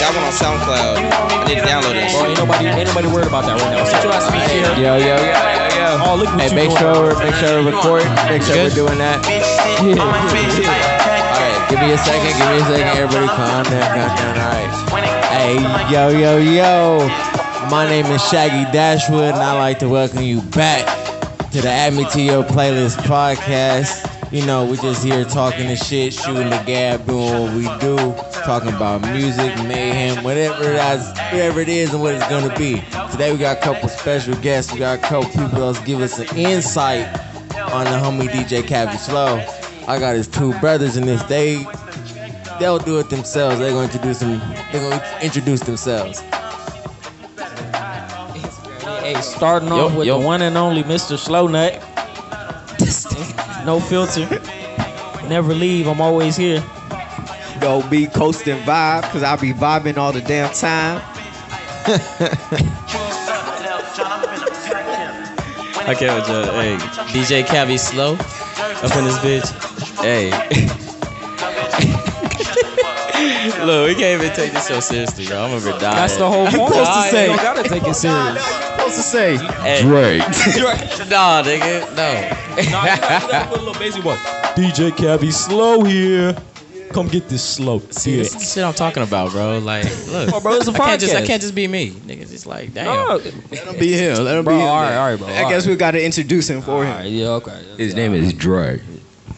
got one on SoundCloud. I need to download it. Bro, ain't nobody worried about that right now. Sit your ass speak here. Yo. Oh, look what Hey, you make doing. sure we're recording. Make sure we're doing that. Yeah. All right, give me a second. Everybody calm down. All right. Hey, yo. My name is Shaggi Dashwood, and I'd like to welcome you back to the Add Me to Your Playlist podcast. You know, we're just here talking the shit, shooting the gab, doing what we do, talking about music, mayhem, whatever it is and what it's gonna be. Today we got a couple special guests. We got a couple people that'll give us an insight on the homie DJ Cavi Slow. I got his two brothers in this. They'll do it themselves. They're going to introduce themselves. Hey, starting off with the one and only Mr. Slow Nut. No filter. Never leave. I'm always here. Go be coasting vibe, cause I'll be vibing all the damn time. Okay, hey, DJ Cavi Slow up in this bitch. Hey. Look, we can't even take this so seriously, yo. I'm over dying. That's the whole point. You don't gotta take it serious. Supposed to say Drake. Nah, nigga, no. Put a little basic one. DJ Cavi Slow here. Come get this slow. See, this is the shit I'm talking about, bro. Like, look. Oh, bro, it's a I podcast. can't just be me. Niggas just like, damn. No. let him be him. Let him Bro, be him. all right, bro. I guess we gotta introduce him for him. Alright, yeah, okay. His name is Dre.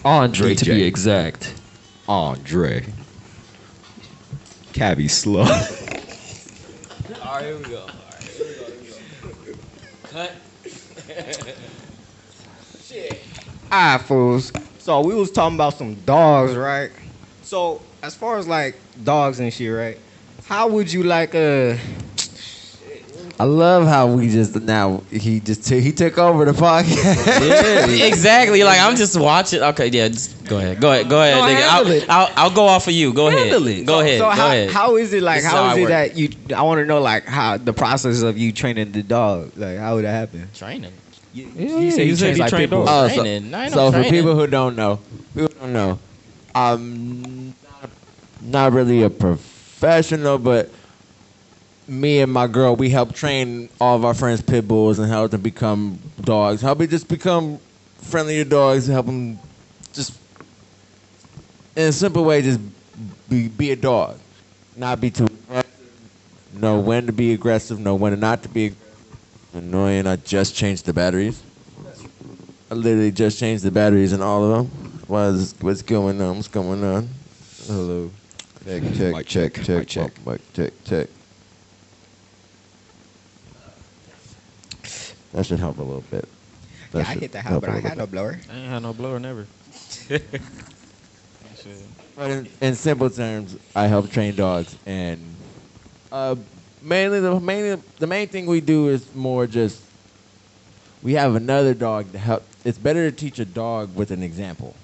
Andre, to DJ. be exact. Andre. Cavi Slow. Alright, here we go. Cut. Alright, fools. So we was talking about some dogs, right? So as far as like dogs and shit, right? How would you like I love how we just now he took over the podcast. Yeah, exactly. Like, I'm just watching. Okay, yeah, just go ahead. Go ahead, No, nigga. I'll go off of you. Go ahead. Go ahead. So Go ahead. how is it like? This is How how is I it work. that you? I want to know like how the process of you training the dog. Like how would that happen? Training. You say you said train he like trained pit bulls. dogs. Training. I ain't So no for training. people who don't know, not really a professional, but me and my girl, we help train all of our friends' pit bulls and help them become dogs. Help them just become friendlier dogs. Help them just, in a simple way, just be a dog. Not be too aggressive. Know when to be aggressive. Know when not to be aggressive. Annoying. I just changed the batteries. I literally just changed the batteries in all of them. What's going on? What's going on? Hello. Check. Mic check. Mic check. That should help a little bit. Yeah, I hit the house, but I had no blower. I ain't had no blower never. But in simple terms, I help train dogs, and mainly the main thing we do is more just we have another dog to help. It's better to teach a dog with an example.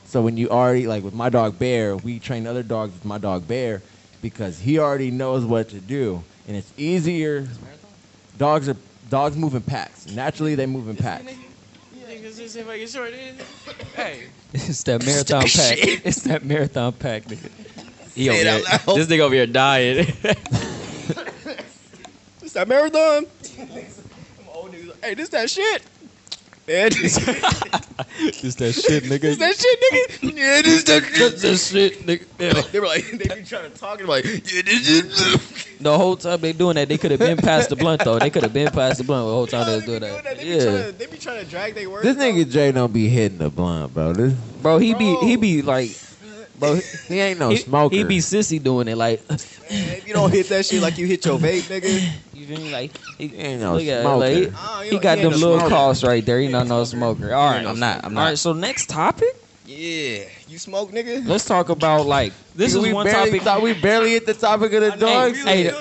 So when you already like with my dog Bear, we train other dogs with my dog Bear because he already knows what to do, and it's easier. Dogs move in packs. Naturally, they move in packs. Hey. It's that marathon pack. It's that marathon pack, nigga. This nigga over here dying. It's that marathon. Hey, this that shit. Yeah, this It's that shit, nigga. that shit, nigga. Yeah, this that shit. That shit, nigga. Yeah. They were like, they be trying to talk and like, yeah, this shit. The whole time they doing that, they could have been past the blunt though. They could have been past the blunt the whole time they was doing that. They be trying to drag their words. This nigga Jay don't be hitting the blunt, bro. Bro, he be like, bro, He ain't no smoker. he be sissy doing it like, If you don't hit that shit like you hit your vape, nigga. you feel me? Like, he ain't no look at it, smoker. like, you he know, got he ain't them no little smoker. coughs right there. He not no smoker. All right, I'm not. All right, so next topic, Yeah, you smoke, nigga. let's talk about like this is one topic. We barely hit the topic of the dogs. Hey,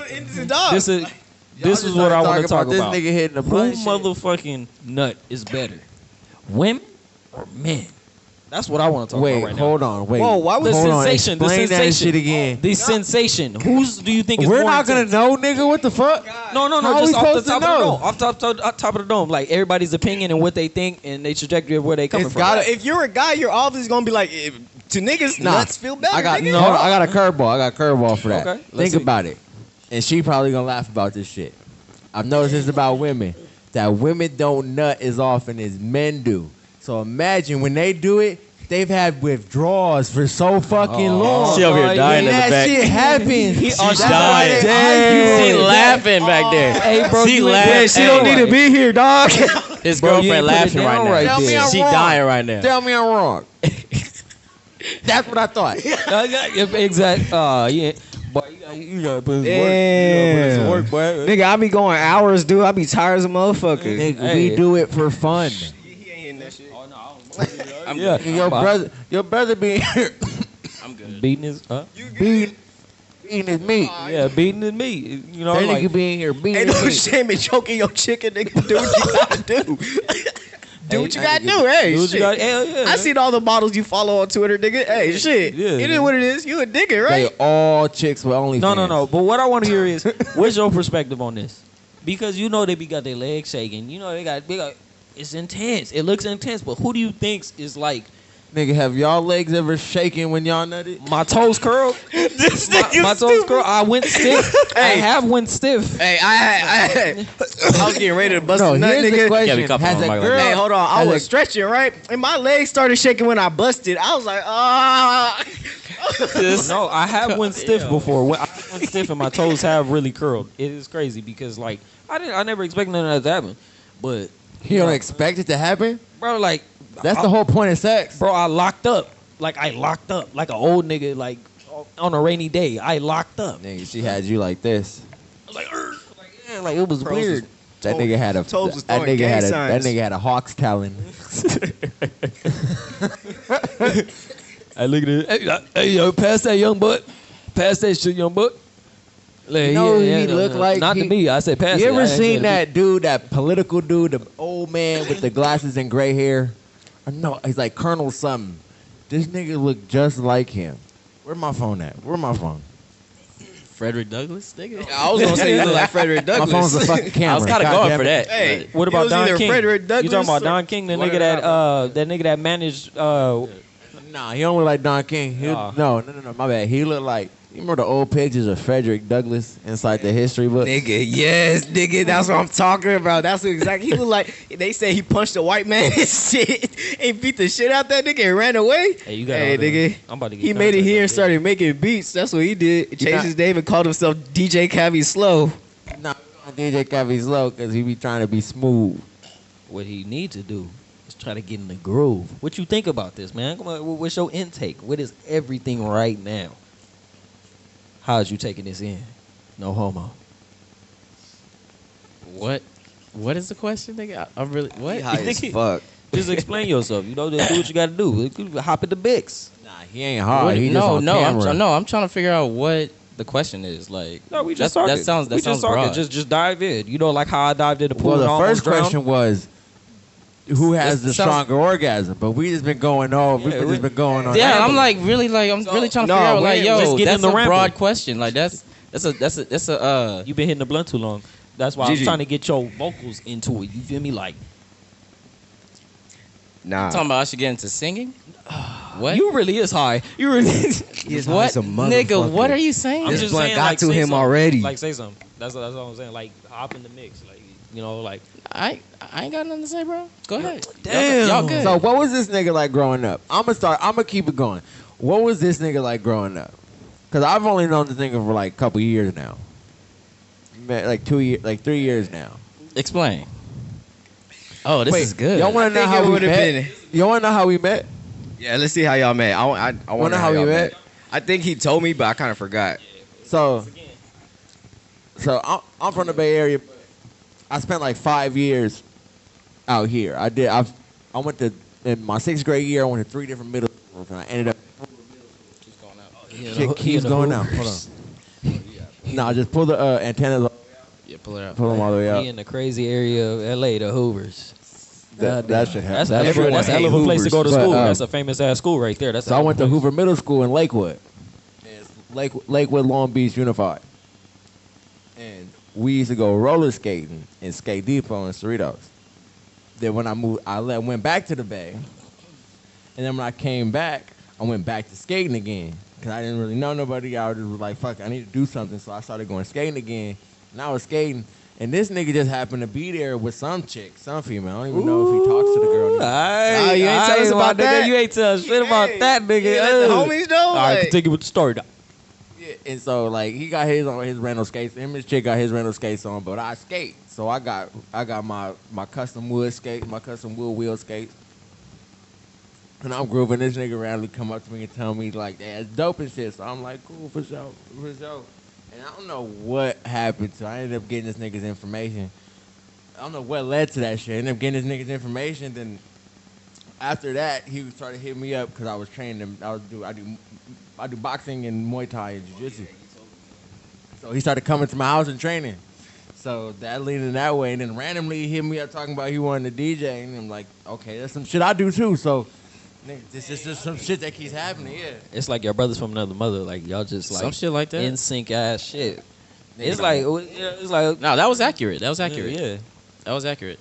this is what I want to talk about. This nigga hitting the Who blunt shit. motherfucking nut is better, women or men? That's what I want to talk about right now. Hold on. Wait. Whoa, why The was Hold on, sensation, the explain that sensation shit again. The sensation. Whose do you think is We're more not gonna intense? know, nigga. What the fuck? No, How just we off the supposed to top of the know? dome. Off top of the dome. Like everybody's opinion and what they think and their trajectory of where they coming from. If you're a guy, you're obviously gonna be like, to niggas, Nah, nuts feel better. I got nigga. no. I got a curveball. I got a curveball for that. Okay, let's Think see. about it, and she probably gonna laugh about this shit. I've noticed this about women, that women don't nut as often as men do. So imagine when they do it, they've had withdrawals for so fucking long. She over here dying and in the that back. shit happens. She's That's why dying. they She argue. laughing back there. Hey, bro, she you ain't- laughing. Yeah, She don't need to be here, dog. His Bro, you ain't girlfriend put it laughing right down now. right Tell me there. I'm She wrong. dying right now. Tell me I'm wrong. That's what I thought. Exact. Yeah. Boy, you gotta put his Damn. work, boy. Nigga, I be going hours, dude. I be tired as a motherfucker. Nigga, Hey. we do it for fun. He ain't hitting that shit. Yeah. Your brother be I'm good. Beating his, beating his meat. yeah, beating his meat. You know, That like, nigga be in here beating Ain't his no meat. shame in choking your chicken, nigga. Do what you gotta do. Do what you gotta do. Hey, do what you shit. got. Hell yeah. I seen all the models you follow on Twitter, nigga. Hey, shit. Yeah, It is what it is. You a nigga, right? They all chicks with OnlyFans. No. But what I want to hear is, what's your perspective on this? Because you know they got their legs shaking. You know they got. It's intense. It looks intense. But who do you think is like Nigga, have y'all legs ever shaken when y'all nutted? my toes curled? This my nigga's toes curled. I went stiff. I Hey. have went stiff. Hey, I was getting ready to bust No, a nut, here's the nigga. question. Yeah, we couple Has on a the mic like girl... that. Hey, hold on. I has was a- stretching, right? And my legs started shaking when I busted. I was like, ah. No, I have went stiff before. When I went stiff and my toes have really curled. It is crazy because like I never expected nothing like that to happen. But You don't expect it to happen? bro, like That's the whole point of sex. bro, I locked up. Like I locked up like an old nigga like on a rainy day. I locked up. Nigga, she had you like this. I was like, yeah, like it was Bros weird. was- That nigga had a Toes was that throwing nigga had gang a that signs. nigga had a hawk's talon. I look at it. Hey, yo, pass that young butt. Pass that shit, young butt. Like, You know who he look like? Not to He- me. I said pass You it. I ever ain't said seen it. that dude, that political dude, the old man with the glasses and gray hair? Or no, he's like Colonel something. This nigga look just like him. Where my phone at? Where my phone? Frederick Douglass, nigga. I was gonna say you look like Frederick My Douglass. phone's a fucking camera. I was kind of God going damn for it. that. Hey, What it about was Don either King? Frederick Douglass You talking about or- Don King, the One nigga or that the other. that nigga that managed Nah, he don't look like Don King. He, Nah. no, my bad. He look like, you remember the old pictures of Frederick Douglass inside the history book? Nigga, yes, nigga, that's what I'm talking about. That's what exactly he look like. They say he punched a white man and shit. And beat the shit out that nigga and ran away. Hey, you got Hey, all the- nigga. I'm about to get He made it contact here on and this. started making beats. That's what he did. Changed not- his name and called himself DJ Cavi Slow. Nah, DJ Cavi's low because he be trying to be smooth. What he need to do is try to get in the groove. What you think about this, man? Come on, what's your intake? What is everything right now? How's you taking this in? No homo. What? What is the question, nigga? I'm really what? High as fuck. Just explain yourself. You know, just do what you got to do. Hop at the Bix. Nah, he ain't hard. What- He just no, on no, camera. I'm trying to figure out what the question is. Like, No, we just that talking. sounds we just talking. broad. Just dive in. You know, like how I dived in the pool. Well, and the almost first drowned? question was, who has That the sounds- stronger orgasm? But we just been going on. Yeah, We've just been going on. Yeah, that. I'm like really trying to no, figure out like, let's yo, get in that's the a ramble. broad question. Like that's a You been hitting the blunt too long. That's why I was Gigi. trying to get your vocals into it. You feel me? Like Nah. talking about I should get into singing. What? you really is high. You really. He's high what, as a nigga? motherfucker. What are you saying? I'm This just blunt saying, got like, to say him something. already. Like say something. That's what I'm saying. Like hop in the mix. Like you know, like I ain't got nothing to say, bro. Go ahead. Damn. Y'all good. So what was this nigga like growing up? I'm gonna keep it going. What was this nigga like growing up? Cause I've only known this nigga for like a couple years now. Like 2 years, like 3 years now. Explain. Oh, this is good. Y'all want to know think how it we would've met? been- You want to know how we met? Yeah, let's see how y'all met. I want to Wanna know how how we y'all met? met. I think he told me, but I kind of forgot. So I'm from the Bay Area. I spent like 5 years out here. I went to in my 6th grade year. I went to 3 different middle schools, and I ended up. Shit keeps going out. Hold on. Nah, just pull the antennas. Yeah, pull it out. Pull them all the way he out. in the crazy area of LA, the Hoovers. That should happen. That's a hell of a place to go to But, school. That's a famous ass school right there. That's So I went to Hoover Middle School in Lakewood. Lakewood Long Beach Unified. And we used to go roller skating in Skate Depot in Cerritos. Then when I moved, went back to the Bay. And then when I came back, I went back to skating again because I didn't really know nobody. I just was like, fuck, I need to do something. So I started going skating again. And I was skating. And this nigga just happened to be there with some chick, some female. I don't even know if he talks to the girl. Nah, you ain't tell us about that? You ain't tell us shit about that, nigga. You let the homies know? All right, Like- continue with the story. Yeah, and so like he got his on his rental skates. Him and his chick got his rental skates on, but I skate. So I got my custom wood skates, my custom wood wheel skates. And I'm grooving. This nigga randomly come up to me and tell me like, "Yeah, it's dope and shit." So I'm like, "Cool, for sure, for sure." And I don't know what happened. So I ended up getting this nigga's information. I don't know what led to that shit. I ended up getting this nigga's information. Then after that, he started hitting me up because I was training him. I do boxing and Muay Thai and jiu-jitsu. So he started coming to my house and training. So that leading that way. And then randomly he hit me up talking about he wanted to DJ. And I'm like, okay, that's some shit I do too. So nigga, this is just some shit that keeps happening, yeah. It's like your brothers from another mother. Like y'all just like Some shit like that. in sync ass shit. It's Nigga. like No, that was accurate. That was accurate. Yeah. That was accurate.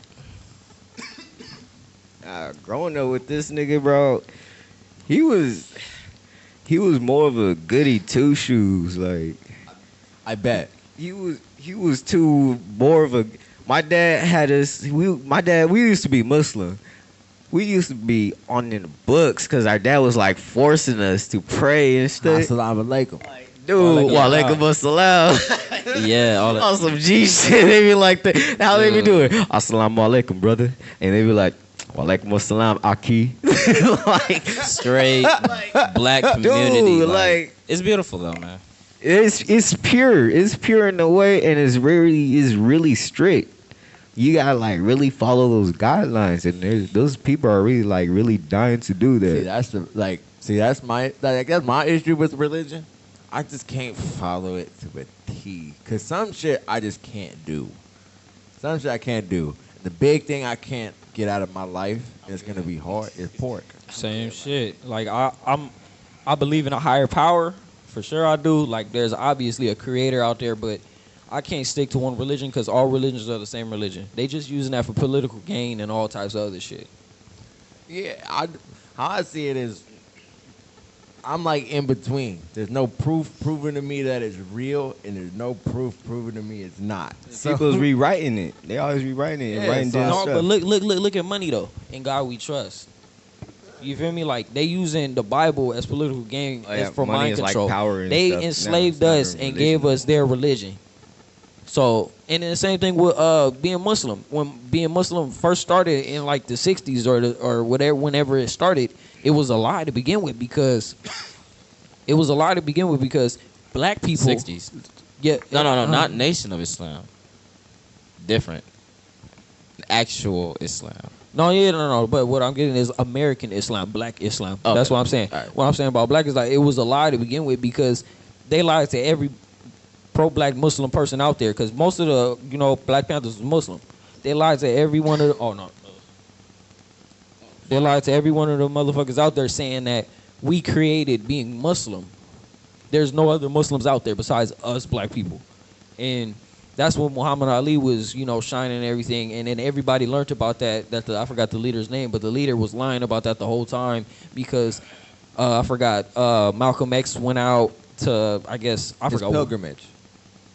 Growing up with this nigga, bro, he was more of a goody two shoes. Like I bet. he was too more of a. My dad had us. We used to be Muslim. We used to be on in the books because our dad was like forcing us to pray and stuff. Assalamu alaikum. Dude, Walaikum walaikum assalam. Yeah, all that. On some G shit, they be like that. How they be doing? Assalamu alaikum, brother. And they be like, walaikum assalam, Aki. Like, Straight black community. dude, like it's beautiful though, man. it's pure. It's pure in a way, and it's really strict. You gotta like really follow those guidelines, and those people are really like really dying to do that. That's my issue with religion. I just can't follow it to a T. Cause some shit I just can't do. Some shit I can't do. The big thing I can't get out of my life is gonna be hard is pork. Same shit. Like I believe in a higher power. For sure I do. Like there's obviously a creator out there, but I can't stick to one religion because all religions are the same religion. They just using that for political gain and all types of other shit. Yeah, how I see it is I'm like in between. There's no proof proven to me that it's real, and there's no proof proven to me it's not. People's rewriting it. They always rewriting it and Yeah, writing so- down No, stuff. but look at money though. In God we trust. You feel me? Like they using the Bible as political gain Oh, yeah, as for money mind is like control. power and They stuff. Now enslaved it's not us a and religion. gave us their religion. So, and then the same thing with being Muslim. When being Muslim first started in like the 60s or whatever, whenever it started, it was a lie to begin with because black people. 60s. Yeah. No, not Nation of Islam. Different. Actual Islam. No. But what I'm getting is American Islam, black Islam. Okay. That's what I'm saying. All right. What I'm saying about black is like it was a lie to begin with because they lied to every pro-black Muslim person out there. Because most of the Black Panthers was Muslim. They lied to every one of the. They lied to every one of the motherfuckers out there saying that we created being Muslim. There's no other Muslims out there besides us black people. And that's when Muhammad Ali was, shining and everything. And then everybody learned about that. I forgot the leader's name, but the leader was lying about that the whole time because I forgot. Malcolm X went out to, I His forgot. pilgrimage.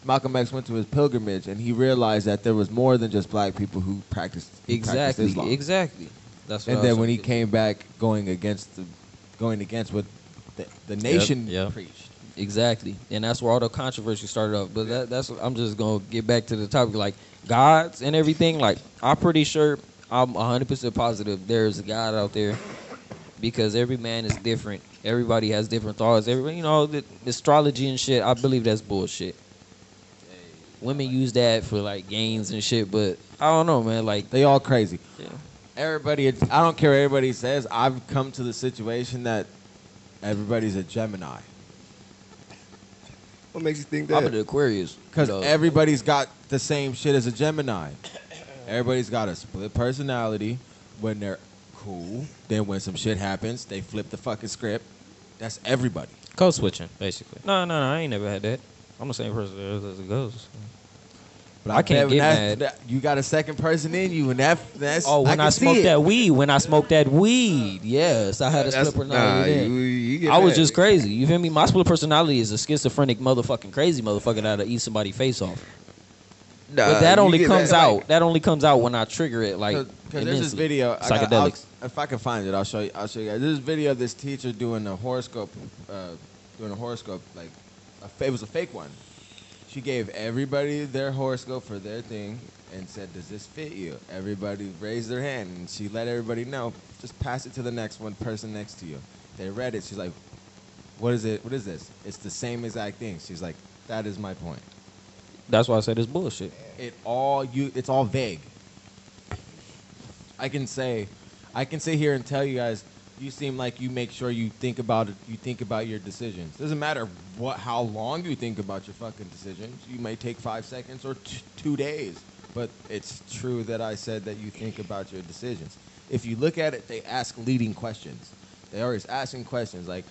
Malcolm X went to his pilgrimage, and he realized that there was more than just black people who practiced Islam. Exactly. That's what And I then was when he thinking. came back going against what the nation Yep. preached. Exactly, and that's where all the controversy started off. But that's I'm just gonna get back to the topic, like gods and everything. Like I'm pretty sure, I'm 100% positive there's a God out there, because every man is different. Everybody has different thoughts. Everybody, the astrology and shit. I believe that's bullshit. Women use that for like gains and shit, but I don't know, man. Like They all crazy. yeah. Everybody, I don't care what everybody says. I've come to the situation that everybody's a Gemini. What makes you think I'm that? an Aquarius Because you know. everybody's got the same shit as a Gemini. Everybody's got a split personality when they're cool. Then when some shit happens, they flip the fucking script. That's everybody. Code switching, basically. No, I ain't never had that. I'm the same person as it goes. But I can't bet get that- you got a second person in you, and that's Oh, when I can see smoked it. that weed. When I smoked that weed, yes, I had a split personality. then. You get I was mad. just crazy. You feel me? My split personality is a schizophrenic motherfucking crazy motherfucker that'll eat somebody's face off. But that you only get comes mad. out. That only comes out when I trigger it. Like Because there's this immensely. video. Psychedelics. If I can find it, I'll show you. I'll show you guys. There's this video of this teacher doing a horoscope. Like it was a fake one. She gave everybody their horoscope for their thing and said, "Does this fit you?" Everybody raised their hand, and she let everybody know. Just pass it to the next one person next to you. They read it. She's like, "What is it? What is this?" It's the same exact thing. She's like, "That is my point." That's why I said it's bullshit. It's all vague. I can sit here and tell you guys, you seem like you make sure you think about it. You think about your decisions. Doesn't matter how long you think about your fucking decisions. You may take 5 seconds or 2 days, but it's true that I said that you think about your decisions. If you look at it, they ask leading questions. They're always asking questions like,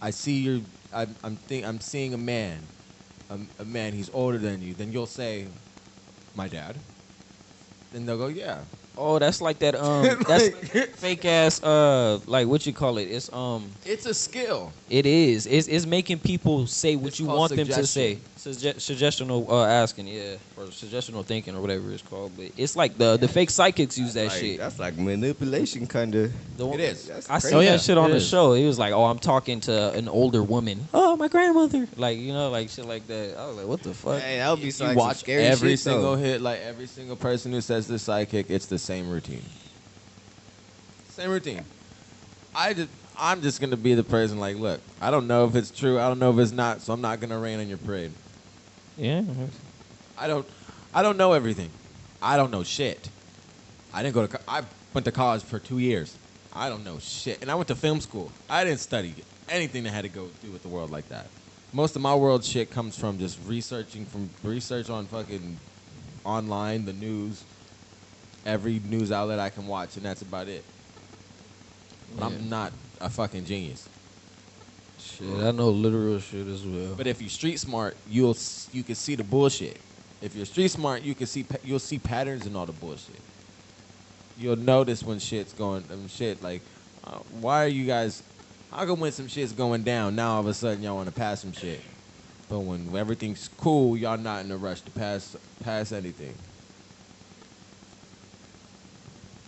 I'm seeing a man. A man, he's older than you. Then you'll say, my dad. Then they'll go, yeah. Oh, that's like that. That's fake ass. Like what you call it? It's a skill. It is. It's making people say what It's you called want them to say. suggestion. Suggestional asking, yeah, or suggestional thinking, or whatever it's called. But it's like the fake psychics use that Like, shit. That's like manipulation, kind of. It is. I crazy. seen that shit on it the is. show. He was like, "Oh, I'm talking to an older woman. Oh, my grandmother." Like like shit like that. I was like, "What the fuck?" Hey, that would be You some watch scary every shit, single though. hit, like every single person who says the psychic, it's the same routine. Same routine. I'm just gonna be the person like, look, I don't know if it's true, I don't know if it's not, so I'm not gonna rain on your parade. Yeah. I don't know everything. I don't know shit. I went to college for 2 years. I don't know shit. And I went to film school. I didn't study anything that had to go do with the world like that. Most of my world shit comes from just research on fucking online, the news, every news outlet I can watch, and that's about it. But I'm not a fucking genius. Shit, I know literal shit as well. But if you're street smart, you can see the bullshit. If you're street smart, you'll see patterns in all the bullshit. You'll notice when shit's going like, why are you guys? How come when some shit's going down, now all of a sudden y'all want to pass some shit, but when everything's cool, y'all not in a rush to pass anything.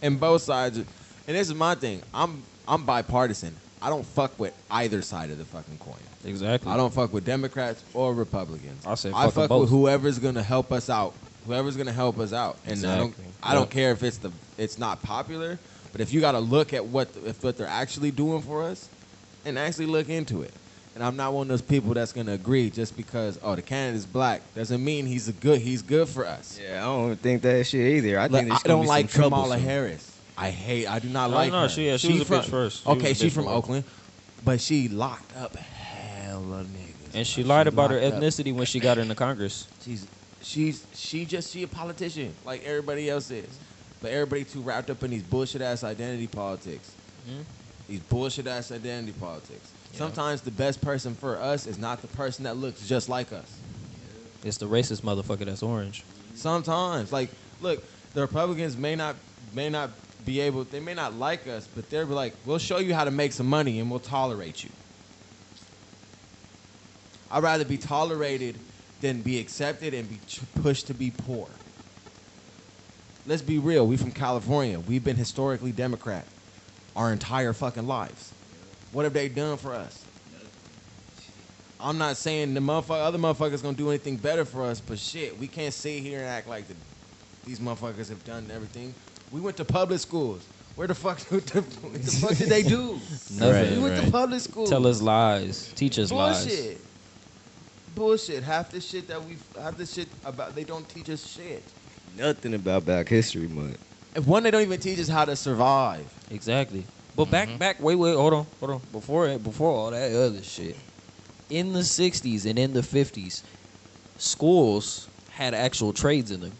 And both sides, and this is my thing. I'm bipartisan. I don't fuck with either side of the fucking coin. Exactly. I don't fuck with Democrats or Republicans. I say I fuck 'em fuck both. with whoever's gonna help us out. Whoever's gonna help us out. And Exactly. I don't care if it's not popular, but if you gotta look at what they're actually doing for us, and actually look into it. And I'm not one of those people that's gonna agree just because the candidate's black doesn't mean he's good for us. Yeah, I don't think that shit either. I think I don't like Kamala Harris. I do not like her. She was a bitch first. She Okay, was a she's bitch from first. Oakland, but she locked up hella niggas. And she lied about her locked up. ethnicity when she got into Congress. She a politician like everybody else is, but everybody too wrapped up in these bullshit ass identity politics. These bullshit ass identity politics. Sometimes the best person for us is not the person that looks just like us. It's the racist motherfucker that's orange. Sometimes, like, look, the Republicans may not they may not like us, but they're like, we'll show you how to make some money and we'll tolerate you. I'd rather be tolerated than be accepted and be pushed to be poor. Let's be real. We from California. We've been historically Democrat our entire fucking lives. What have they done for us? I'm not saying other motherfuckers gonna do anything better for us, but shit, we can't sit here and act like these motherfuckers have done everything. We went to public schools. What the fuck did they do? Nothing. We went to public schools. Tell us lies. Teach us lies. Bullshit. Half the shit about, they don't teach us shit. Nothing about Black History Month. And one, they don't even teach us how to survive. Exactly. But back, wait, hold on. Before all that other shit, in the 60s and in the 50s, schools had actual trades in them.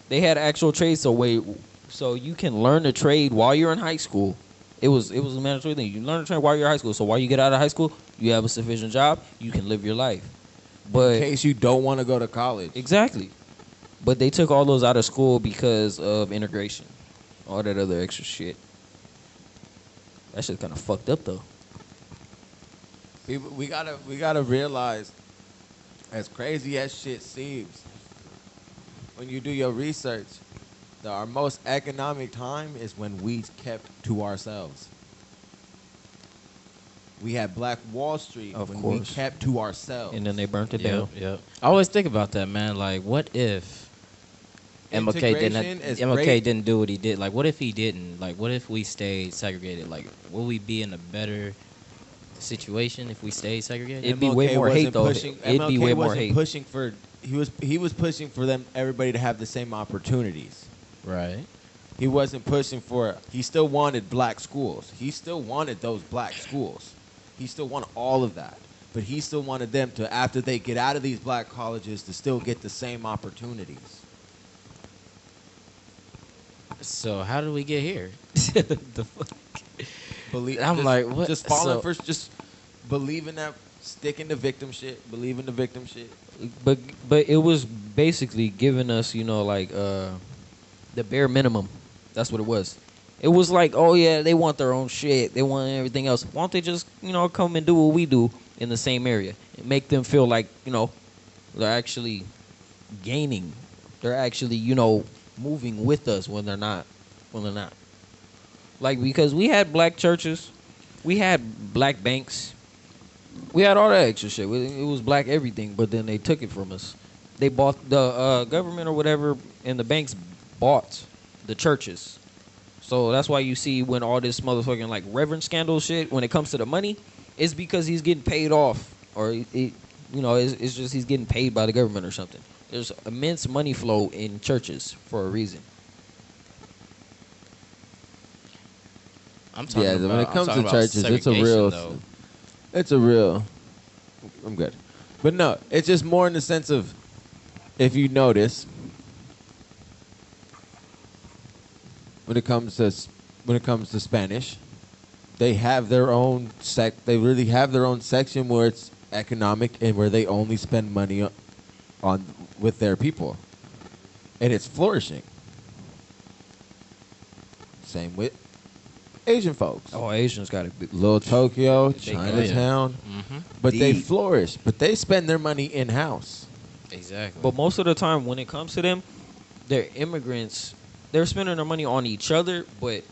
They had actual trades, so you can learn a trade while you're in high school. It was a mandatory thing. You learn a trade while you're in high school. So while you get out of high school, you have a sufficient job, you can live your life. But In case you don't want to go to college. exactly. But they took all those out of school because of integration. All that other extra shit. That shit's kind of fucked up though. We gotta realize, as crazy as shit seems, when you do your research, that our most economic time is when we kept to ourselves. We had Black Wall Street Of when course. we kept to ourselves. And then they burnt it down. Yep. I always think about that, man. Like, what if Integration is MLK great. didn't do what he did? Like, what if he didn't? Like, what if we stayed segregated? Like, will we be in a better situation if we stayed segregated? It'd be way more hate, though. It'd be way more hate. Pushing for he was pushing for everybody to have the same opportunities. Right. He wasn't pushing for. He still wanted black schools. He still wanted those black schools. He still wanted all of that. But he still wanted them to, after they get out of these black colleges, to still get the same opportunities. So how did we get here? The fuck? I'm Just- like, what? Just falling So- first. Just believing that, sticking to victim shit. Believing the victim shit. But it was basically giving us, like the bare minimum. That's what it was. It was like, oh yeah, they want their own shit. They want everything else. Why don't they just, come and do what we do in the same area and make them feel like, they're actually gaining. They're actually, moving with us when they're not. Like, because we had black churches, we had black banks, we had all that extra shit. It was black everything, but then they took it from us. They bought the government or whatever, and the banks bought the churches. So that's why you see when all this motherfucking like reverend scandal shit, when it comes to the money, it's because he's getting paid off, or it's just he's getting paid by the government or something. There's immense money flow in churches for a reason. I'm talking Yeah, about, when it comes I'm talking to about churches, it's a segregation, real. though. It's a real. I'm good, but no, it's just more in the sense of, if you notice, when it comes to Spanish, they have their own They really have their own section where it's economic and where they only spend money on with their people, and it's flourishing. Same with Asian folks. Oh, Asians got it. Little Tokyo, They- Chinatown, Mm-hmm. but they Deep. flourish. But they spend their money in house. Exactly. But most of the time, when it comes to them, they're immigrants. They're spending their money on each other, but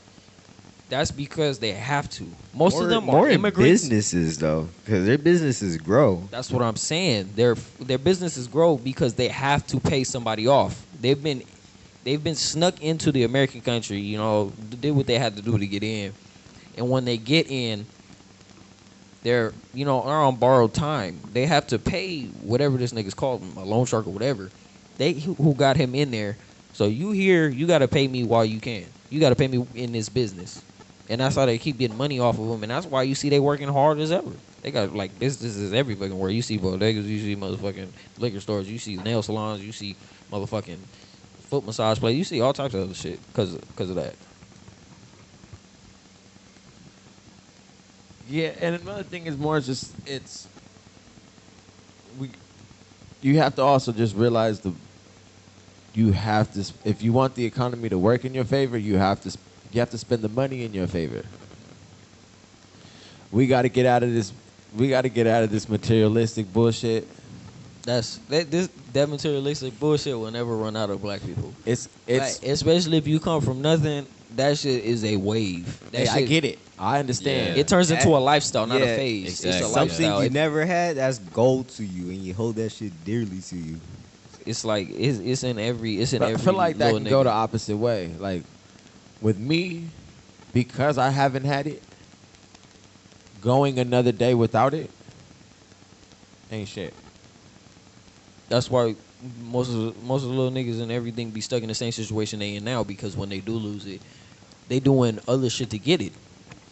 that's because they have to. Most of them more are in immigrants. businesses though, because their businesses grow. That's what I'm saying. Their businesses grow because they have to pay somebody off. They've been snuck into the American country. Did what they had to do to get in, and when they get in, they're are on borrowed time. They have to pay whatever this nigga's called, a loan shark or whatever. They who got him in there. So you got to pay me while you can. You got to pay me in this business. And that's how they keep getting money off of them. And that's why you see they working hard as ever. They got like businesses every fucking where. You see bodegas, you see motherfucking liquor stores, you see nail salons, you see motherfucking foot massage place. You see all types of other shit because of that. Yeah, and another thing is more just you have to also just realize if you want the economy to work in your favor, you have to spend the money in your favor. We got to get out of this. We got to get out of this materialistic bullshit. That materialistic bullshit will never run out of black people. It's Like, especially if you come from nothing. That shit is a wave. That hey, I shit- get it. I understand. Yeah. It turns into a lifestyle, not Yeah, a phase. exactly. It's a Something lifestyle. you never had, that's gold to you, and you hold that shit dearly to you. It's like it's in every. But I every feel like that little can go the nigga. opposite way. Like with me, because I haven't had it, going another day without it ain't shit. That's why most of the little niggas and everything be stuck in the same situation they in now, because when they do lose it, they doing other shit to get it.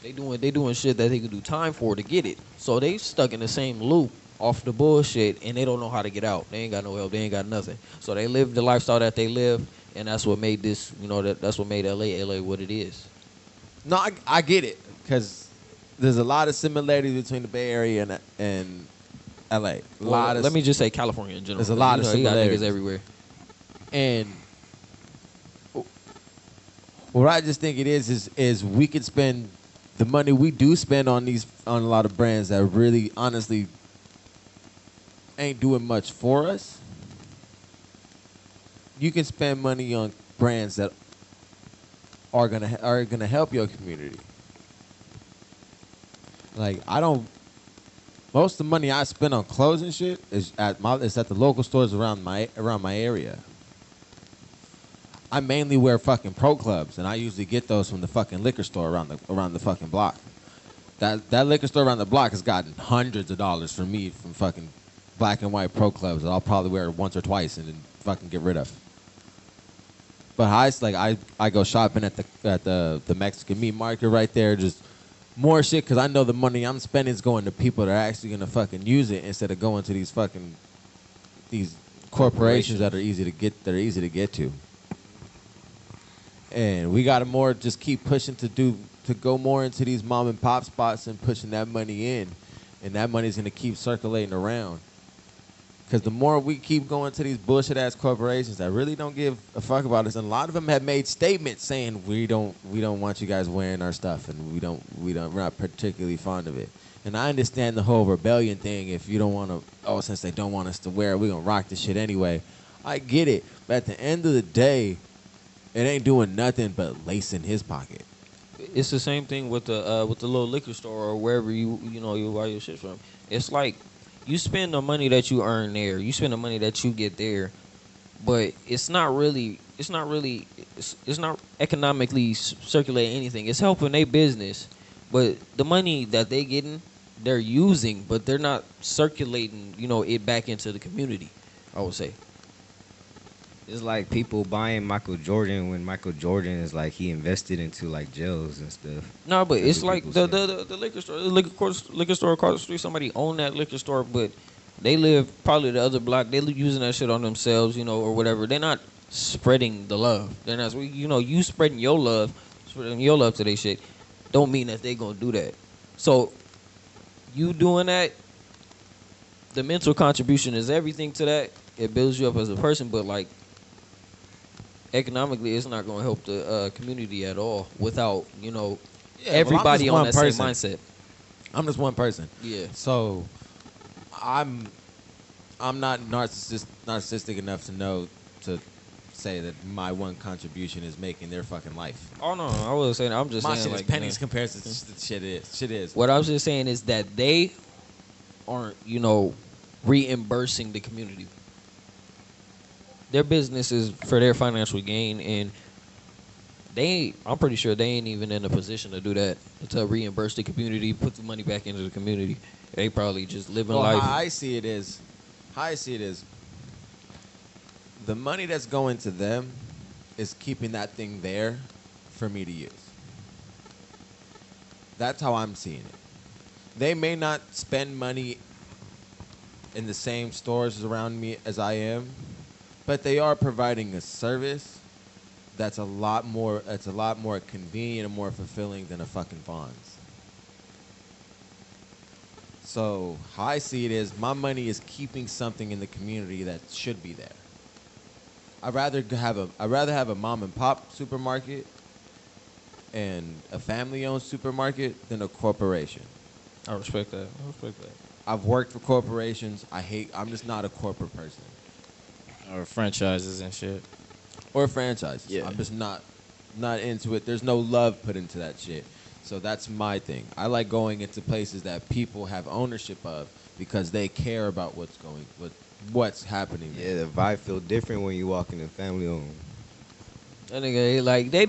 They doing shit that they could do time for to get it. So they stuck in the same loop off the bullshit, and they don't know how to get out. They ain't got no help. They ain't got nothing. So they live the lifestyle that they live, and that's what made this. That's what made LA what it is. No, I get it, because there's a lot of similarities between the Bay Area and LA. Let me just say California in general. There's a lot of you got similarities. niggas everywhere. And what I just think it is we could spend the money we do spend on a lot of brands that really honestly ain't doing much for us, you can spend money on brands that are gonna help your community. Like most of the money I spend on clothes and shit is at the local stores around my area. I mainly wear fucking Pro Clubs, and I usually get those from the fucking liquor store around the fucking block. That liquor store around the block has gotten hundreds of dollars from me from fucking black and white Pro Clubs that I'll probably wear once or twice and then fucking get rid of. But I go shopping at the Mexican meat market right there, just more shit because I know the money I'm spending is going to people that are actually gonna fucking use it instead of going to these corporations that are easy to get to. And we gotta more just keep pushing to go more into these mom and pop spots and pushing that money in, and that money's gonna keep circulating around. Because the more we keep going to these bullshit ass corporations that really don't give a fuck about us, and a lot of them have made statements saying we don't want you guys wearing our stuff, and we're not particularly fond of it. And I understand the whole rebellion thing. If you don't want to, since they don't want us to wear it, we're gonna rock this shit anyway. I get it, but at the end of the day, it ain't doing nothing but lacing his pocket. It's the same thing with the little liquor store or wherever you buy your shit from. It's like you spend the money that you earn there, you spend the money that you get there, but it's not economically circulating anything. It's helping their business, but the money that they getting, they're using, but they're not circulating, it back into the community, I would say. It's like people buying Michael Jordan when Michael Jordan is like he invested into like jails and stuff. No, but That's it's what like people the liquor store, liquor store across the street. Somebody owned that liquor store, but they live probably the other block. They using that shit on themselves, or whatever. They're not spreading the love. They're not, you spreading your love to their shit. Don't mean that they gonna do that. So you doing that, the mental contribution is everything to that. It builds you up as a person, but like, economically, it's not going to help the community at all without, everybody on that same mindset. I'm just one person. Yeah. So I'm not narcissistic enough to know to say that my one contribution is making their fucking life. Oh no, I wasn't saying. I'm just my saying shit like is pennies compared to shit is. What I was just saying is that they aren't, reimbursing the community. Their business is for their financial gain, and I'm pretty sure they ain't even in a position to do that, to reimburse the community, put the money back into the community. They probably just living life. How I see it is, the money that's going to them is keeping that thing there for me to use. That's how I'm seeing it. They may not spend money in the same stores around me as I am, but they are providing a service that's a lot more convenient and more fulfilling than a fucking Vons. So how I see it is, my money is keeping something in the community that should be there. I'd rather have a mom and pop supermarket and a family-owned supermarket than a corporation. I respect that. I've worked for corporations. I'm just not a corporate person. Or franchises and shit. Or franchises. Yeah. I'm just not into it. There's no love put into that shit. So that's my thing. I like going into places that people have ownership of because they care about what's happening there. Yeah, the vibe feel different when you walk in a family home. That nigga, like, they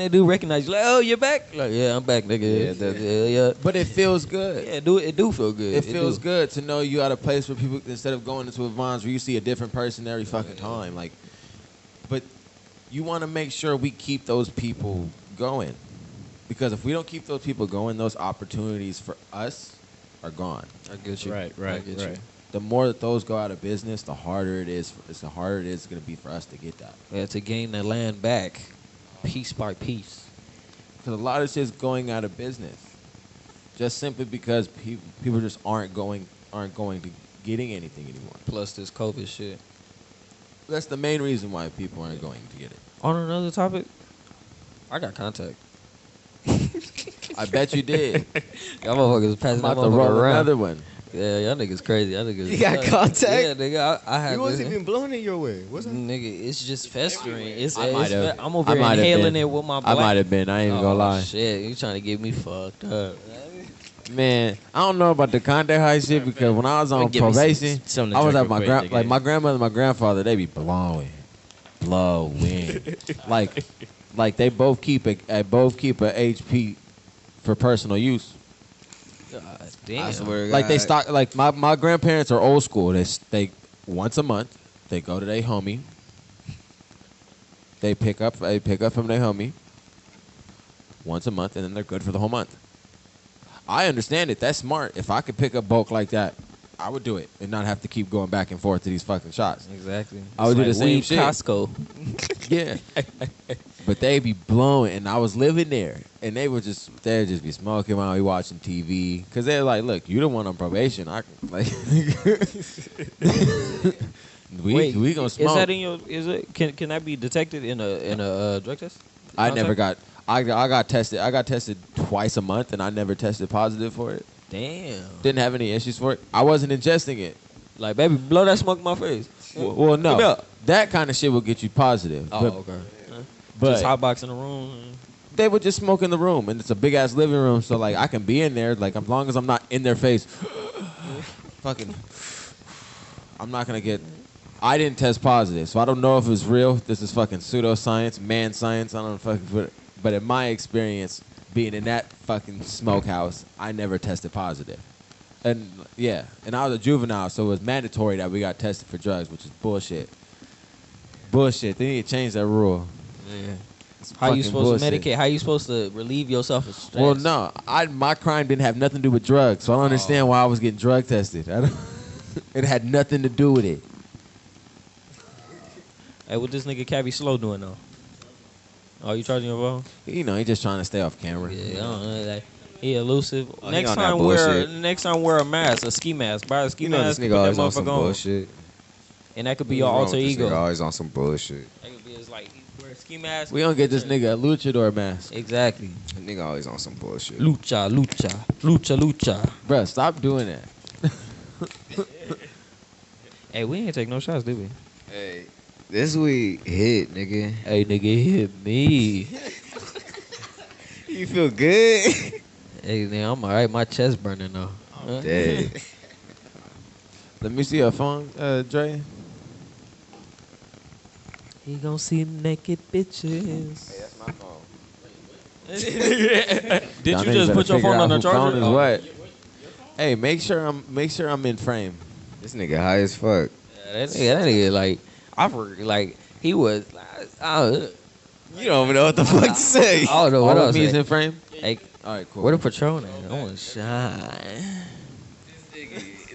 do recognize you. Like, oh, you're back? Like, yeah, I'm back, nigga. Yeah. But it feels good. Yeah, it do feel good. It feels good to know you at a place where people, instead of going into a Vons where you see a different person every fucking time. Like, but you want to make sure we keep those people going. Because if we don't keep those people going, those opportunities for us are gone. I get you. Right. I get you. The more that those go out of business, the harder it is going to be for us to get that. Yeah, to gain that land back, piece by piece. Because a lot of shit's going out of business, just simply because people just aren't going to getting anything anymore. Plus this COVID shit. That's the main reason why people aren't going to get it. On another topic, I got contact. I bet you did. Y'all motherfuckers passing I'm that about to motherfucker roll around. another one. Yeah, y'all niggas crazy. Y'all niggas. You got contact? Yeah, nigga. I had You this. wasn't even blowing it your way. What's that? Nigga, it's just festering. I might have. I'm over I here might have inhaling been. it with my I black. might have been. I ain't even gonna lie. Shit, you trying to get me fucked up. Man, I don't know about the contact high shit because when I was on Give me probation, something to I was drink at my real quick, like nigga. my grandmother and my grandfather, they be blowing. Like they both keep a HP for personal use. God damn. I swear to Like they God. stock like my grandparents are old school. They once a month they go to their homie. They pick up from their homie once a month, and then they're good for the whole month. I understand it. That's smart. If I could pick up bulk like that, I would do it and not have to keep going back and forth to these fucking shots. Exactly. I would do the same weed shit. Costco. Yeah. But they be blowing, and I was living there, and they'd just be smoking while we watching TV, cause they're like, "Look, you the one on probation. I can, like, we gonna smoke." Is that in your? Is it? Can that be detected in a drug test? I never got. I got tested. I got tested twice a month, and I never tested positive for it. Damn. Didn't have any issues for it. I wasn't ingesting it. Like, baby, blow that smoke in my face. Well, Give me no, up. that kind of shit will get you positive. Oh, but, okay. but Just hotbox in the room. they would just smoke in the room, and it's a big ass living room, so like I can be in there, like as long as I'm not in their face. Fucking, I'm not gonna get. I didn't test positive, so I don't know if it's real. This is fucking pseudoscience, man science. I don't know fucking. But in my experience, being in that fucking smokehouse, I never tested positive. And yeah, and I was a juvenile, so it was mandatory that we got tested for drugs, which is bullshit. Bullshit. They need to change that rule. Yeah. It's How you fucking supposed bullshit. to medicate? How you supposed to relieve yourself of stress? Well, no, my crime didn't have nothing to do with drugs, so I don't understand why I was getting drug tested. I don't, it had nothing to do with it. Hey, what this nigga Cavi Slow doing though? Oh, you charging your phone? You know, he just trying to stay off camera. Yeah, I don't know. Like, he elusive. Oh, he next on that time bullshit. wear a mask, a ski mask. Buy a ski You know mask. this nigga put that always on some motherfucker on. bullshit. And that could be your alter This ego. nigga always on some bullshit. That could be his like he wear a ski mask. We gonna get this nigga a luchador mask. Exactly. That nigga always on some bullshit. Lucha. Bruh, stop doing that. Hey, we ain't take no shots, did we? Hey, this week hit, nigga. Hey, nigga, hit me. You feel good? Hey, nigga, I'm alright. My chest burning though. Huh? Dead. Let me see your phone, Dre. He gon' see naked bitches. Hey, that's my phone. Did Y'all you niggas just better put your figure phone out on the who charger? phone is Oh. what? Hey, make sure I'm in frame. This nigga high as fuck. Yeah, that nigga, like, I forgot, like, he was, You don't even know what the fuck to say. I don't know what All else. of me is in frame. Hey, All right, cool. where the Patron at? I want to shine.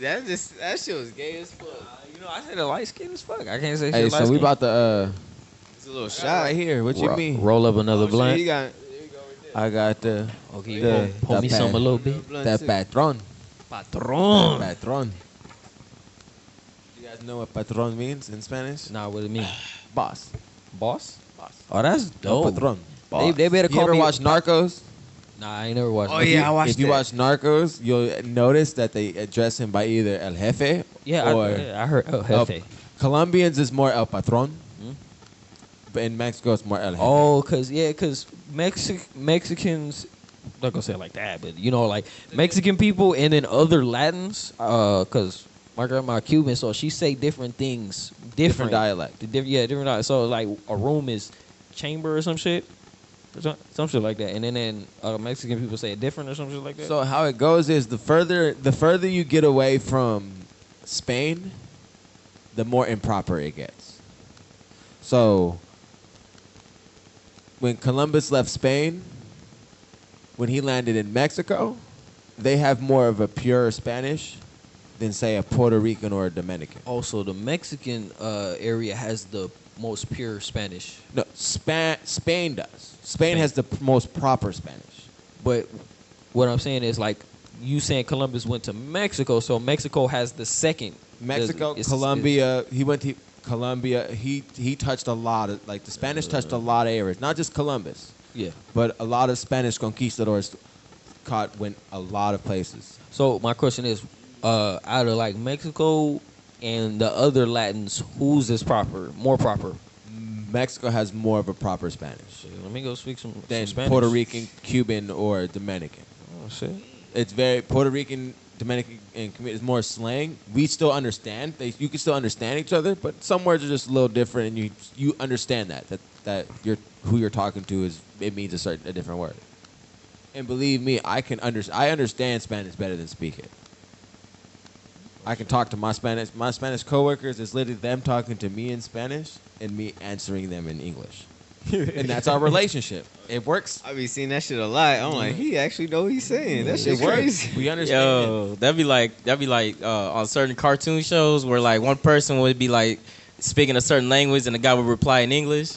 That shit was gay as fuck. You know, I said the light skin as fuck. I can't say Hey, shit light so we skin. about to It's a little shot shot. right here. What you mean? Roll up another Oh, shit, blunt. he got I got the Okay, you the- pour the me pa- some a little bit. that patron. Patron. Patron. You guys know what patron means in Spanish? Nah, what it mean? Boss. Boss? Oh, that's No, dope. patron. They better You call ever me. watch Narcos? Nah, I ain't never watched. Oh, that. yeah, I watched If you that. watch Narcos, you'll notice that they address him by either El Jefe Yeah, or I heard. Oh, El- Jefe. Colombians is more El Patron, Hmm? but in Mexico it's more El Jefe. Oh, cause Mexicans, not gonna say it like that, but you know, like Mexican people and then other Latins, cause my grandma Cuban, so she say different things, Different dialect. different dialect. So like a room is chamber or some shit, or some shit like that, and then Mexican people say it different or some shit like that. So how it goes is the further you get away from Spain, the more improper it gets. So when Columbus left Spain, when he landed in Mexico, they have more of a pure Spanish than say a Puerto Rican or a Dominican. also, the Mexican area has the most pure Spanish, No, Spain does. Spain has the most proper Spanish. but what I'm saying is like. You saying Columbus went to Mexico, so Mexico has the second. Mexico, It's- Colombia. He went to Colombia. He touched a lot of, like, the Spanish touched a lot of areas, not just Columbus, Yeah. but a lot of Spanish conquistadors went a lot of places. So my question is, out of like Mexico and the other Latins, whose is more proper? Mexico has more of a proper Spanish Shit, let me go speak some than Spanish. Puerto Rican, Cuban, or Dominican. Oh shit. It's very Puerto Rican, Dominican, and it's more slang. We still understand. You can still understand each other, but some words are just a little different, and you understand that who you're talking to it means a different word. And believe me, I understand Spanish better than speak it. I can talk to my Spanish coworkers. It's literally them talking to me in Spanish and me answering them in English. And that's our relationship. It works. I be seeing that shit a lot. I'm like, he actually know what he's saying. That shit It works. crazy. We understand. Yo, that'd be like on certain cartoon shows where like one person would be like speaking a certain language and the guy would reply in English.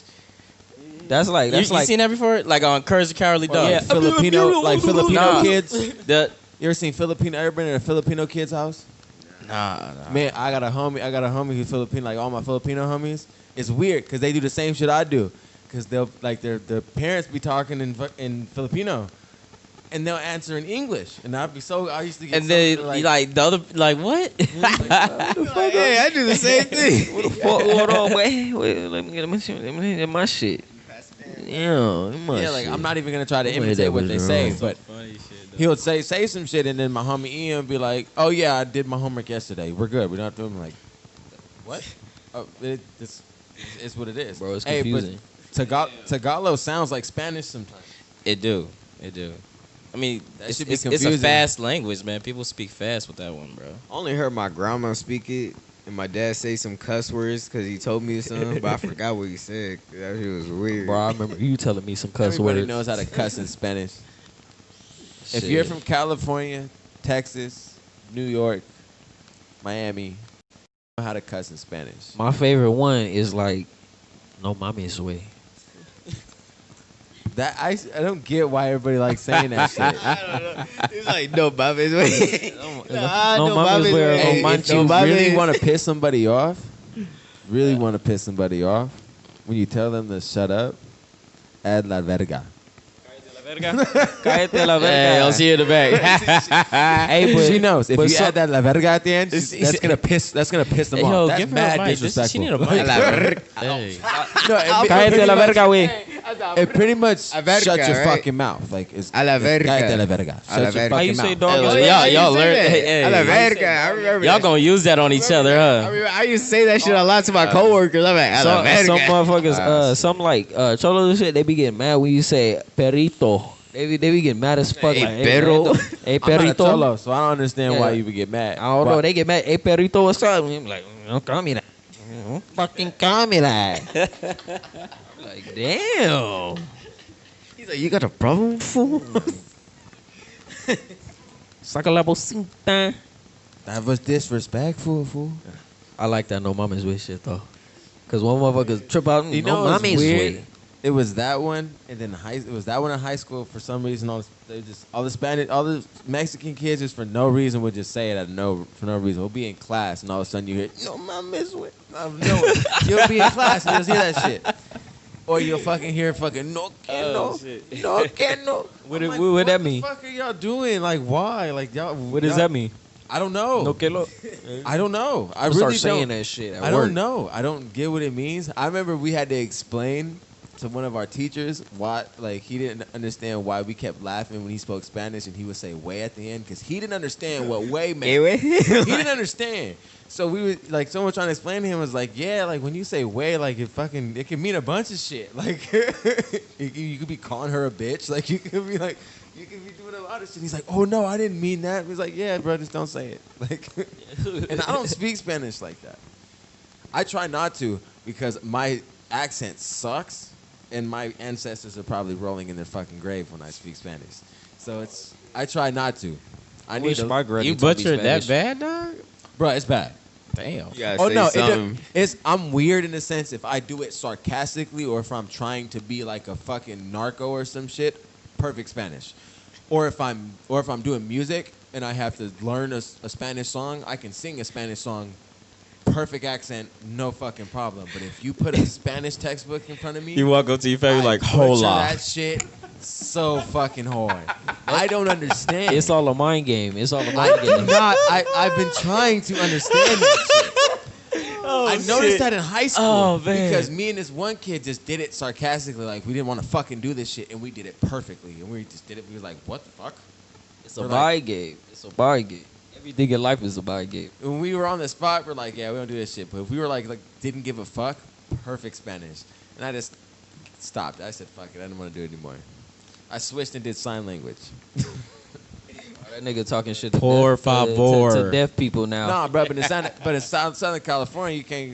That's like You seen that before? Like on Courage the Cowardly Dog. yeah. Filipino Nah. kids. The- You ever seen Filipino? Ever been in a Filipino kid's house? nah. Man, I got a homie who's Filipino. Like all my Filipino homies, it's weird because they do the same shit I do. Because they'll like their parents be talking in Filipino, and they'll answer in English, and I used to get And then like the other like what? Hey, I do the same thing. Hold on, wait, let me get my shit. Yeah, like I'm not even gonna try to Wait, imitate that what was they wrong. say, but he'll say some shit, and then my homie Ian be like, "Oh yeah, I did my homework yesterday. We're good. We don't have to." I'm like, "What?" Oh, it's what it is, Bro, it's Hey, confusing. but Tagalog sounds like Spanish sometimes. It do. I mean, That it's, should be it's a confusing. fast language, man. People speak fast with that one, bro. I only heard my grandma speak it and my dad say some cuss words because he told me something, but I forgot what he said. That shit was weird. Bro, I remember you telling me some cuss Everybody words. knows how to cuss in Spanish. If Shit. you're from California, Texas, New York, Miami, you know how to cuss in Spanish. My favorite one is like, no mames, way. That I don't get why everybody likes saying that shit. I don't know. It's like, no, mames, wait. No mames, way. Hey, No if you manches. really want to piss somebody off, when you tell them to shut up, add la verga. Cállate la verga. Hey, I'll see you in the back. Hey, but She knows if but you some- add that la verga at the end, that's gonna piss them Hey, off. yo, That's give her a mad mic. disrespectful. She need a mic. La verga. Hey. No, Cállate la verga, way. It pretty much A verga, shut your right? fucking mouth. Like it's A la verga. Cállate la verga. A la Shut your verga. How you fucking say mouth. dog? Hey, Hey, y'all You say learn. that. Hey, A la hey. verga. I remember Y'all that. gonna use that on each other, huh? I used to say that shit a lot to my coworkers. I'm like, a la verga. Some motherfuckers, some like cholos and shit, they be getting mad when you say perrito. They be getting mad as fuck. Hey, Like, perro. Hey, I'm not a perrito. cholo, so I don't understand Yeah. why you would get mad. I don't know. They get mad. Hey, perrito, what's up? And I'm like, don't call me that. Don't fucking call me that. Like, damn. He's like, you got a problem, fool? Saca la bolsita. That was disrespectful, fool. I like that no mames way shit though. Cause one motherfucker trip out. You No know what's mames weird? way. It was that one, and then it was that one in high school. For some reason, all the Mexican kids just for no reason would just say it for no reason. We'll be in class, and all of a sudden you hear no mames way. You'll be in class and you'll hear that shit, or you'll fucking hear fucking no que no, no que no. What I'm it- like, what that mean? What the fuck are y'all doing? Like why? Like y'all. What does that mean? I don't know. No que lo. I don't know. I Start really saying don't. that shit at I work. don't know. I don't get what it means. I remember we had to explain to one of our teachers why, like, he didn't understand why we kept laughing when he spoke Spanish and he would say "way" at the end because he didn't understand what "way" meant. He didn't understand. So we would like someone trying to explain to him was like, yeah, like when you say "way," like it can mean a bunch of shit. Like you could be calling her a bitch. Like you could be like. You can be doing a lot of shit. He's like, oh no, I didn't mean that. He's like, yeah, bro, just don't say it. Like, and I don't speak Spanish like that. I try not to because my accent sucks, and my ancestors are probably rolling in their fucking grave when I speak Spanish. So I try not to. I need to. my granny You taught me butchered that Spanish. bad, dog? Bro, it's bad. Damn. Oh no, I'm weird in the sense if I do it sarcastically or if I'm trying to be like a fucking narco or some shit. Perfect Spanish. Or if I'm doing music and I have to learn a Spanish song, I can sing a Spanish song, perfect accent, no fucking problem. But if you put a Spanish textbook in front of me, You walk up to your family I like, butcher hola. that shit so fucking hard. I don't understand. It's all a mind game. It's all a mind I do game. not. I've been trying to understand that shit. I noticed that in high school. Oh, man. Because me and this one kid just did it sarcastically, like we didn't want to fucking do this shit, and we did it perfectly. And we just did it. We was like, what the fuck? It's a We're mind game. It's a mind game. Everything in life is a mind game. When we were on the spot, we're like, yeah, we don't do this shit. But if we were like didn't give a fuck, perfect Spanish. And I just stopped. I said, fuck it. I didn't want to do it anymore. I switched and did sign language. That nigga talking shit to Por deaf, favor. to deaf people now. Nah, bro, but in Southern California, you can't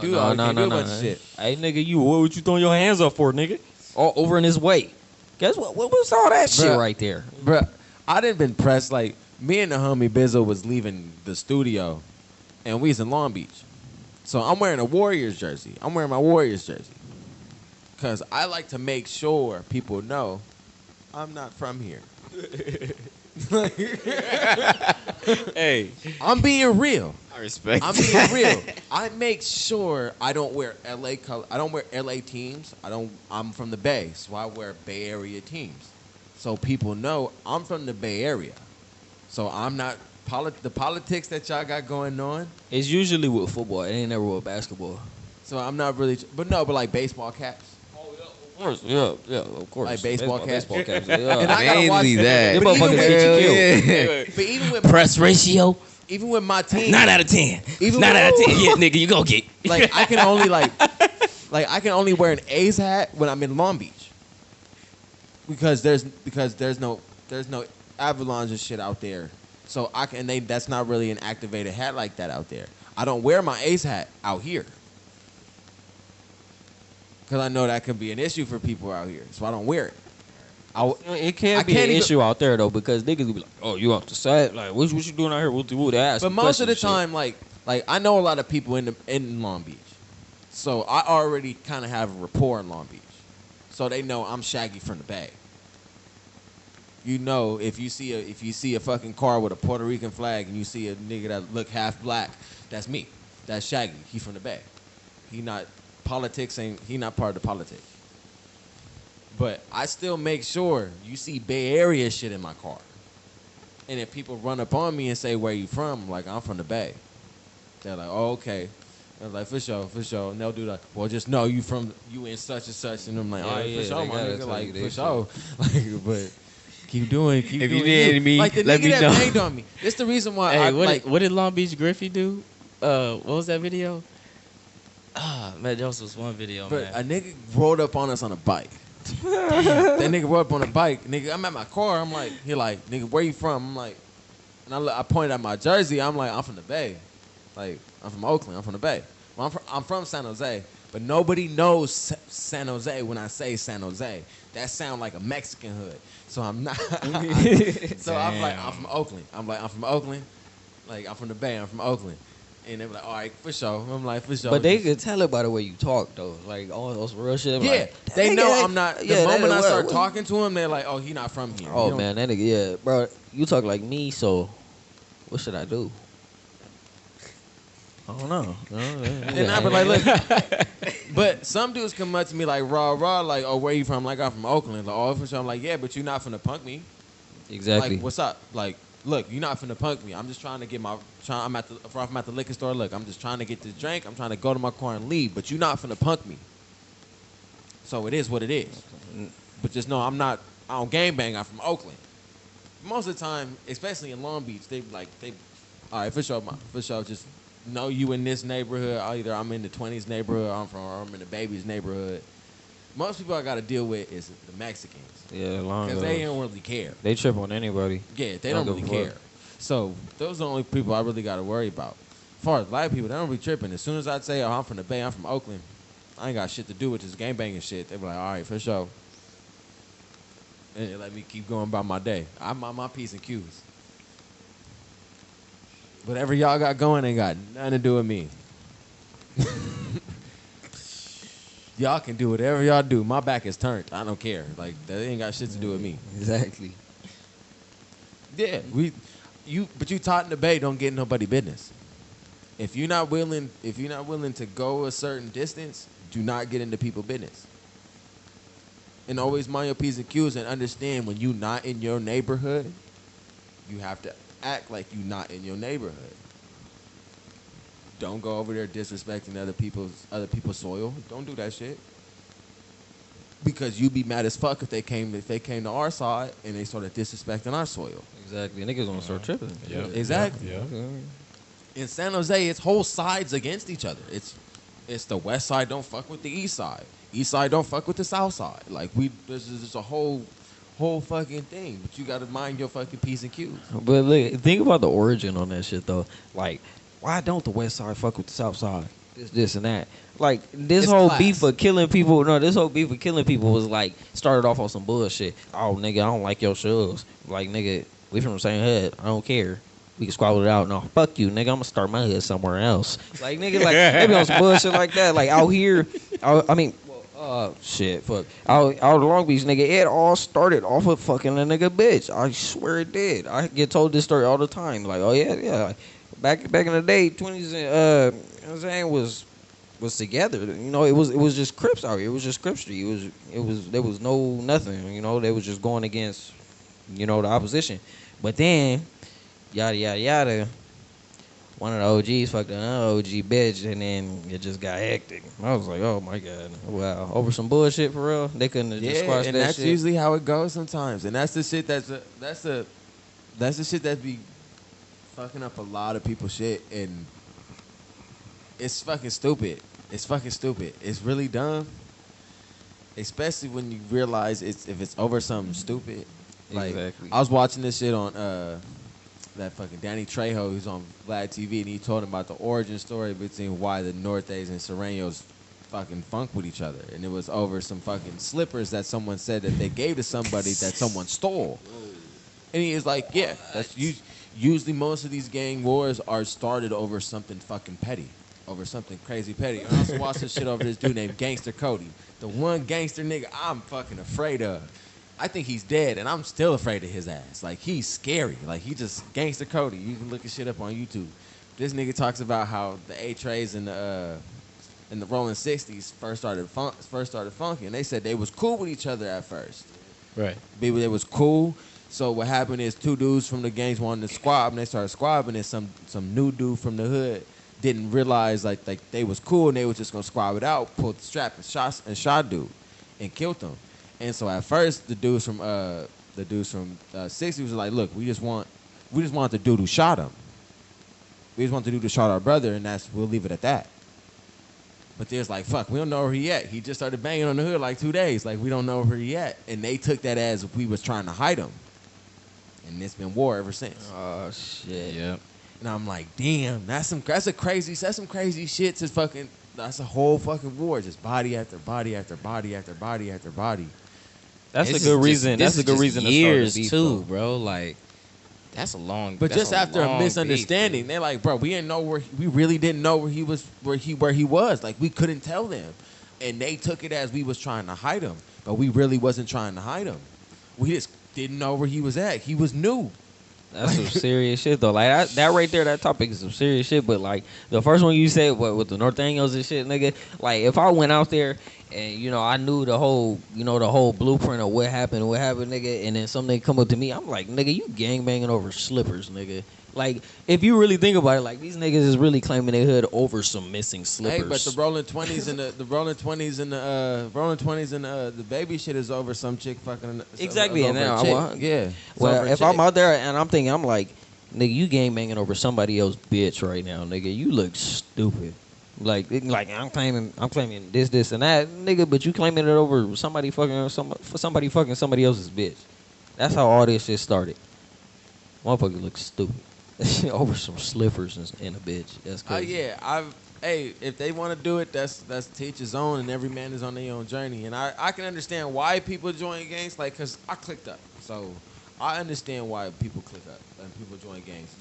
do all. You can't do a bunch of shit. Hey, nigga, what you throwing your hands up for, nigga? All over in his way. Guess what? What was all that shit Bruh. right there? Bro, I didn't been pressed. Like, me and the homie Bizzo was leaving the studio, and we was in Long Beach. So I'm wearing a Warriors jersey. I'm wearing my Warriors jersey. Because I like to make sure people know I'm not from here. Hey, I'm being real. I respect. I'm being real. I make sure I don't wear LA color. I don't wear LA teams. I'm from the Bay, so I wear Bay Area teams. So people know I'm from the Bay Area. So I'm not the politics that y'all got going on. It's usually with football. It ain't never with basketball. So I'm not really, but like baseball caps. Of course, yeah, of course. Like baseball caps. Baseball caps, And yeah. I gotta watch Mainly that. Them But even motherfuckers with- get you killed. Yeah. But even with Press ratio, even with my team, 9 out of 10. Even 9 out of with- 10. Yeah, nigga, you go get. like I can only I can only wear an A's hat when I'm in Long Beach. Because there's no Avalanche and shit out there. So that's not really an activated hat like that out there. I don't wear my A's hat out here. Cuz I know that can be an issue for people out here. So I don't wear it. It can I be can't an even- issue out there though, because niggas will be like, "Oh, you off the side? Like, what you doing out here?" We'll ask. But most of the time, like I know a lot of people in Long Beach, so I already kind of have a rapport in Long Beach, so they know I'm Shaggy from the Bay. You know, if you see a fucking car with a Puerto Rican flag and you see a nigga that look half black, that's me. That's Shaggy. He from the Bay. He not part of the politics. But I still make sure you see Bay Area shit in my car. And if people run up on me and say, where you from? I'm like, I'm from the Bay. They're like, oh, okay. I'm like, for sure. And they'll do like, well, just know you in such and such. And I'm like, Yeah, all right, yeah, for sure, they my gotta nigga. tell Like, you for they sure. Like, but keep doing If you doing need me, like the let nigga me that know. banged on me. It's the reason why Hey, I what, like. what did Long Beach Griffey do? What was that video? Man, that was one video, But man. a nigga rolled up on us on a bike. That nigga rolled up on a bike. Nigga, I'm at my car. I'm like, he like, nigga, where you from? I'm like, and I pointed at my jersey. I'm like, I'm from the Bay. Like, I'm from Oakland. I'm from the Bay. Well, I'm from San Jose. But nobody knows San Jose when I say San Jose. That sound like a Mexican hood. So I'm not. So I'm like, I'm from Oakland. I'm like, I'm from Oakland. Like, I'm from the Bay. I'm from Oakland. And they were like, all right, for sure. I'm like, for sure. But they could tell it by the way you talk though, like all those real shit. Yeah, like, they that know nigga- I'm not. The yeah, moment I what- start what- talking to him, they're like, "Oh, he not from here." Oh You know? man, that nigga, yeah, bro. You talk like me, so what should I do? I don't know. And I be like, look. But some dudes come up to me like, raw, like, "Oh, where you from?" Like, I'm from Oakland. Like, oh, for sure. I'm like, yeah, but you're not finna punk me. Exactly. Like, what's up? Like, look, you're not finna punk me. I'm just trying to get I'm at the liquor store. Look, I'm just trying to get this drink. I'm trying to go to my car and leave. But you're not finna punk me. So it is what it is. But just know I don't gangbang. I'm from Oakland. Most of the time, especially in Long Beach, all right, for sure, just know you in this neighborhood. Either I'm in the 20s neighborhood, or I'm in the babies neighborhood. Most people I got to deal with is the Mexicans. Yeah, long Because they don't really care. They trip on anybody. Yeah, they don't Don't really give a care. fuck. So those are the only people I really got to worry about. As far as black people, they don't be tripping. As soon as I say, oh, I'm from the Bay, I'm from Oakland, I ain't got shit to do with this gangbanging shit. They be like, all right, for sure. And they let me keep going about my day. I'm on my P's and Q's. Whatever y'all got going ain't got nothing to do with me. Y'all can do whatever y'all do. My back is turned. I don't care. Like, that ain't got shit to do with me. Exactly. Yeah, but you taught in the Bay don't get nobody business. If you're not willing to go a certain distance, do not get into people business. And always mind your P's and Q's and understand when you not in your neighborhood, you have to act like you not in your neighborhood. Don't go over there disrespecting other people's soil. Don't do that shit. Because you'd be mad as fuck if they came to our side and they started disrespecting our soil. Exactly. Niggas gonna start tripping. Yep. Exactly. Yep. In San Jose, it's whole sides against each other. It's the west side don't fuck with the east side. East side don't fuck with the south side. Like there's just a whole fucking thing. But you gotta mind your fucking P's and Q's. But look, think about the origin on that shit though. Like, why don't the west side fuck with the south side? This and that. Like this It's whole class. beef for killing people. No, this whole beef for killing people was like started off on some bullshit. Oh nigga, I don't like your shows. Like nigga, we from the same hood. I don't care. We can squabble it out. No, fuck you, nigga. I'm gonna start my hood somewhere else. Like nigga, like maybe on some bullshit like that. Like out here, shit, fuck. Out of Long Beach, nigga, it all started off of fucking a nigga bitch. I swear it did. I get told this story all the time. Like, oh yeah. Back in the day, 20s, you know what I'm saying, was together. You know, it was just Crips out here. It was just Crip Street. There was no nothing. You know, they was just going against, you know, the opposition. But then, yada yada yada. One of the OGs fucked another OG bitch, and then it just got hectic. I was like, oh my god, wow, over some bullshit for real. They couldn't have just squashed and that that's shit. usually how it goes sometimes. And that's the shit that's the shit that be fucking up a lot of people's shit, and it's fucking stupid. It's fucking stupid. It's really dumb, especially when you realize if it's over something stupid. Like Exactly. I was watching this shit on that fucking Danny Trejo, who's on Vlad TV, and he told him about the origin story between why the Nortes and Serranos fucking funk with each other, and it was over some fucking slippers that someone said that they gave to somebody that someone stole. And he is like, yeah, that's usually most of these gang wars are started over something fucking petty, over something crazy petty. I also watched this shit over this dude named Gangster Cody, the one gangster nigga I'm fucking afraid of. I think he's dead, and I'm still afraid of his ass. Like, he's scary. Like, he just Gangster Cody. You can look his shit up on YouTube. This nigga talks about how the A-Trays and the Rolling 60s first started funking. They said they was cool with each other at first. Right. They was cool. So what happened is two dudes from the gangs wanted to squab, and they started squabbing, and some new dude from the hood didn't realize like they was cool, and they was just gonna squab it out, pulled the strap and shot dude, and killed him. And so at first the dudes from 60 was like, look, we just want the dude who shot him. We just want the dude who shot our brother, and we'll leave it at that. But there's like, fuck, we don't know where he at. He just started banging on the hood like 2 days. Like, we don't know where he at. And they took that as if we was trying to hide him. And it's been war ever since. Oh shit. Yep. And I'm like, damn, that's some crazy shit. That's a whole fucking war. Just body after body after body after body after body. That's This a good is reason. just- That's a good this is reason years to start a beef, too, though. bro. Like, that's a long. But that's just after a long misunderstanding, beef, they're like, bro, we didn't know we really didn't know where he was. Like, we couldn't tell them. And they took it as we was trying to hide him. But we really wasn't trying to hide him. We just didn't know where he was at. He was new. That's some serious shit though. Like that right there, that topic is some serious shit. But like the first one you said, what with the Norteños and shit, nigga. Like if I went out there and you know I knew the whole blueprint of what happened, nigga, and then some nigga come up to me, I'm like, nigga, you gangbanging over slippers, nigga. Like if you really think about it, like these niggas is really claiming their hood over some missing slippers. Hey, but the Rolling 20s and the baby shit is over some chick fucking. Exactly, over and a now chick. I want- Yeah. It's Well, over a if I'm chick. out there and I'm thinking, I'm like, nigga, you gang banging over somebody else's bitch right now, nigga. You look stupid. Like I'm claiming this and that, nigga, but you claiming it over somebody fucking somebody fucking somebody else's bitch. That's how all this shit started. Motherfucker looks stupid over some slippers and a bitch. That's crazy. Yeah, hey, if they want to do it, that's teach his own, and every man is on their own journey. And I can understand why people join gangs, like, cause I clicked up, so I understand why people click up and people join gangs.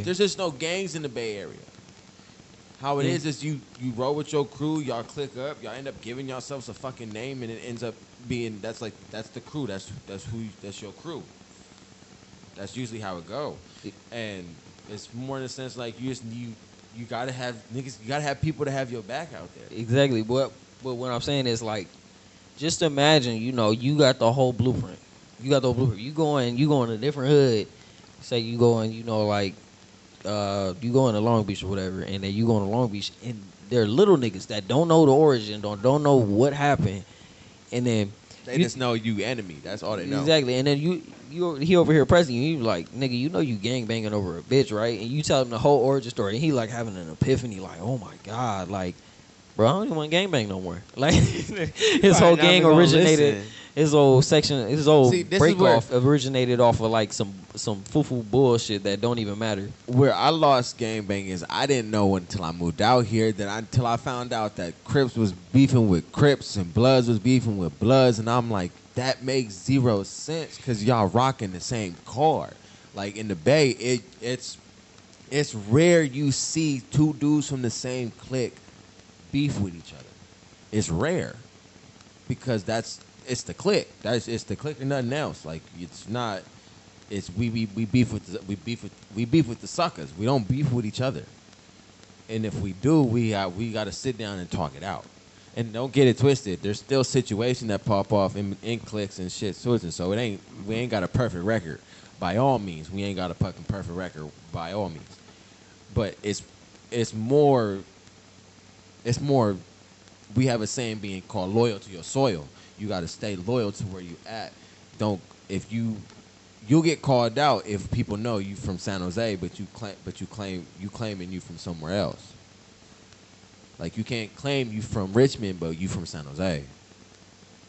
There's just no gangs in the Bay Area. How it is you roll with your crew, y'all click up, y'all end up giving yourselves a fucking name, and it ends up being that's the crew, that's your crew. That's usually how it go, and it's more in the sense like you gotta have niggas, you gotta have people to have your back out there. Exactly. But what I'm saying is like, just imagine, you know, you got the whole blueprint. You going to a different hood. Say you going, you know, like you going to Long Beach or whatever, and then you going to Long Beach, and they're little niggas that don't know the origin, don't know what happened, and then They just know you enemy. That's all they know. exactly, and then he over here pressing you. You like, nigga, you know you gang banging over a bitch, right? And you tell him the whole origin story, and he like having an epiphany, like, oh my god, like, bro, I don't even want gang bang no more. Like his whole gang originated. His old section, his old break off originated off of like some foo-foo bullshit that don't even matter. Where I lost gangbang is I didn't know until I moved out here until I found out that Crips was beefing with Crips and Bloods was beefing with Bloods, and I'm like, that makes zero sense because y'all rocking the same car. Like in the Bay, it's rare you see two dudes from the same clique beef with each other. It's rare because it's the clique. It's the clique and nothing else. Like it's not. It's we beef with the suckers. We don't beef with each other. And if we do, we got to sit down and talk it out. And don't get it twisted. There's still situations that pop off in cliques and shit. So we ain't got a perfect record by all means. We ain't got a fucking perfect record by all means. But it's more. We have a saying being called loyal to your soil. You got to stay loyal to where you at. You'll get called out if people know you from San Jose, but you claiming you from somewhere else. Like you can't claim you from Richmond, but you from San Jose,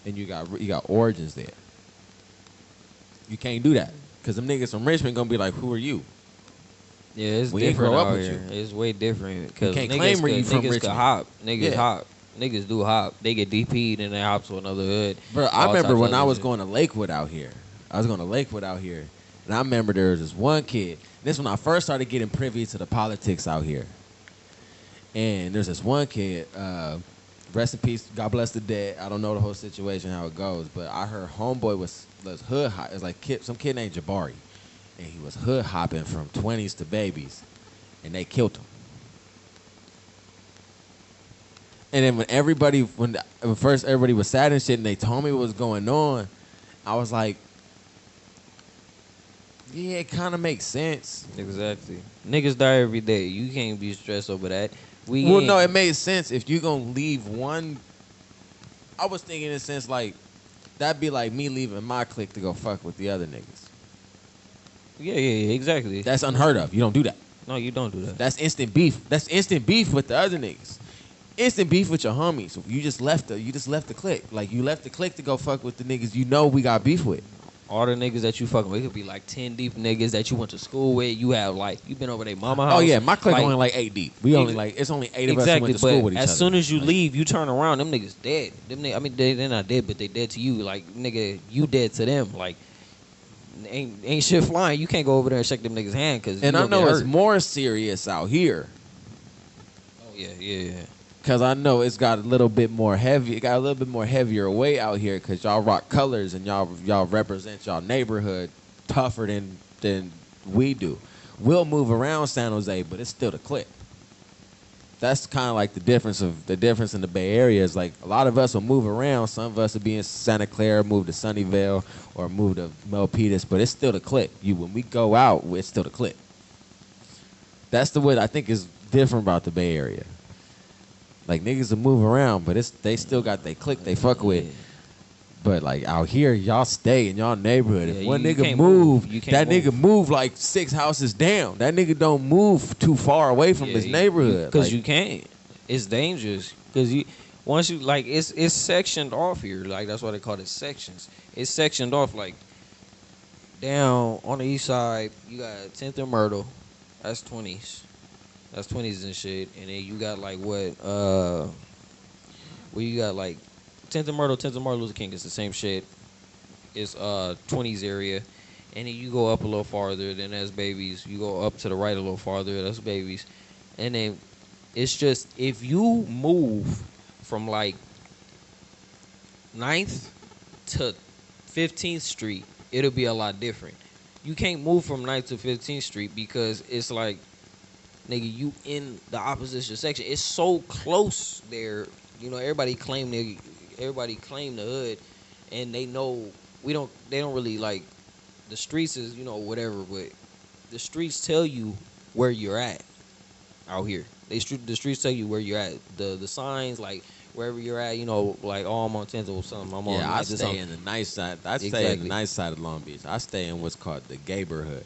and you got origins there. You can't do that because them niggas from Richmond gonna be like, who are you? Yeah, it's We ain't different grow up out with here. you. It's way different because can't claim where you from niggas Richmond. can hop. Niggas Yeah. hop. Niggas do hop. They get DP'd and they hop to another hood. Bro, I All remember types when of I other was shit. going to Lakewood out here. And I remember there was this one kid. This when I first started getting privy to the politics out here. And there's this one kid, rest in peace, God bless the dead. I don't know the whole situation, how it goes, but I heard homeboy was hood hop. It was like some kid named Jabari. And he was hood hopping from 20s to babies. And they killed him. And then when first everybody was sad and shit, and they told me what was going on, I was like, yeah, it kind of makes sense. Exactly. Niggas die every day. You can't be stressed over that. No, it made sense if you gonna leave one. I was thinking in a sense like that'd be like me leaving my clique to go fuck with the other niggas. Yeah, exactly. That's unheard of. You don't do that. No, you don't do that. That's instant beef. That's instant beef with the other niggas. Instant beef with your homies. You just left the clique. Like you left the clique to go fuck with the niggas you know we got beef with. All the niggas that you fucking with, it could be like 10 deep niggas that you went to school with. You have like, you been over their mama house. Oh yeah, my clique like, only like 8 deep. We only like, it's only 8 of us who went to but school with each other. as soon as you leave, you turn around, them niggas dead. They're not dead, but they dead to you. Like, nigga, you dead to them. Like, ain't shit flying. You can't go over there and shake them niggas' hand because And I know it's more serious out here. Oh yeah. Cause I know it's got a little bit more heavy. It got a little bit more heavier weight out here. Cause y'all rock colors and y'all represent y'all neighborhood tougher than we do. We'll move around San Jose, but it's still the clique. That's kind of like the difference in the Bay Area is like a lot of us will move around. Some of us will be in Santa Clara, move to Sunnyvale, or move to Milpitas, but it's still the clique. When we go out, it's still the clique. That's the way I think is different about the Bay Area. Like niggas will move around, but they still got they clique they fuck with. But like out here, y'all stay in y'all neighborhood. If one nigga move, that nigga move like 6 houses down. That nigga don't move too far away from his neighborhood. Because you can't. It's dangerous. Because once you like it's sectioned off here. Like that's why they call it sections. It's sectioned off like down on the east side. You got 10th and Myrtle. That's 20s. That's 20s and shit. And then you got like where you got like 10th and Martin Luther King is the same shit. It's 20s area. And then you go up a little farther, then that's babies. You go up to the right a little farther, that's babies. And then it's just if you move from like 9th to 15th Street, it'll be a lot different. You can't move from 9th to 15th Street because it's like, nigga, you in the opposition section. It's so close there. You know, everybody claim everybody claim the hood, and they know they don't really like the streets is whatever, but the streets tell you where you're at out here. The streets tell you where you're at. The signs like wherever you're at, like I'm on 10th or something. I'm on Yeah, I 9th or stay something. in the nice side. I stay in Exactly. the nice side of Long Beach. I stay in what's called the neighborhood.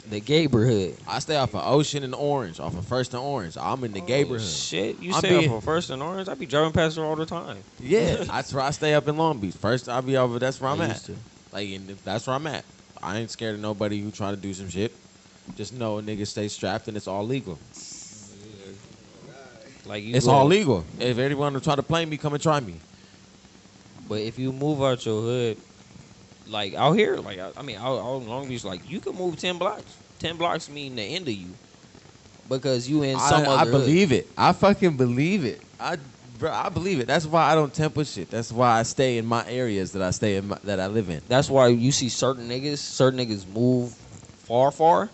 The neighborhood. I stay off of Ocean and Orange, off of First and Orange. I'm in the neighborhood. Shit, you I'm stay being- up on First and Orange? I be driving past there all the time. Yeah, that's where I stay up in Long Beach. First, I'll be over. That's where I'm I at. used to. That's where I'm at. I ain't scared of nobody who trying to do some shit. Just know a nigga stay strapped and it's all legal. Like you It's go- all legal. If anyone try to play me, come and try me. But if you move out your hood, like out here, like out in Long Beach, like you can move 10 blocks. 10 blocks mean the end of you, because you in some I other hood. believe it. I fucking believe it. I believe it. That's why I don't temper shit. That's why I stay in my areas that I stay in that I live in. That's why you see certain niggas move far,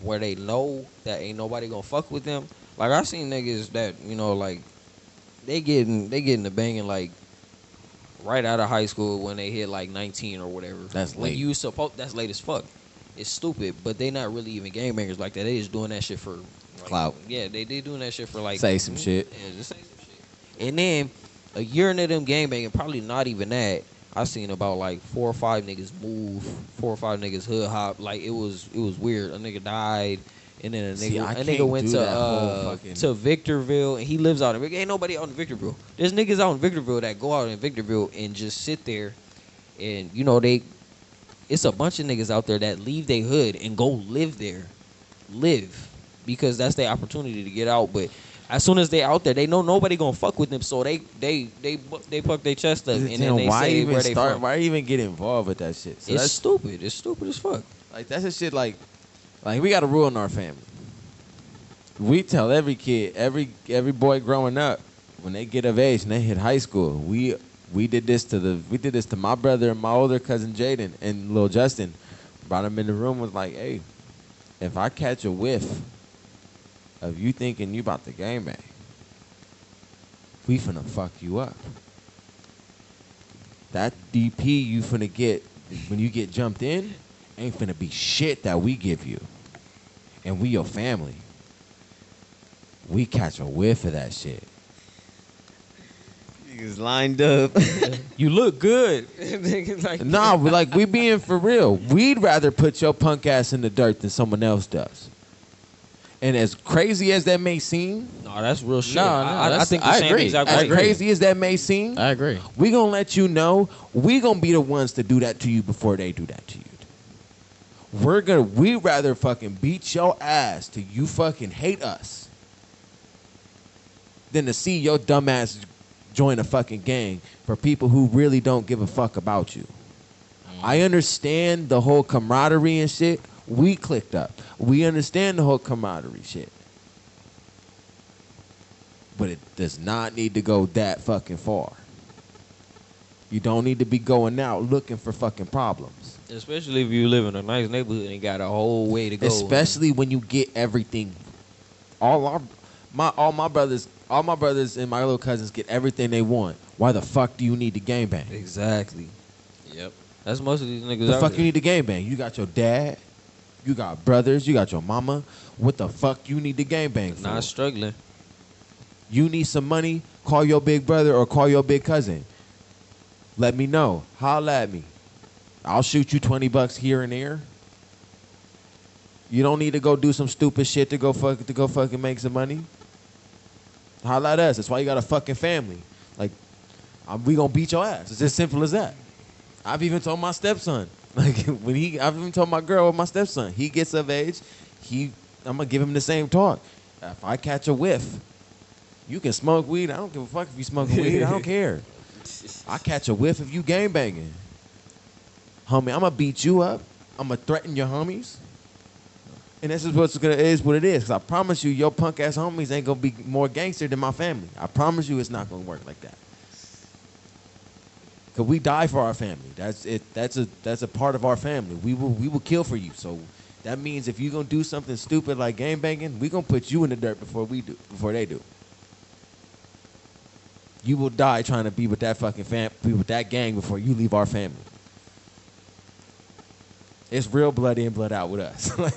where they know that ain't nobody gonna fuck with them. Like I seen niggas that like they getting the banging like right out of high school when they hit like 19 or whatever. That's when late. That's late as fuck. It's stupid, but they not really even gangbangers like that. They just doing that shit for like, Clout. Yeah, they doing that shit for like Say some shit. Yeah, just say some shit. And then a year into them gangbanging, probably not even that. I seen about like 4 or 5 niggas move, 4 or 5 niggas hood hop. Like it was weird. A nigga died, and then a See, I nigga can't went do to that whole fucking- to Victorville, and he lives out in. Ain't nobody out in Victorville. There's niggas out in Victorville that go out in Victorville and just sit there, and it's a bunch of niggas out there that leave their hood and go live there, because that's their opportunity to get out. But as soon as they out there, they know nobody gonna fuck with them, so they puck their chest up and then they why say even where they start? from. Why even get involved with that shit? So It's that's stupid. It's stupid as fuck. like that's a shit like we got a rule in our family. We tell every kid, every boy growing up, when they get of age and they hit high school, we did this to my brother and my older cousin Jaden and Lil Justin. Brought him in the room, was like, hey, if I catch a whiff of you thinking you about to gangbang, we finna fuck you up. That DP you finna get when you get jumped in ain't finna be shit that we give you. And we your family. We catch a whiff of that shit. Niggas lined up. You look good. Niggas like, Nah, we being for real. We'd rather put your punk ass in the dirt than someone else does. And as crazy as that may seem, no, that's real shit. No, I think the I same agree. exact I as way. agree. crazy as that may seem, I agree. we gonna let you know we gonna be the ones to do that to you before they do that to you. We'd rather fucking beat your ass till you fucking hate us than to see your dumb ass join a fucking gang for people who really don't give a fuck about you. I understand the whole camaraderie and shit. We clicked up. We understand the whole camaraderie shit. But it does not need to go that fucking far. You don't need to be going out looking for fucking problems. Especially if you live in a nice neighborhood and got a whole way to go. Especially when you get everything. All my brothers and my little cousins get everything they want. Why the fuck do you need to gangbang? Exactly. Yep. That's most of these niggas The out fuck there. you need to gangbang? You got your dad, you got brothers, you got your mama. What the fuck you need to gangbang for? Not struggling. You need some money, call your big brother or call your big cousin. Let me know. Holla at me. I'll shoot you $20 here and there. You don't need to go do some stupid shit to go fucking make some money. Holla at us. That's why you got a fucking family. Like, we gonna beat your ass. It's as simple as that. I've even told my stepson. Like I've even told my girl with my stepson. He gets of age, I'm gonna give him the same talk. If I catch a whiff, you can smoke weed. I don't give a fuck if you smoking weed. I don't care. I catch a whiff if you gangbanging. Homie, I'm gonna beat you up. I'm gonna threaten your homies. And this is what it is. Cause I promise you, your punk ass homies ain't gonna be more gangster than my family. I promise you, it's not gonna work like that. Cause we die for our family. That's it. That's a part of our family. We will kill for you. So that means if you gonna do something stupid like gangbanging, we gonna put you in the dirt before they do. You will die trying to be with that fucking be with that gang before you leave our family. It's real blood in, blood out with us. Like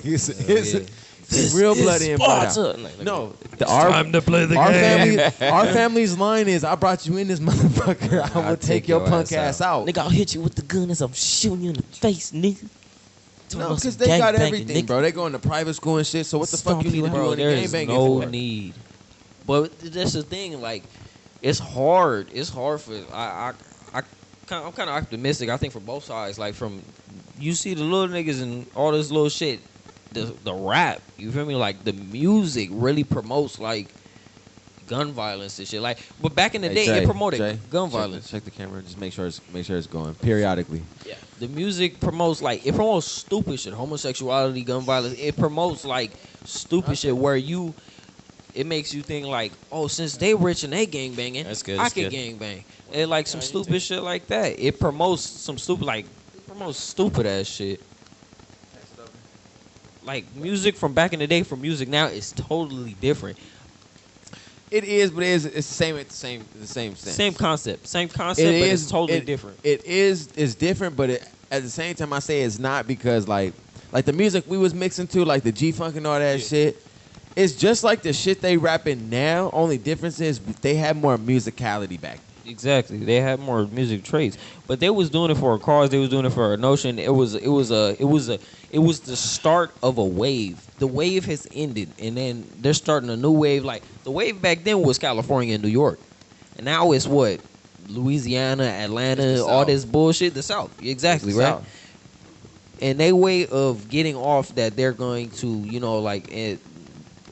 it's real blood in, blood out. No, time to play the our game. family, our family's line is, "I brought you in this motherfucker. I will take your punk ass out." Nigga, I'll hit you with the gun as I'm shooting you in the face, nigga. No, because they got everything, bro. They go into private school and shit. So what the fuck you need to do in There the is gangbanging no for? need. But that's the thing. Like, it's hard. It's hard for I'm kind of optimistic. I think for both sides. Like, from you see the little niggas and all this little shit. The rap, you feel me? Like, the music really promotes like gun violence and shit. Like, but back in the day, it promoted gun violence. Check the camera. Just make sure it's going periodically. Yeah. The music promotes it promotes stupid shit, homosexuality, gun violence. It promotes like stupid shit where it makes you think like, oh, since they rich and they gangbanging, That's good, I that's can good. gangbang. And like some stupid shit like that. It promotes some stupid stupid ass shit. Like, music from back in the day from music now is totally different. It is, but it's the same at the same sense. Same concept, but it's totally different. It's different, but at the same time, I say it's not because like the music we was mixing to, like the G-Funk and all that shit. It's just like the shit they rapping now. Only difference is they had more musicality back. Exactly, they had more music traits, but they was doing it for a cause. They was doing it for a notion. It was the start of a wave. The wave has ended, and then they're starting a new wave. Like, the wave back then was California and New York, and now it's what, Louisiana, Atlanta, all this bullshit. The South, exactly, right? South. And they way of getting off that they're going to,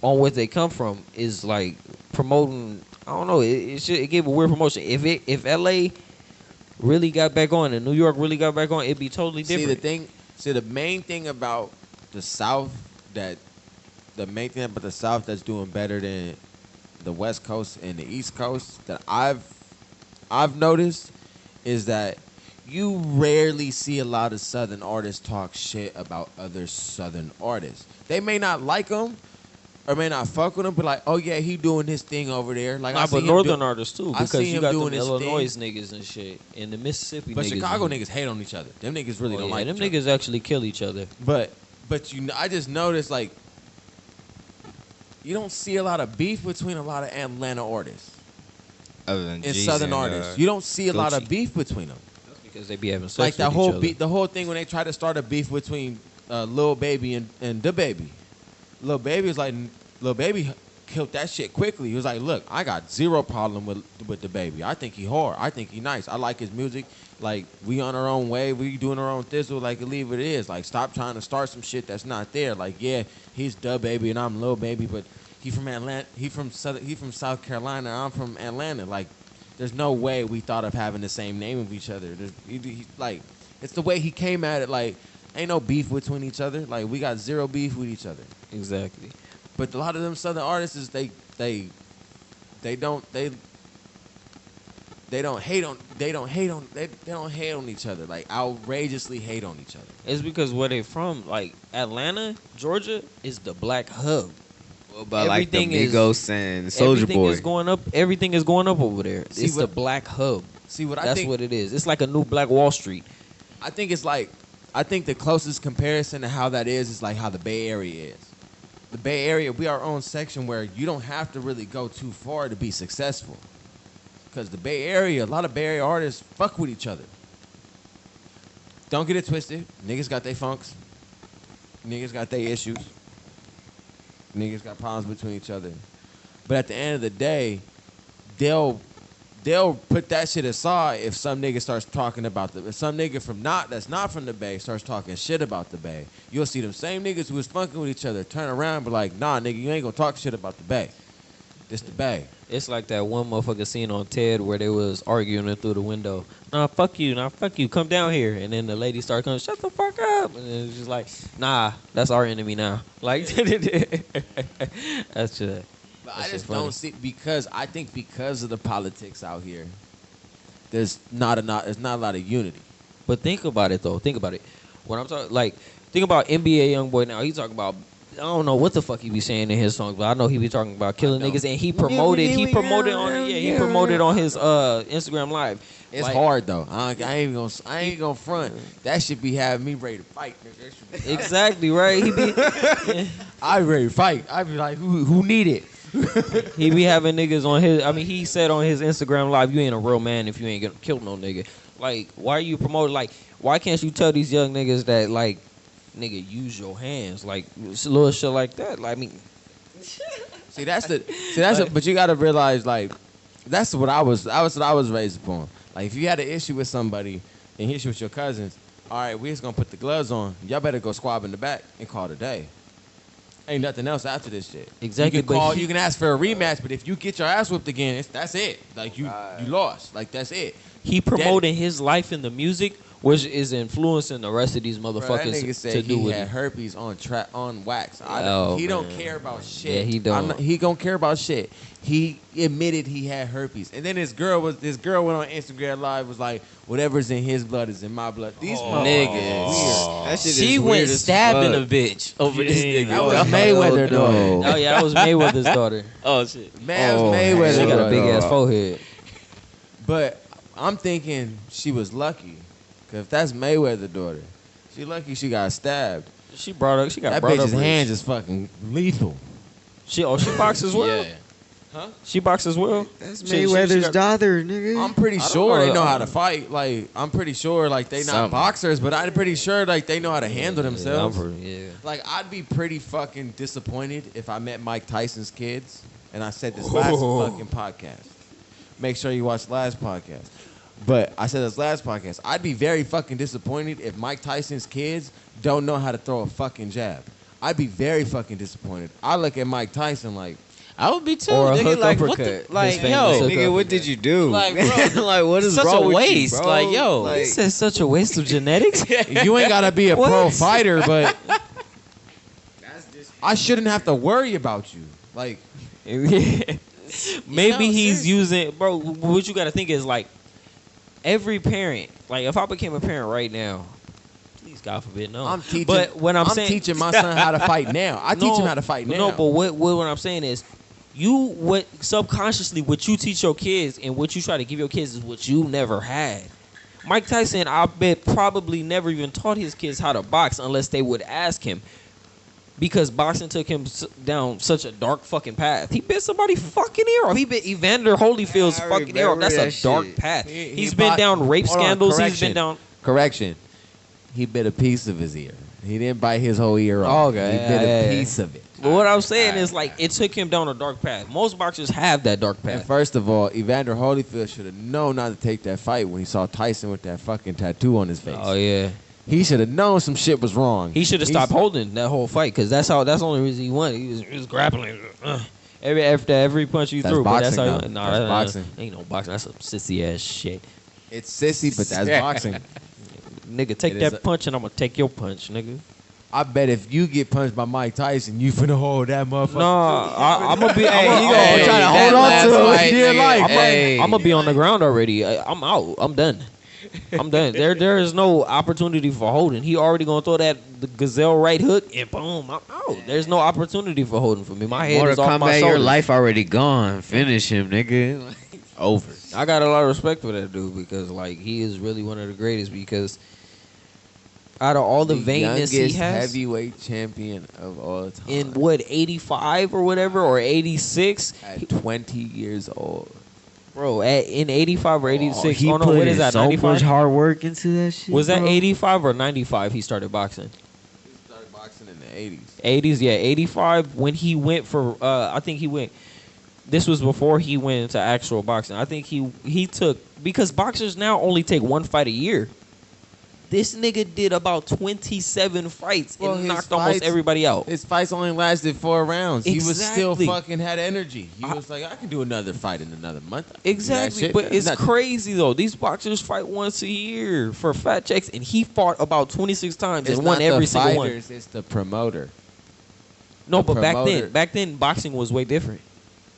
on what they come from is like promoting. I don't know. It gave a weird promotion. If LA really got back on and New York really got back on, it'd be totally different. The main thing about the South that's doing better than the West Coast and the East Coast that I've noticed is that you rarely see a lot of Southern artists talk shit about other Southern artists. They may not like them or may not fuck with him, but like, oh yeah, he doing his thing over there. Like, but Northern artists too, I because see you him got doing them his Illinois thing. niggas and shit, and the Mississippi But niggas. Chicago niggas hate on each other. Them niggas really don't like them each other. niggas actually kill each other. But I just noticed like you don't see a lot of beef between a lot of Atlanta artists Other than and Jeezy Southern and, artists. You don't see a lot of Gucci. beef between them. That's because they be having sex Like with the each whole other. the whole thing when they try to start a beef between Lil Baby and Da Baby. Lil Baby was like, Lil Baby killed that shit quickly. He was like, look, I got zero problem with Da Baby. I think he hard. I think he nice. I like his music. Like, we on our own way. We doing our own thizzle. Like, leave it is. Like, stop trying to start some shit that's not there. Like, yeah, he's Da Baby and I'm Lil Baby, but he from Atlanta. He from South Carolina. I'm from Atlanta. Like, there's no way we thought of having the same name of each other. Like, it's the way he came at it. Like, ain't no beef between each other. Like, we got zero beef with each other. Exactly. But a lot of them Southern artists is they don't hate on each other, like outrageously hate on each other. It's because where they from, like Atlanta, Georgia, is the black hub. What about like the Everything is- Migos and Soulja Everything Boy? is going up. Everything is going up over there. See, It's the what- black hub. See what I That's think? what it is. It's like a new Black Wall Street. I think it's like I think the closest comparison to how that is like how the Bay Area is. The Bay Area, we are our own section where you don't have to really go too far to be successful. Because the Bay Area, a lot of Bay Area artists fuck with each other. Don't get it twisted. Niggas got their funks. Niggas got their issues. Niggas got problems between each other. But at the end of the day, they'll put that shit aside if some nigga starts talking about if some nigga that's not from the Bay starts talking shit about the Bay. You'll see them same niggas who was funking with each other turn around and be like, nah, nigga, you ain't gonna talk shit about the Bay. This the Bay. It's like that one motherfucker scene on Ted where they was arguing it through the window. Nah, fuck you. Come down here. And then the lady started coming, shut the fuck up. And then it's just like, nah, that's our enemy now. Like, that's just. But That I shit just funny. don't see because of the politics out here, there's not a lot of unity. But think about it though. Think about it. When I'm talking, like, think about NBA YoungBoy now. He talking about don't know what the fuck he be saying in his songs, but I know he be talking about killing niggas, and he promoted on his Instagram Live. It's Like, hard though. I ain't gonna front. That should be having me ready to fight. Nigga. That should be- Exactly right. He be I ready to fight. I be like, who need it? he be having niggas on his. I mean, he said on his Instagram Live, "You ain't a real man if you ain't gonna kill no nigga." Like, why are you promoting? Like, why can't you tell these young niggas that like, nigga, use your hands, like little shit like that? Like, I mean, But you gotta realize like, that's what I was raised upon. Like, if you had an issue with somebody and issue with your cousins, all right, we just gonna put the gloves on. Y'all better go squab in the back and call it a day. Ain't nothing else after this shit. Exactly, You can but you can ask for a rematch, but if you get your ass whipped again, that's it. Like you lost. Like that's it. he promoting his life in the music, which is influencing the rest of these Bro, that motherfuckers nigga said to do he with had it. herpes on wax. Oh, He don't man. care about shit. Yeah, he don't. He don't care about shit. He admitted he had herpes, and then this girl went on Instagram Live, was like, "Whatever's in his blood is in my blood." These niggas. weird. That shit She is went weird as stabbing fuck. a bitch over this nigga. That was Mayweather no. though. Oh yeah, that was Mayweather's daughter. Oh shit. Man, Oh, Mayweather. She got a though. big ass forehead. But I'm thinking she was lucky, cause if that's Mayweather's daughter, she lucky she got stabbed. She brought up. She got That brought bitch's up. hands is fucking lethal. She boxes as well. Yeah. She boxes as well. That's She Mayweather's got- daughter, nigga. I'm pretty don't sure know. they know how to fight. Like, I'm pretty sure, like, they not Something. boxers, but I'm pretty sure, like, they know how to handle Yeah, themselves. yeah. Like, I'd be pretty fucking disappointed if I met Mike Tyson's kids, and I said this last fucking podcast. Make sure you watch the last podcast. But I said this last podcast. I'd be very fucking disappointed if Mike Tyson's kids don't know how to throw a fucking jab. I'd be very fucking disappointed. I look at Mike Tyson like, I would be too. Or a Nigga, hook like, what uppercut. the, like, His famous yo, hook Nigga, what did you do? Like, bro, like, what is such wrong a with waste. you, bro? Like, yo. He Like, said such a waste of genetics. you ain't gotta be a pro What? fighter, but I shouldn't have to worry about you. Like, Maybe know, he's seriously. using, bro. What you got to think is like every parent. Like if I became a parent right now, please God forbid, no. I'm teaching. But when I'm saying teaching my son how to fight now. I teach him how to fight now. No, but what I'm saying is, what subconsciously what you teach your kids and what you try to give your kids is what you never had. Mike Tyson, I bet, probably never even taught his kids how to box unless they would ask him. Because boxing took him down such a dark fucking path. He bit somebody fucking ear off. He bit Evander Holyfield's I fucking ear off. remember That's a that dark shit. path. He He's been bought- down rape Hold on, scandals. He's correction. been down. Correction. He bit a piece of his ear. He didn't bite his whole ear off. Okay, He bit yeah. a piece of it. But what I'm saying is, like, it took him down a dark path. Most boxers have that dark And path. first of all, Evander Holyfield should have known not to take that fight when he saw Tyson with that fucking tattoo on his face. Oh yeah, He should have known some shit was wrong. he should have stopped holding that whole fight because that's the only reason he won. He was grappling. Every punch you That's threw, but that's boxing, how though. you, That's boxing. Ain't no boxing. That's some sissy ass shit. It's sissy, but that's boxing. Nigga, take It is that a- punch and I'm gonna take your punch, nigga. I bet if you get punched by Mike Tyson, you finna hold that motherfucker. No, I'm gonna be. Hey, I'm he gonna gonna try to I'm hold gonna- on to I'm it. dear life. Hey. gonna be on the ground already. I'm out. I'm done. I'm done. There is no opportunity for holding. He already gonna throw the gazelle right hook and boom, I'm out. There's no opportunity for holding for me. My head is Mortal off my Kombat, your shoulders. life already gone. Finish him, nigga. Over. I got a lot of respect for that dude because like he is really one of the greatest because out of all the vainness he youngest has heavyweight champion of all time. in what 85 or whatever or 86, At 20 years old. bro, in 85 or 86. he Oh no, put what is in that? so 95. much hard work into that shit. Was that bro. 85 or 95 he started boxing? He started boxing in the 80s. 80s, yeah, 85 when he went for I think he went this was before he went into actual boxing. I think he took because boxers now only take one fight a year. This nigga did about 27 fights Well, and his knocked almost fights- everybody out. His fights only lasted 4 rounds. He was still Exactly. fucking had energy. He was like, I can do another fight in another month. I can do that Exactly, shit. but it's Not- crazy though. These boxers fight once a year for fat checks, and he fought about 26 times It's and won not every the single one. fighters, it's the promoter. No, the but promoter. back then, boxing was way different.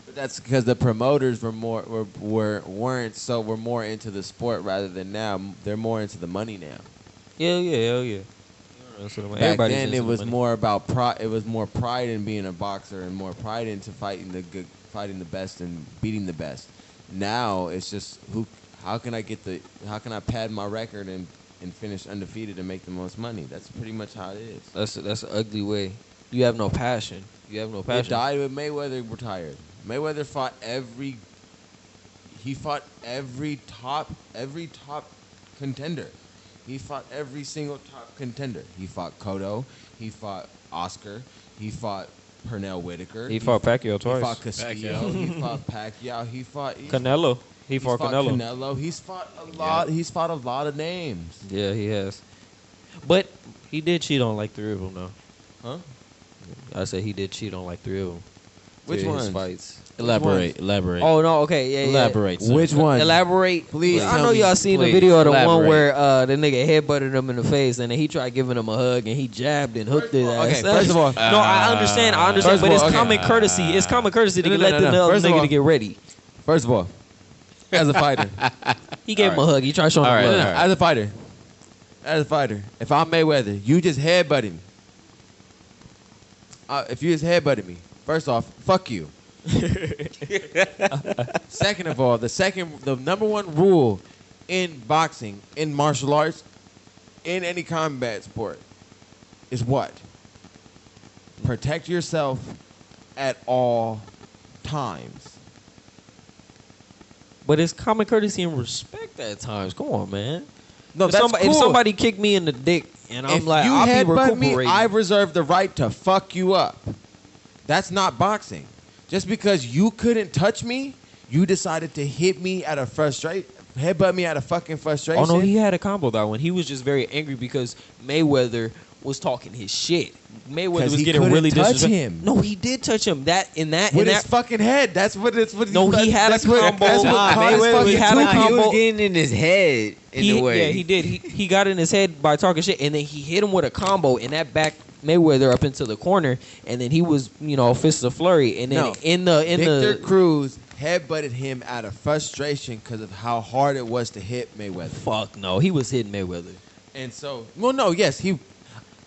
But that's because the promoters were more were more into the sport rather than now. They're more into the money now. Yeah. You know what Back Everybody's then, into it the was money. more about pride. It was more pride in being a boxer and more pride into fighting the best and beating the best. Now it's just how can I pad my record and finish undefeated and make the most money? That's pretty much how it is. That's an ugly way. You have no passion. You have no It passion. died with Mayweather retired. Mayweather fought every top contender. He fought every single top contender. He fought Cotto. He fought Oscar. He fought Pernell Whitaker. He fought Pacquiao twice. He fought Castillo. He fought Pacquiao. He fought Canelo. He fought Canelo. He's fought a lot. He's fought a lot of names. Yeah, he has. But he did cheat on like 3 of them, though. Huh? I said he did cheat on like 3 of them. Which Three of his ones? fights. Elaborate. Oh no, okay, yeah. Elaborate. Sir. Which one? Elaborate, Please I tell know me. y'all seen the Please, video of the one elaborate. where the nigga headbutted him in the face, and then he tried giving him a hug, and he jabbed and hooked his ass. Okay, first of all, no, I understand, First of but it's all, okay. common courtesy. It's common courtesy to No, no, let no, the no. other First of nigga all- to get ready. First of all, as a fighter, He gave him a hug. He tried showing him All right, love. all right. as a fighter, if I'm Mayweather, you just headbutted me. If you just headbutted me, first off, fuck you. Second of all, the number one rule in boxing, in martial arts, in any combat sport, is what? Protect yourself at all times. But it's common courtesy and respect at times. Come on, man. No, if that's somebody, cool. if somebody kicked me in the dick and I'm If like, you I'll be headbutt me, recuperating. I reserve the right to fuck you up. That's not boxing. Just because you couldn't touch me, you decided to hit me out of headbutt me out of fucking frustration. Oh no, he had a combo that one. He was just very angry because Mayweather was talking his shit. Mayweather 'Cause was he getting couldn't really touch disrespectful. him. No, he did touch him. In that with his fucking head. That's what it's. What No, he had a combo. That's what Nah, caught his Mayweather, fucking he had a tooth. He combo. was getting in his head in the way. Yeah, he did. He got in his head by talking shit, and then he hit him with a combo, and that backed Mayweather up into the corner, and then he was, fists of flurry, and then No. in the Victor Cruz headbutted him out of frustration because of how hard it was to hit Mayweather. fuck no, he was hitting Mayweather. And so, yes, he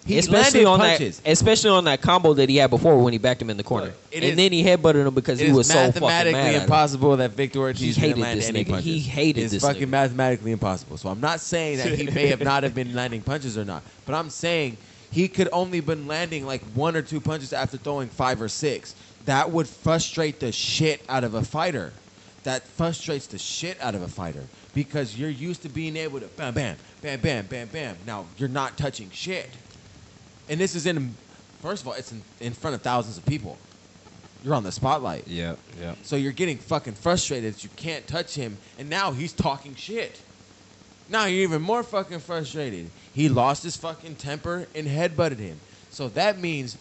especially landed on punches. especially on that combo that he had before when he backed him in the corner, Look, it and is- then he headbutted him because It he is was so fucking mathematically mad at him. impossible that Victor Ortiz He hated didn't land this any nigga. punches. He hated it's this fucking nigga. mathematically impossible. So I'm not saying that he may have not have been landing punches or not, but I'm saying he could only been landing like 1 or 2 punches after throwing 5 or 6. That would frustrate the shit out of a fighter. That frustrates the shit out of a fighter because you're used to being able to bam, bam, bam, bam, bam, bam. Now you're not touching shit, and this is first of all, it's in front of thousands of people. You're on the spotlight. Yeah. So you're getting fucking frustrated that you can't touch him, and now he's talking shit. Now you're even more fucking frustrated. He lost his fucking temper and headbutted him. So that means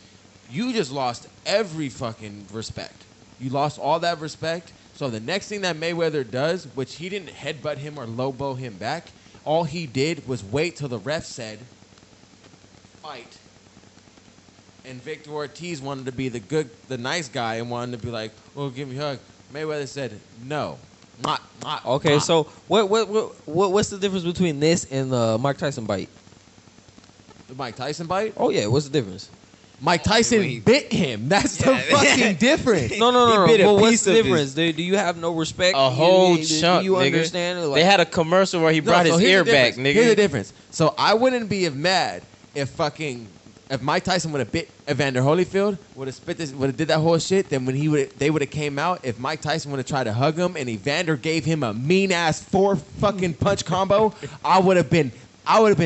you just lost every fucking respect. You lost all that respect. So the next thing that Mayweather does, which he didn't headbutt him or low blow him back, all he did was wait till the ref said, fight. And Victor Ortiz wanted to be the nice guy and wanted to be like, "Oh, give me a hug." Mayweather said, "No, not." Okay, not. so what's the difference between this and the Mike Tyson bite? The Mike Tyson bite. Oh yeah, what's the difference? Mike Tyson bit him. That's the fucking difference. No. bit a But what's piece the of his- difference? Do you have no respect? A whole do chunk, you nigga. understand? Like, They had a commercial where he brought No, so his here's ear the back, difference. nigga. Here's the difference. So I wouldn't be mad if Mike Tyson would have bit Evander Holyfield, would have did that whole shit. Then when they would have came out. If Mike Tyson would have tried to hug him and Evander gave him a mean ass 4 fucking punch combo, I would have been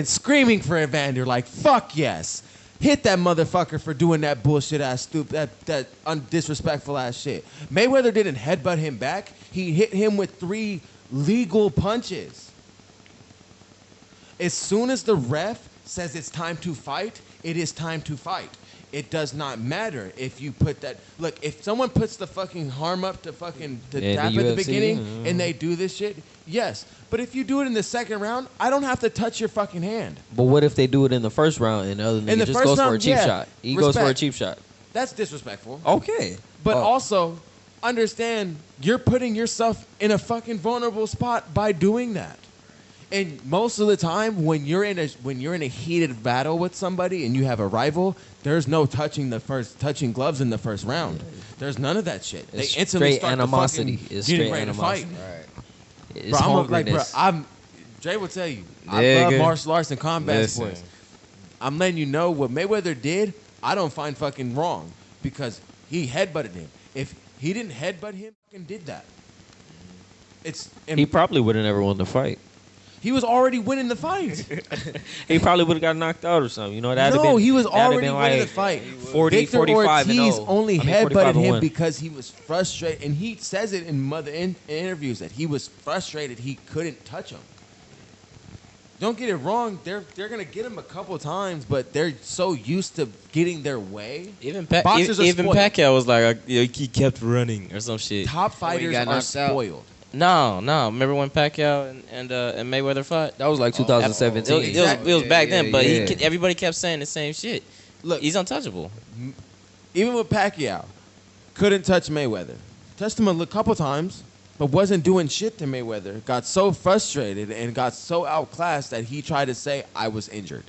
screaming for Evander like fuck yes. Hit that motherfucker for doing that bullshit ass that disrespectful ass shit. Mayweather didn't headbutt him back. He hit him with 3 legal punches. As soon as the ref says it's time to fight, it is time to fight. It does not matter if you put that. Look, if someone puts the fucking arm up to Yeah, tap the at the UFC, beginning and they do this shit, yes. But if you do it in the second round, I don't have to touch your fucking hand. But what if they do it in the first round and the other In nigga the just first goes for a round, cheap yeah, shot? He goes for a respect. cheap shot. That's disrespectful. Okay. But Oh. also, understand you're putting yourself in a fucking vulnerable spot by doing that. And most of the time, when you're in a heated battle with somebody and you have a rival, there's no touching gloves in the first round. There's none of that shit. It's they instantly straight start animosity. To It's getting straight ready animosity. to fight. It's Bro, hungriness. Dre will tell you, I Nigga. love martial arts and combat Listen. sports. I'm letting you know what Mayweather did, I don't find fucking wrong because he headbutted him. If he didn't headbutt him, fucking did that. He probably would have never won the fight. He was already winning the fight. He probably would have got knocked out or something. You know, that'd have No, been, he was that'd have already been winning like the fight. 40, Victor 45 and Ortiz 0. only I mean, headbutted 45 and him 1. because he was frustrated, and he says it in in interviews that he was frustrated he couldn't touch him. Don't get it wrong; they're gonna get him a couple times, but they're so used to getting their way. Even Boxers are even spoiled. Pacquiao was like, he kept running or some shit. Top fighters got are knocked out. spoiled. No. Remember when Pacquiao and Mayweather fought? That was like It 2017. was, it was back then, but yeah. everybody kept saying the same shit. Look, He's untouchable. even with Pacquiao, couldn't touch Mayweather. Touched him a couple times, but wasn't doing shit to Mayweather. Got so frustrated and got so outclassed that he tried to say, I was injured.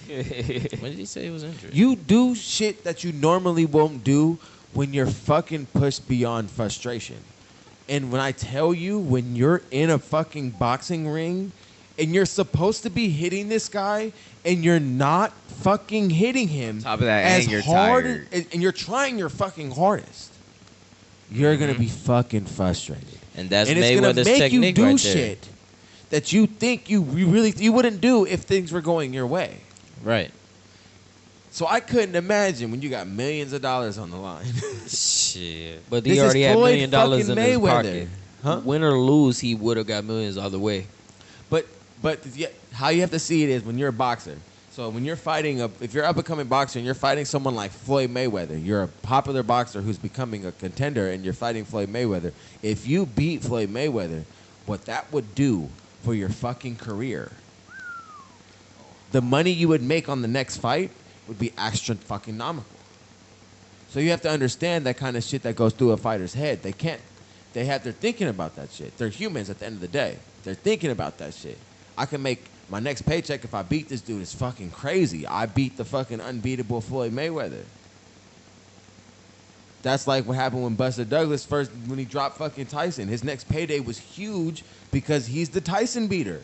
When did he say he was injured? You do shit that you normally won't do when you're fucking pushed beyond frustration. And when I tell you, when you're in a fucking boxing ring and you're supposed to be hitting this guy and you're not fucking hitting him Top of that, as and you're hard tired. and you're trying your fucking hardest, you're gonna be fucking frustrated. And that's and it's gonna Mayweather's make you technique do right there. shit that you think you wouldn't do if things were going your way. Right. So I couldn't imagine when you got millions of dollars on the line. Shit. But This he is already had $1 Floyd million in fucking his Mayweather. pocket. Huh? Win or lose, he would have got millions either way. But yeah, how you have to see it is when you're a boxer. So when you're fighting if you're up and coming boxer and you're fighting someone like Floyd Mayweather, you're a popular boxer who's becoming a contender and you're fighting Floyd Mayweather. If you beat Floyd Mayweather, what that would do for your fucking career, the money you would make on the next fight would be extra fucking nomical. So you have to understand that kind of shit that goes through a fighter's head. They're thinking about that shit. They're humans at the end of the day. They're thinking about that shit. I can make my next paycheck if I beat this dude. It's fucking crazy. I beat the fucking unbeatable Floyd Mayweather. That's like what happened when Buster Douglas when he dropped fucking Tyson. His next payday was huge because he's the Tyson beater.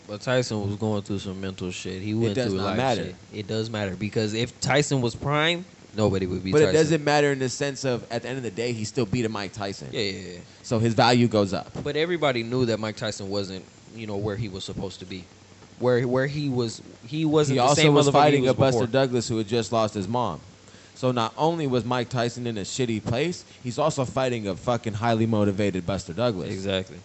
But Tyson was going through some mental shit. He went does through a not lot matter. of shit. It does matter because if Tyson was prime, nobody would be But Tyson. it doesn't matter in the sense of at the end of the day, he still beat a Mike Tyson. Yeah. So his value goes up. But everybody knew that Mike Tyson wasn't, where he was supposed to be. Where he wasn't He the also same was motherfucker fighting he a was Buster before. Douglas who had just lost his mom. So not only was Mike Tyson in a shitty place, he's also fighting a fucking highly motivated Buster Douglas. Exactly.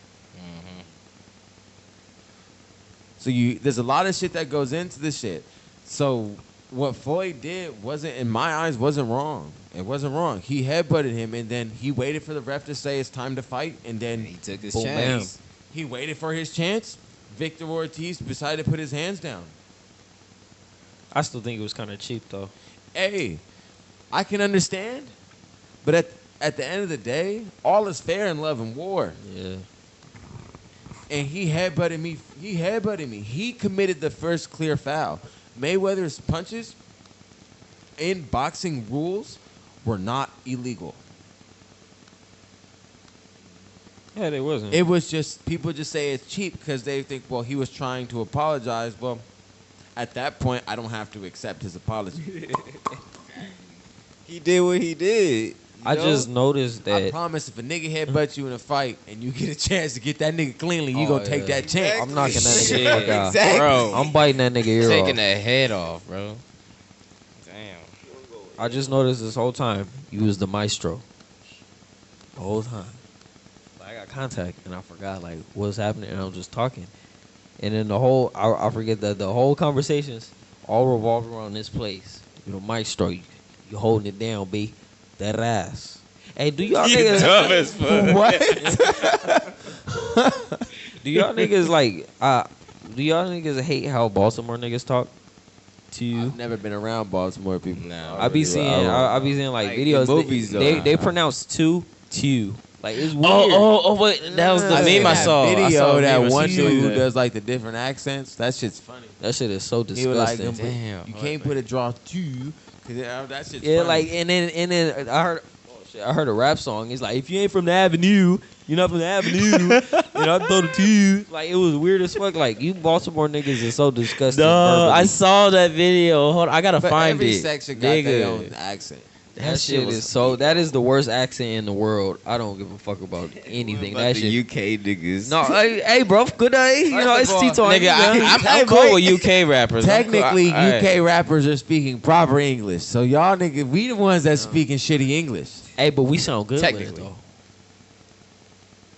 So there's a lot of shit that goes into this shit. So what Floyd did wasn't, in my eyes, wasn't wrong. It wasn't wrong. He headbutted him, and then he waited for the ref to say it's time to fight, and then He took his Boom, chance. he waited for his chance. Victor Ortiz decided to put his hands down. I still think it was kind of cheap though. Hey, I can understand, but at the end of the day, all is fair in love and war. Yeah. And he headbutted me. He committed the first clear foul. Mayweather's punches in boxing rules were not illegal. Yeah, they wasn't. It was just, people just say it's cheap because they think, well, he was trying to apologize. Well, at that point, I don't have to accept his apology. He did what he did. I just noticed I that promise if a nigga headbutts you in a fight and you get a chance to get that nigga cleanly, you Oh, gonna take yeah. that chance. I'm knocking that nigga Shit. the fuck out. Exactly. Bro, I'm biting that nigga ear taking off. the head off, bro. Damn. I just noticed this whole time you was the maestro. The whole time. Like, I got contact and I forgot like what's happening and I was just talking. And then I forget that the whole conversations all revolved around this place. You know, maestro, you holding it down, B. That ass. Hey, do y'all niggas Dumb as fuck. What? do y'all niggas do y'all niggas hate how Baltimore niggas talk to you? I've never been around Baltimore people. Nah. I be seeing like Like videos. in movies, they though. pronounce two. Like it's weird. Wait, that was the meme I saw. I Video saw a that meme of one some dude shit who that- does like the different accents. That shit's funny. That shit is so He was like, disgusting. Damn. you can't put a draw two, cause that shit's Yeah, funny. like and then I heard a rap song. It's like if you ain't from the Avenue, you're not from the Avenue. I throw the two. Like it was weird as fuck. Like you Baltimore niggas is so disgusting. No, I verbally. saw that video. Hold on, I gotta but find every it. section got their own Nigga. accent. that shit was- is so. That is the worst accent in the world. I don't give a fuck about anything. About That the shit. UK niggas. No, hey, bro, good day. You know, it's of all, tea time. Nigga, I'm Hey, cool boy. with UK rappers. I'm cool. Technically, All right. UK rappers are speaking proper English. So y'all niggas, we the ones that speaking shitty English. Hey, but we sound good with it, Technically. though.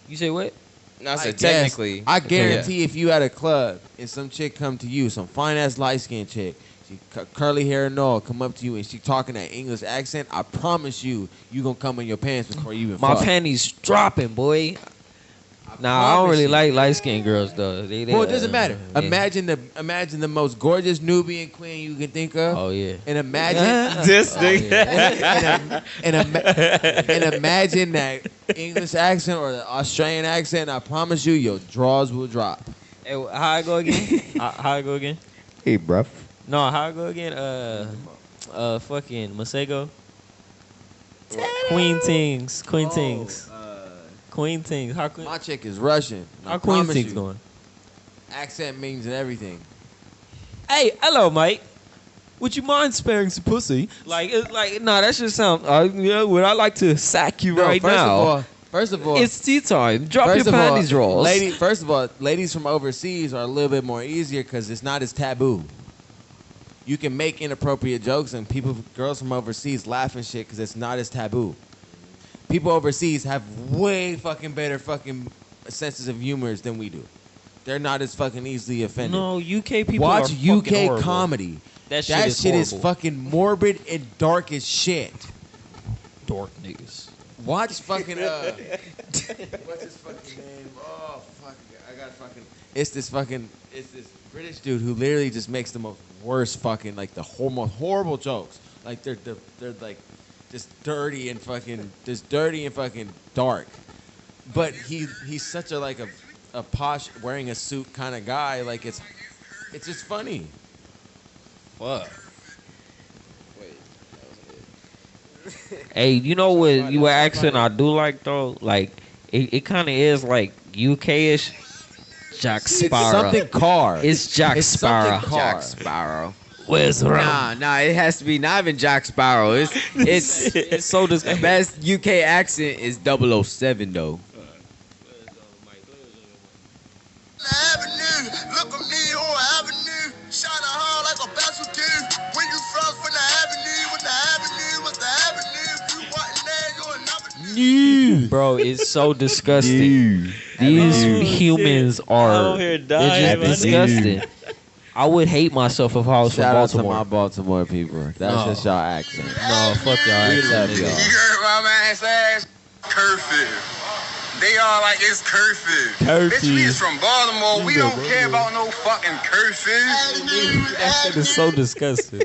You say what? No, I I said guess. technically. I guarantee if you at a club and some chick come to you, some fine ass light skinned chick, she curly hair and all, come up to you and she talking that English accent, I promise you gonna come in your pants before you even My fuck. panties dropping, boy. Nah, I don't really like light skinned girls though. They, Well, it doesn't matter. yeah. Imagine the most gorgeous Nubian queen you can think of, Oh yeah. and imagine This Oh, nigga. yeah. and imagine that English accent or the Australian accent. I promise you, your drawers will drop. Hey, how I go again? How I go again? Hey, bruh. No, how I go again? Fucking Masego. Queen Tings. Queen Tings. Queen Tings. How Queen? My chick is Russian. I How Queen promise Tings you, going? accent means everything. Hey, hello, mate. Would you mind sparing some pussy? Like, it's like, nah, that should sound. Would I like to sack you right now? First of all, It's tea time. Drop your first of all, panties, rolls. First of all, ladies from overseas are a little bit more easier because it's not as taboo. You can make inappropriate jokes and girls from overseas laugh and shit because it's not as taboo. People overseas have way fucking better fucking senses of humor than we do. They're not as fucking easily offended. No, UK people Watch are fucking UK horrible. comedy. That That shit shit is horrible. fucking morbid and dark as shit. dork niggas. Watch fucking what's his fucking name? Oh fuck, I got fucking. It's this British dude who literally just makes the most worst fucking like the most horrible jokes. Like they're like just dirty and fucking dark. But he's such a like a posh wearing a suit kind of guy. Like it's just funny. Fuck. Hey, you know what accent I do like though? Like it kind of is like UK-ish. Jack It's Sparrow. something car. It's Jack It's something Sparrow. car. Jack Sparrow. Where's Nah, it has to be not even Jack Sparrow. It's It's so the disgusting. best UK accent is 007 though. Avenue, look at me on Avenue, shine a hard like a bachelor do. When you from the Avenue, with the Avenue, with the Avenue, you wasn't there, you'll never do. Bro, it's so disgusting. These humans are out here dying, they're just disgusting. I would hate myself if I was Shout out from to my Baltimore. Baltimore people. That's No. just y'all accent. No, fuck y'all. We accent, love nigga. y'all. You heard my man say curfew. They are like it's curfew. Bitch, we is from Baltimore. We don't care about no fucking curfew. That shit is so disgusting.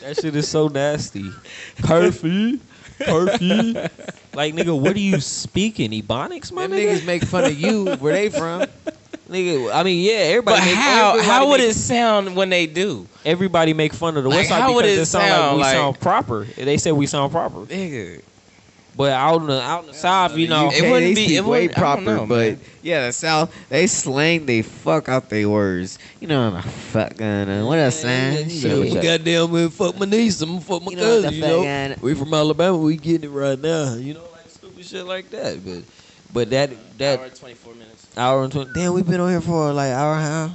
That shit is so nasty. Curfew. Curfew. Like, nigga, what are you speaking? Ebonics, my Them nigga? niggas make fun of you. Where they from? Nigga, I mean, yeah, everybody. But how would it sound when they do? Everybody make fun of the Like, West Side how would because it it sound like sound we like- sound proper. They say we sound proper, Nigga. but out in the South, you know, It wouldn't be- it way wouldn't- I don't proper, know, but man. yeah, the South they slang they fuck out their words. You know the fuck what I'm saying? shit. Goddamn, man, fuck my niece, I'm gonna fuck my You know what cousin. the You fuck know, I- we from Alabama, we getting it right now. You know, like stupid shit like that. But that Hour 24 minutes. hour and 20. Damn, we been on here for like hour and a half.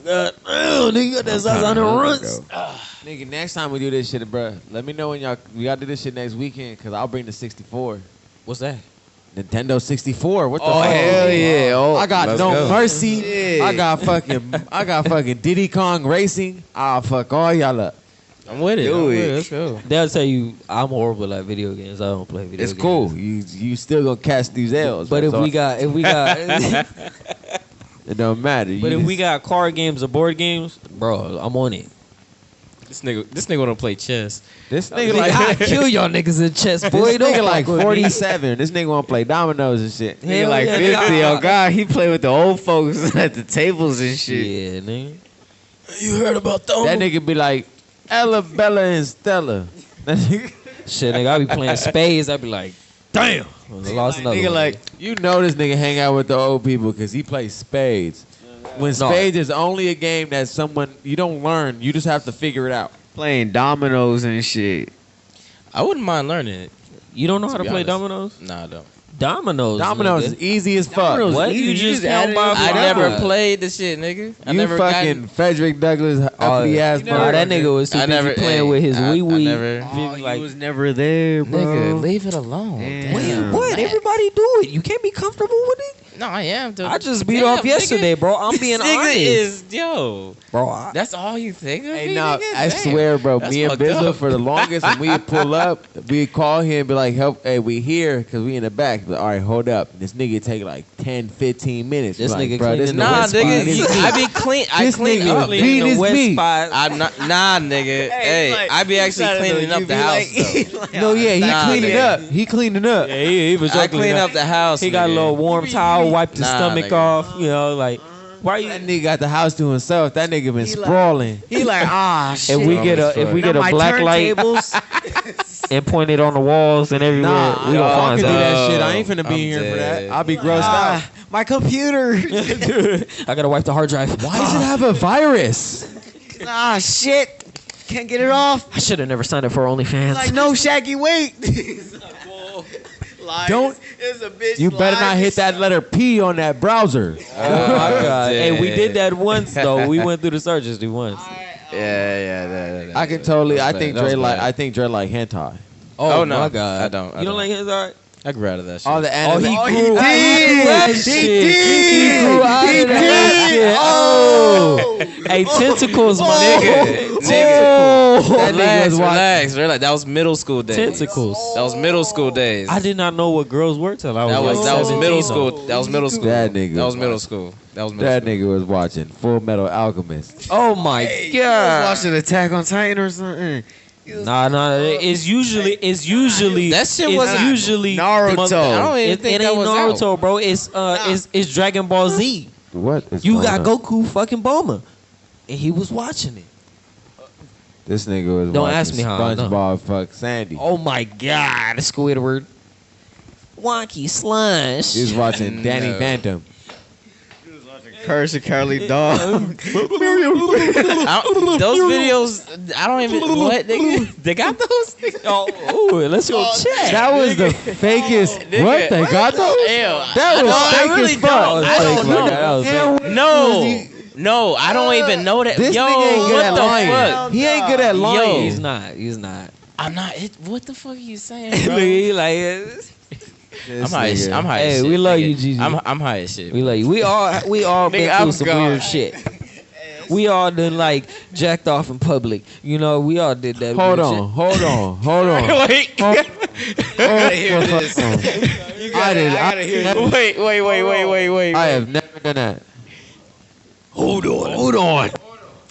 God damn, nigga got that sauce on the runs. Nigga, next time we do this shit, bro, let me know when we gotta do this shit next weekend, cause I'll bring the 64. What's that? Nintendo 64. What the Oh fuck? hell yeah! Oh, I got let's no go. mercy. Shit. I got fucking Diddy Kong Racing. I'll fuck all y'all up. I'm with it. Do I'm with it. Let's go. They'll tell you I'm horrible at video games. I don't play video It's games. cool. You still gonna catch these L's. But if so we got it don't matter. but You if we just- got card games or board games, bro, I'm on it. This nigga wanna play chess. This nigga Nigga, I like kill y'all niggas in chess, boy. this Don't nigga like fuck with me. 47. This nigga wanna play dominoes and shit. Nigga Hell like yeah, 50. nigga. Oh God, he play with the old folks at the tables and shit. Yeah, nigga. You heard about those? That nigga be like Ella, Bella, and Stella. That nigga, Shit, nigga, I be playing spades. I be like, damn. I lost another nigga one. like you know this nigga hang out with the old people because he plays spades. When spades is only a game that someone you don't learn, you just have to figure it out. Playing dominoes and shit. I wouldn't mind learning it. You don't know how to be play honest. dominoes? Nah, I don't. Dominoes. Dominoes nigga. is easy as fuck. Dominoes What? easy. You You just just add count it by up. I five? never played the shit, nigga. I You never fucking got. Frederick Douglass uppity ass Nah, that motherfucker. nigga was too I busy never- playing hey, with his I wee wee. never- Oh, like, you was never there, bro. Nigga, leave it alone. Damn. wait, Damn. what? Everybody do it. You can't be comfortable with it. No, I am. Dude. I just beat Damn, off yesterday, nigga. bro. I'm being This nigga honest, is yo. bro. That's all you think of? Hey, me, nah, nigga? I Damn. swear, bro. That's Me and fucked Bizzle up. for the longest, when we pull up, we call him and be like, "Help! Hey, we here because we in the back." But all right, hold up. This nigga take like 10, 15 minutes. This Like, nigga bro, this cleaning the Nah, west nigga, spot. you- I be clean. I This clean nigga up. beat Cleaning the his west meat. spot. I'm not. Nah, nigga. Hey, I be actually cleaning up the house though. No, yeah, he Nah, cleaning nigga. up. He cleaning up. Yeah, he was I joking. clean up the house. He got a nigga. little warm towel, wiped his Nah, stomach nigga. off. You know, like why you? That nigga got the house to himself. That nigga been sprawling. He like, ah, shit. If we get a black light and point it on the walls and everywhere, Nah, we I gonna can find do something. that shit. I ain't finna be I'm here for dead. that. I'll be grossed out. my computer. I gotta wipe the hard drive. Why does it have a virus? ah, shit. Can't get it off. I should have never signed up for OnlyFans. Like, no, Shaggy, wait. Don't- It's a bitch. You better not hit that letter P on that browser. Oh my god! Hey, we dead. did that once though. We went through the search history once. Yeah. I can totally. I That think was Dre bad. like. I think Dre like hentai. Oh, no. my god! I don't. You don't like his art? I grew out of that shit. All the Oh, anime. he Oh, he grew out did. of that He shit. did. He grew out He of that did. shit. Oh, hey, tentacles, my Nigga, nigga. That nigga relax, was watching. relax. That was middle school days. Tentacles. That was middle school days. I did not know what girls were till I was. That was like that was 17, middle though. school. That was middle school. That nigga That was was middle watching. school. That was middle That school. nigga was watching Full Metal Alchemist. Oh my I was god! watching Attack on Titan or something. Nah. It's usually That shit it's wasn't- usually Naruto. I don't even It think that ain't was Naruto, out. bro. It's Dragon Ball Z. What? Is You going got on? Goku fucking Bulma, and he was watching it. This nigga was Don't watching ask me how I know. SpongeBob fuck Sandy. Oh my god, Squidward. Wonky slush. He was watching Danny No. Phantom. Curse of Curly Dog. Those videos, I don't even. What? They got those? Oh, let's go check. That was the fakest. Nigga. What? They got those? That That was I fake really as fuck. don't. I don't know. That was Hell, fake. No, I don't even know that. This Yo, nigga ain't good what at the lying. fuck? He ain't good at lying. He's not. He's not. I'm not. What the fuck are you saying, bro? He like, I'm high. As, I'm high. Hey, as shit, we love nigga. you, Gigi. I'm high as shit. we like you. We all been Nigga, through I'm some gone. weird shit. We all done like jacked off in public. You know, we all did that. Hold weird on, hold on, hold on. Wait. I hear this. I did. Wait. I have never done that. Hold on.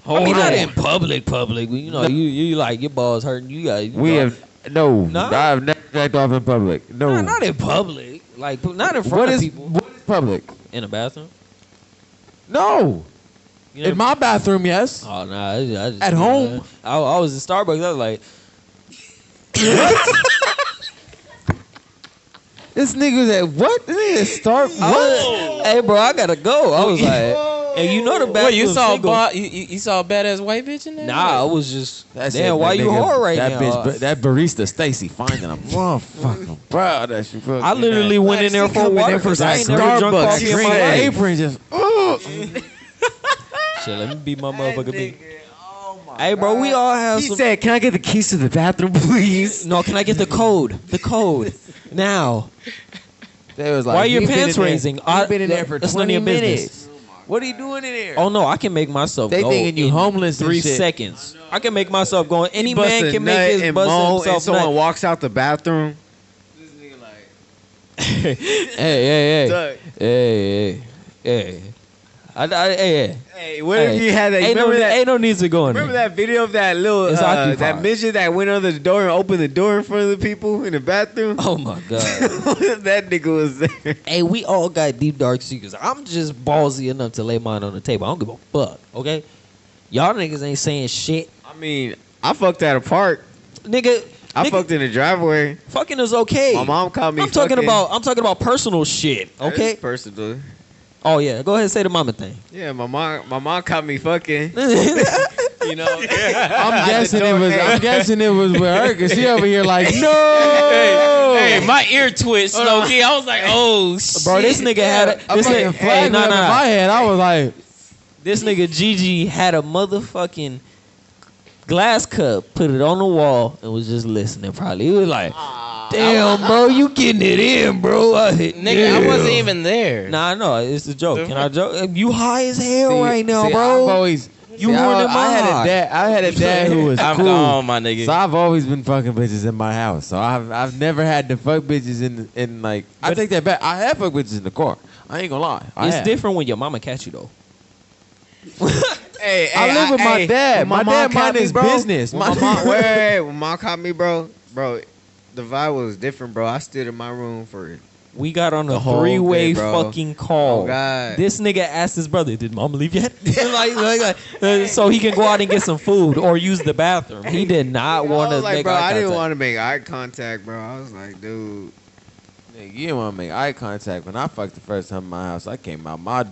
I mean, not in public. You know, you like your balls hurting. You got. We have no. No? I have never jacked off in public. No. not in public. Like not in front What of is people. what is public? In a bathroom. No. You know, In my bathroom, yes. oh nah, I just At home? I was in Starbucks. I was like, This nigga was at what? This nigga start what? hey, bro, I gotta go. I was like, and you know the bathroom. Wait, you saw single. you saw a badass white bitch in there? Nah, I was just. That's Damn, it, why that you nigga- hard right that now? Bitch, that barista Stacy finding a motherfucker. Bro, that she fucking. I literally went in there for coming water in for because I ain't some never drunk Starbucks coffee in my green life. apron just. Shit, let me beat my motherfucking beat. Hey, bro, we all have He some. said, "Can I get the keys to the bathroom, please?" No, can I get the code? The code now. They was like, Why your "He been pants in there- raising? He been in there for That's none of 20 your business. minutes. What are you doing in there? Oh no, I can make myself. They go thinking you in homeless and 3 shit. seconds. I can make myself go. Any Bust man a can nut make his and bust moan, and himself someone nut. walks out the bathroom. Hey. Doug. Hey. Hey, Hey, what if you had that? Ain't Remember that? ain't no need to go in Remember there. that video of that little It's that occupied. midget that went under the door and opened the door in front of the people in the bathroom? Oh my god. That nigga was there. Hey, we all got deep dark secrets. I'm just ballsy enough to lay mine on the table. I don't give a fuck. Okay, y'all niggas ain't saying shit, I mean, I fucked at a park. nigga. I nigga, fucked in the driveway. fucking is okay. My mom called me. I'm talking about personal shit. Okay. Personal. Oh yeah, go ahead and say the mama thing. Yeah, my mom caught me fucking. You know, I'm guessing it was with her because she over here like, no. Hey, my ear twitched, low key. I was like, oh shit. Bro, this nigga had a I'm this fucking nigga, flag went up in my head. I was like, this nigga Gigi had a motherfucking glass cup, put it on the wall, and was just listening. Probably he was like, "Damn, bro, you getting it in, bro." Nigga, I wasn't even there. Nah, I know it's a joke. Can I joke? You high as hell see- right now, see, bro. I've always, You see, ruining my I high. had a dad who was I'm cool. gone, my nigga. So I've always been fucking bitches in my house. So I've never had to fuck bitches in like. I take that back. I have fucked bitches in the car. I ain't gonna lie. It's different when your mama catch you though. Hey, I live with my dad. when My mom dad caught mind me, his bro, business. When My- my mom, wait, when mom caught me, bro, the vibe was different, bro. I stood in my room for We got on a The whole three-way day, bro. fucking call. Oh, God. This nigga asked his brother, "Did mom leave yet?" So he can go out and get some food or use the bathroom. He did not want I to was like, make bro, eye I didn't contact. want to make eye contact, bro. I was like, dude. Nigga, you didn't want to make eye contact. When I fucked the first time in my house, I came out my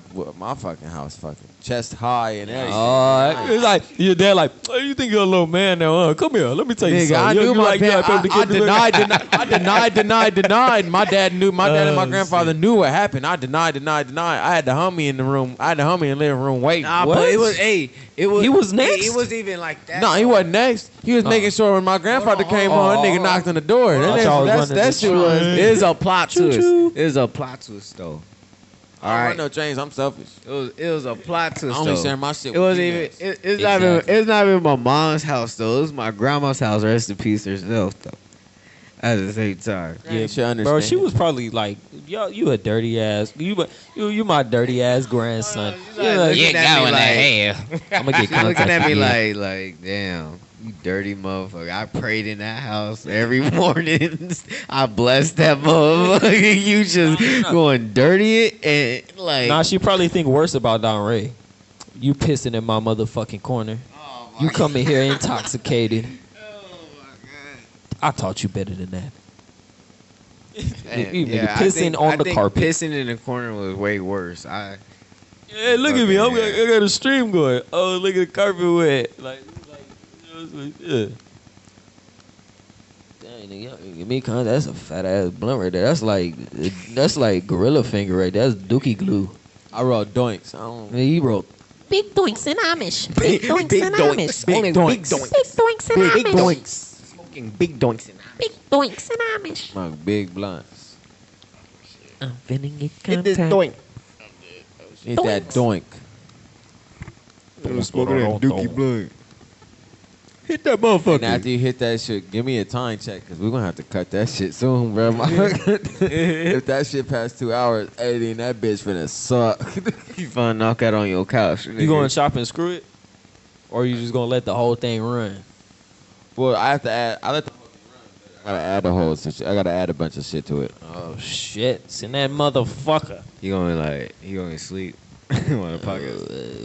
fucking house fucking chest high and everything. It's like your dad, like, "Oh, you think you're a little man now? Huh? Come here, let me tell you Nigga, I something." knew You my like, you like parents. them to I get the- denied. My dad knew. My dad and my Oh, grandfather knew what happened. I denied. I had the homie in the room. I had the homie in the living room waiting. Nah, What? but it was, hey, it was. He was next? It was even like that. No, he wasn't next. He was making sure when my grandfather came home, that nigga knocked on the door. I thought y'all was running That the shit was. train. It was a plot twist. Choo-choo. It was a plot twist, though. All I don't right. run no trains. I'm selfish. It was a plot twist. I only though. share my shit. It with wasn't even. females. It's not even my mom's house though. It was my grandma's house. Rest in peace herself though. At the same time. Yeah, you should understand. Bro, she was probably like, "Yo, you a dirty ass. You my dirty ass grandson." like You know, looking You at me going to like- hell. I'm gonna get She looking contact at me again. like, damn, you dirty motherfucker. I prayed in that house every morning. I blessed that motherfucker. You just going dirty it and like. Nah, she probably think worse about Don Ray. You pissing in my motherfucking corner. You come in here intoxicated. I taught you better than that. You nigga pissing on the carpet. Pissing in the corner was way worse. Hey, look at me. I got a stream going. Oh, look at the carpet wet. Like yeah. Dang, nigga, y'all give me that's a fat ass blunt right there. That's like gorilla finger right there. That's dookie glue. I wrote doinks. I don't. He wrote Big doinks and Amish. Big doinks and Amish. Big doinks. Big doinks and Big Amish. doinks. Smoking big doinks in Big doinks and Amish. Smoke big blunts. I'm finna get Hit this contact. doink. Hit that doink. Smoking that dookie blood. Hit that motherfucker. And after you hit that shit, give me a time check because we're gonna have to cut that shit soon, bro. If that shit past 2 hours editing, that bitch finna suck. You finna knock out on your couch. You going to shop and screw it, or you just gonna let the whole thing run? Well, I have to add. I let the I gotta add a whole. I gotta add a bunch of shit to it. Oh shit! Send that motherfucker. You gonna sleep on the pocket.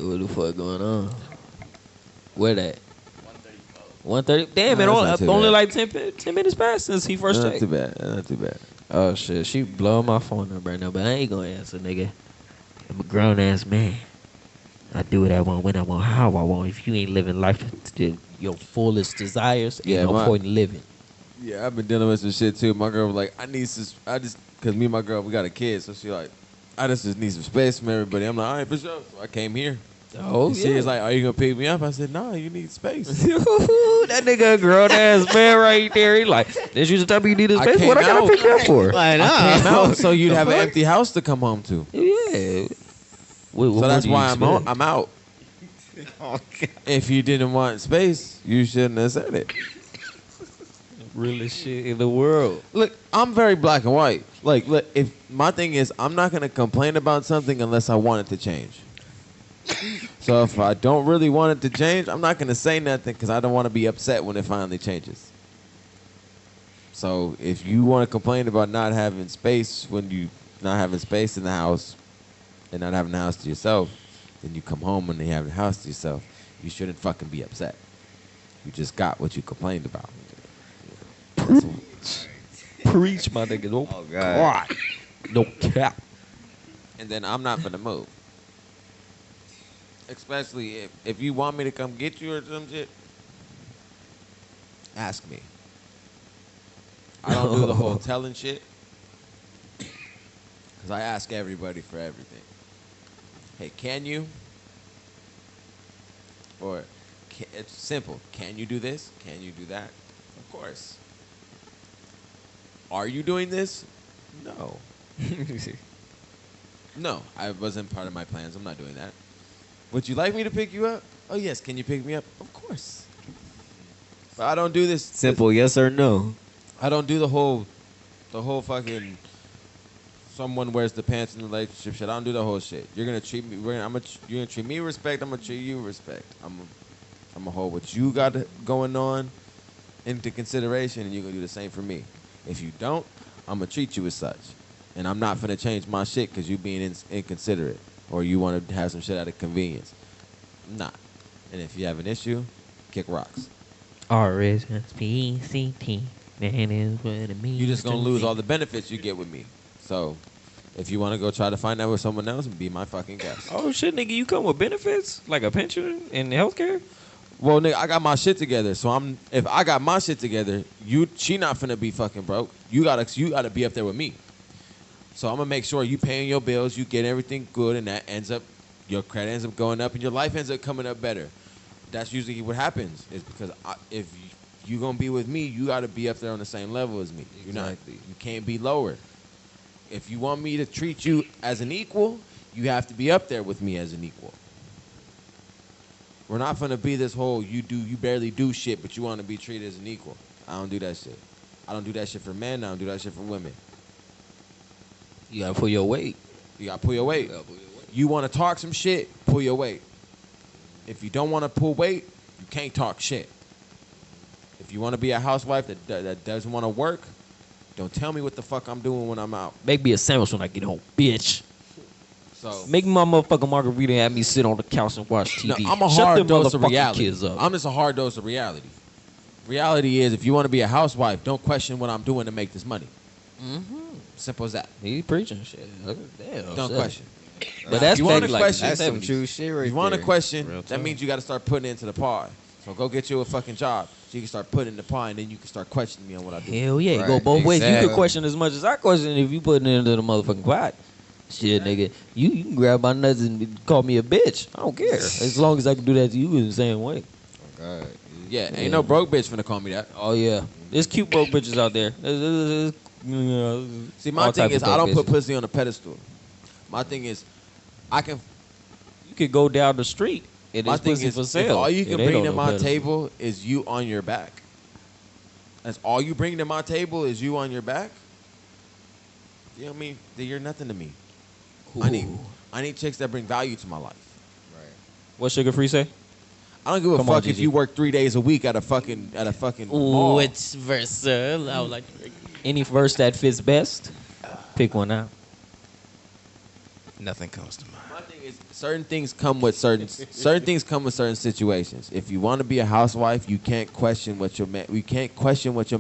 What the fuck going on? Where that? 1:30. Damn, Nah, it that's only, not too only bad. like 10 minutes past since he first Not checked. too bad. Not too bad. Oh shit, she blowing my phone up right now, but I ain't gonna answer, nigga. I'm a grown ass man. I do what I want, when I want, how I want. If you ain't living life to your fullest desires, Yeah, ain't no my- point in living. Yeah, I've been dealing with some shit too. My girl was like, I just, cause me and my girl, we got a kid, so she like, I just need some space from everybody. I'm like, all right, for sure. So I came here. Oh And she was like, are you gonna pick me up? I said, nah, you need space. that nigga a grown ass man right there. He like, this you tell me you need a I space. came What I gotta out. pick you up for? Like, I came out so you'd The have an fuck? empty house to come home to. Yeah. So that's why I'm out. Oh, God. If you didn't want space, you shouldn't have said it. Realest shit in the world. Look, I'm very black and white. Like, look, if my thing is, I'm not gonna complain about something unless I want it to change. So if I don't really want it to change, I'm not gonna say nothing because I don't want to be upset when it finally changes. So if you want to complain about not having space when you not having space in the house and not having the house to yourself, then you come home and you have the house to yourself. You shouldn't fucking be upset. You just got what you complained about. Preach, my nigga. No, Oh God. no cap. And then I'm not gonna move. Especially if you want me to come get you or some shit, ask me. I don't do the whole telling shit. Because I ask everybody for everything. Hey, can you? Or it's simple. Can you do this? Can you do that? Of course. Are you doing this? No. No, I wasn't part of my plans. I'm not doing that. Would you like me to pick you up? Oh, yes. Can you pick me up? Of course. But I don't do this. Simple yes or no. I don't do the whole fucking someone wears the pants in the relationship shit. I don't do the whole shit. You're gonna treat me. You're gonna treat me with respect. I'm gonna treat you with respect. I'm gonna hold what you got going on into consideration, and you're gonna do the same for me. If you don't, I'm gonna treat you as such, and I'm not gonna change my shit because you being inconsiderate or you want to have some shit out of convenience. I'm not. And if you have an issue, kick rocks. R-S-P-C-T. That is what it means. You're just gonna to lose me. all the benefits you get with me. So, if you want to go try to find out with someone else, be my fucking guest. Oh shit, nigga, you come with benefits like a pension and healthcare? Well, nigga, I got my shit together. So if I got my shit together, she not finna be fucking broke. You gotta be up there with me. So I'm gonna make sure you paying your bills, you get everything good, and that ends up your credit ends up going up, and your life ends up coming up better. That's usually what happens. Is because if you gonna be with me, you gotta be up there on the same level as me. You're not. You can't be lower. If you want me to treat you as an equal, you have to be up there with me as an equal. We're not gonna be this whole you barely do shit, but you want to be treated as an equal. I don't do that shit. I don't do that shit for men. I don't do that shit for women. You gotta pull your weight. You gotta pull your weight. You want to talk some shit, pull your weight. If you don't want to pull weight, you can't talk shit. If you want to be a housewife that doesn't want to work, don't tell me what the fuck I'm doing when I'm out. Make me a sandwich when I get home, bitch. So Make me my motherfucking margarita and have me sit on the couch and watch TV. no, I'm a Shut hard them dose of motherfucking reality. kids up. I'm just a hard dose of reality. Reality is, if you want to be a housewife, don't question what I'm doing to make this money. Simple as that. He preaching shit. Damn. Don't shit. question. But that's You wanna petty like question- That's some 70s. true shit right If you want to there. question, Real that talk. means you got to start putting it into the pie. So go get you a fucking job so you can start putting in the pie, and then you can start questioning me on what I do. Hell yeah, Right, go both ways. You exactly. could question as much as I question if you put it into the motherfucking pot. Shit, nigga, you can grab my nuts and call me a bitch. I don't care. As long as I can do that to you in the same way. God. Yeah, ain't no broke bitch finna call me that. Oh yeah, there's cute broke bitches out there. See, my thing is, I don't put pussy on a pedestal. My thing is, I can. You could go down the street and My there's thing pussy is, for if sale. all you Yeah, can they bring don't to know my pedestal. table is you on your back. That's all you bring to my table is you on your back. You know what I mean? Then you're nothing to me. I need chicks that bring value to my life. What Sugar Free say? I don't give a Come on, fuck if Gigi. you work 3 days a week at a fucking Ooh, mall. it's versatile. I would like to. Any verse that fits best, pick one out. Nothing comes to mind. My thing is, certain things come with certain situations. If you want to be a housewife, you can't question what your